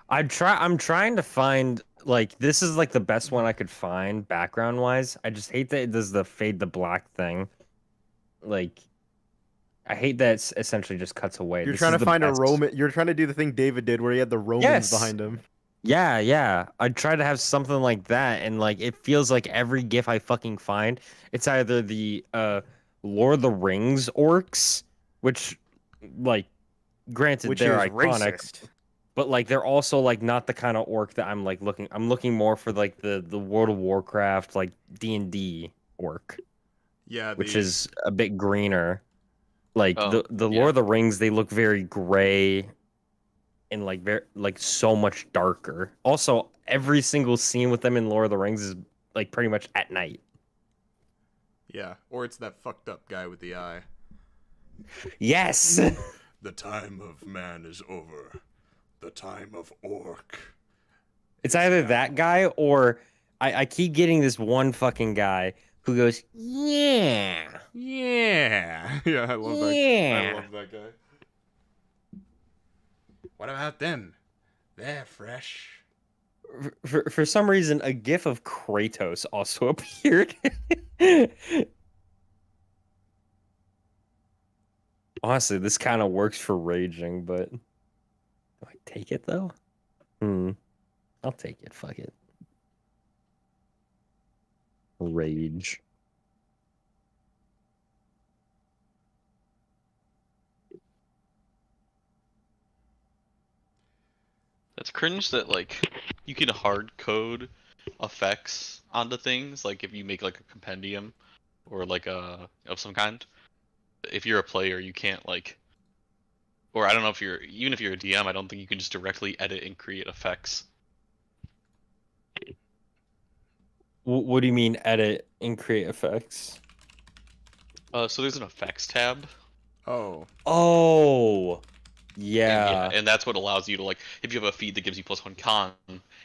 I'm trying to find, like, this is like the best one I could find background wise. I just hate that it does the fade to black thing. Like, I hate that it essentially just cuts away. You're This trying is to the find best. a Roman. You're trying to do the thing David did, where he had the Romans Yes. behind him. Yeah. I try to have something like that, and like it feels like every GIF I fucking find, it's either the Lord of the Rings orcs, which, like, granted Which they're is iconic, racist. but like they're also like not the kind of orc that I'm like looking. I'm looking more for like the World of Warcraft, like D&D orc, Yeah, which is a bit greener. Like Oh, the yeah. Lord of the Rings, they look very gray and like very like so much darker. Also, every single scene with them in Lord of the Rings is like pretty much at night. Yeah, or it's that fucked up guy with the eye. Yes. The time of man is over. The time of orc. It's either that guy or I keep getting this one fucking guy who goes, yeah. Yeah. Yeah, I love that. Yeah. I love that guy. What about them? They're fresh. For some reason, a gif of Kratos also appeared. Honestly, this kind of works for raging, but do I take it though? I'll take it. Fuck it. Rage. That's cringe that like you can hard code effects onto things, like if you make like a compendium or like a of some kind. If you're a player, you can't like, or I don't know if you're, even if you're a DM, I don't think you can just directly edit and create effects. What do you mean edit and create effects? So there's an effects tab. Oh. Oh, yeah. And that's what allows you to like, if you have a feed that gives you +1 con,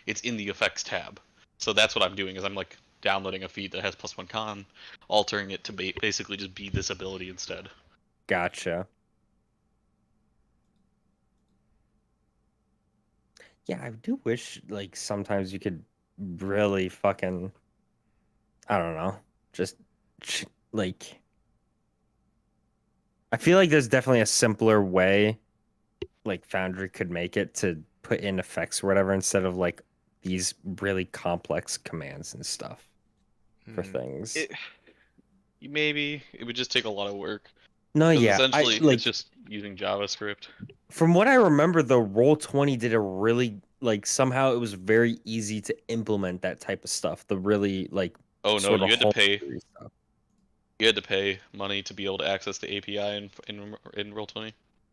it's in the effects tab. So that's what I'm doing, is I'm like downloading a feed that has +1 con, altering it to basically just be this ability instead. Gotcha. Yeah, I do wish like sometimes you could really fucking, I don't know, just like, I feel like there's definitely a simpler way like Foundry could make it to put in effects or whatever instead of like these really complex commands and stuff for things. Maybe it would just take a lot of work. No, yeah, Essentially, like, it's just using JavaScript. from what I remember, the Roll20 did a really like somehow it was very easy to implement that type of stuff. The really like Oh no, sort of you had to pay. homebrew stuff. You had to pay money to be able to access the API in Roll20.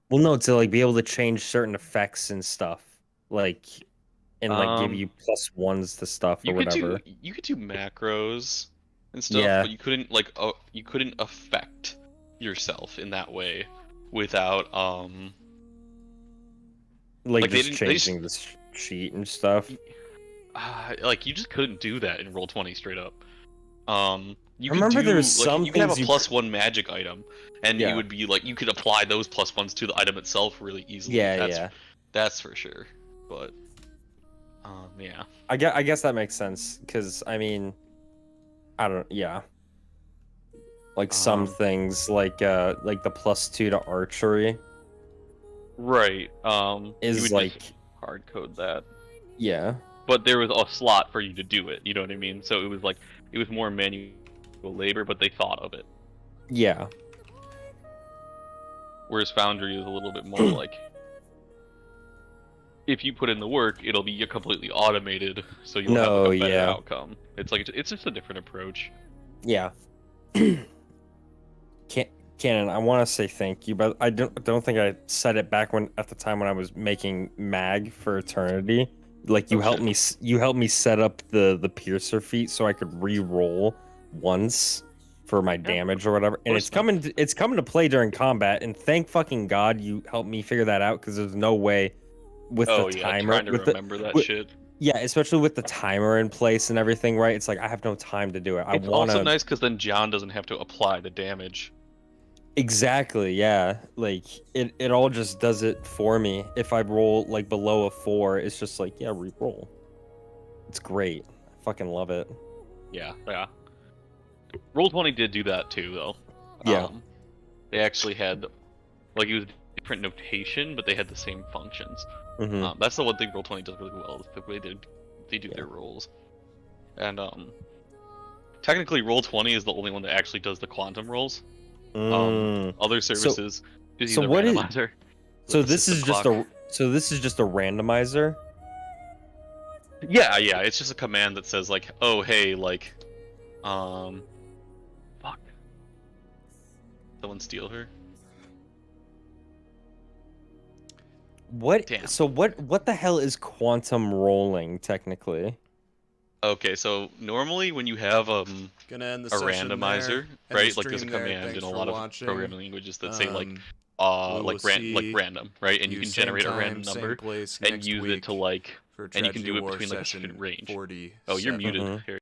Well, no, to like be able to change certain effects and stuff, like and like give you +1s to stuff or whatever. You could do macros and stuff, Yeah. but you couldn't like you couldn't affect yourself in that way without like they just didn't- they changing the sheet and stuff. like you just couldn't do that in Roll20 straight up. You I remember could do, there was like, some you could have a things +1 magic item, and Yeah. you would be like, you could apply those +1s to the item itself really easily. Yeah, That's for sure. But, yeah. I guess that makes sense, because, I mean, I don't, yeah. Like some things, like the +2 to archery. Right. Is you would like, just hard code that. yeah. But there was a slot for you to do it, you know what I mean? So it was like, it was more manual labor, but they thought of it. Yeah. Whereas Foundry is a little bit more like, if you put in the work, it'll be completely automated, so you'll have like, a better outcome. It's like, it's just a different approach. Yeah. Cannon, I want to say thank you, but I don't think I said it back at the time when I was making Mag for Eternity. Like you helped me set up the piercer feat so I could re-roll once for my damage or whatever. And it's coming to play during combat, and thank fucking God you helped me figure that out, because there's no way with the timer trying to remember that shit. Yeah, especially with the timer in place and everything, right? It's like I have no time to do it. It's also nice because then John doesn't have to apply the damage. Exactly, yeah. Like it all just does it for me. If I roll like below a 4, it's just like, yeah, re-roll. It's great. I fucking love it. Yeah. Roll20 did do that too, though. Yeah. They actually had, like, it was different notation, but they had the same functions. Mm-hmm. That's the one thing Roll20 does really well, is the way they do their rolls. And technically Roll20 is the only one that actually does the quantum rolls. Other services use a randomizer. So this is just a randomizer? Yeah, it's just a command that says like, oh hey, like fuck. Someone steal her? What? Damn. So what the hell is quantum rolling technically? Okay, so normally when you have a randomizer, right? Like there's a command in a lot of programming languages that say like random, right? And you can generate a random number and use it to like, and you can do it between like a certain range. Oh, you're muted. Here.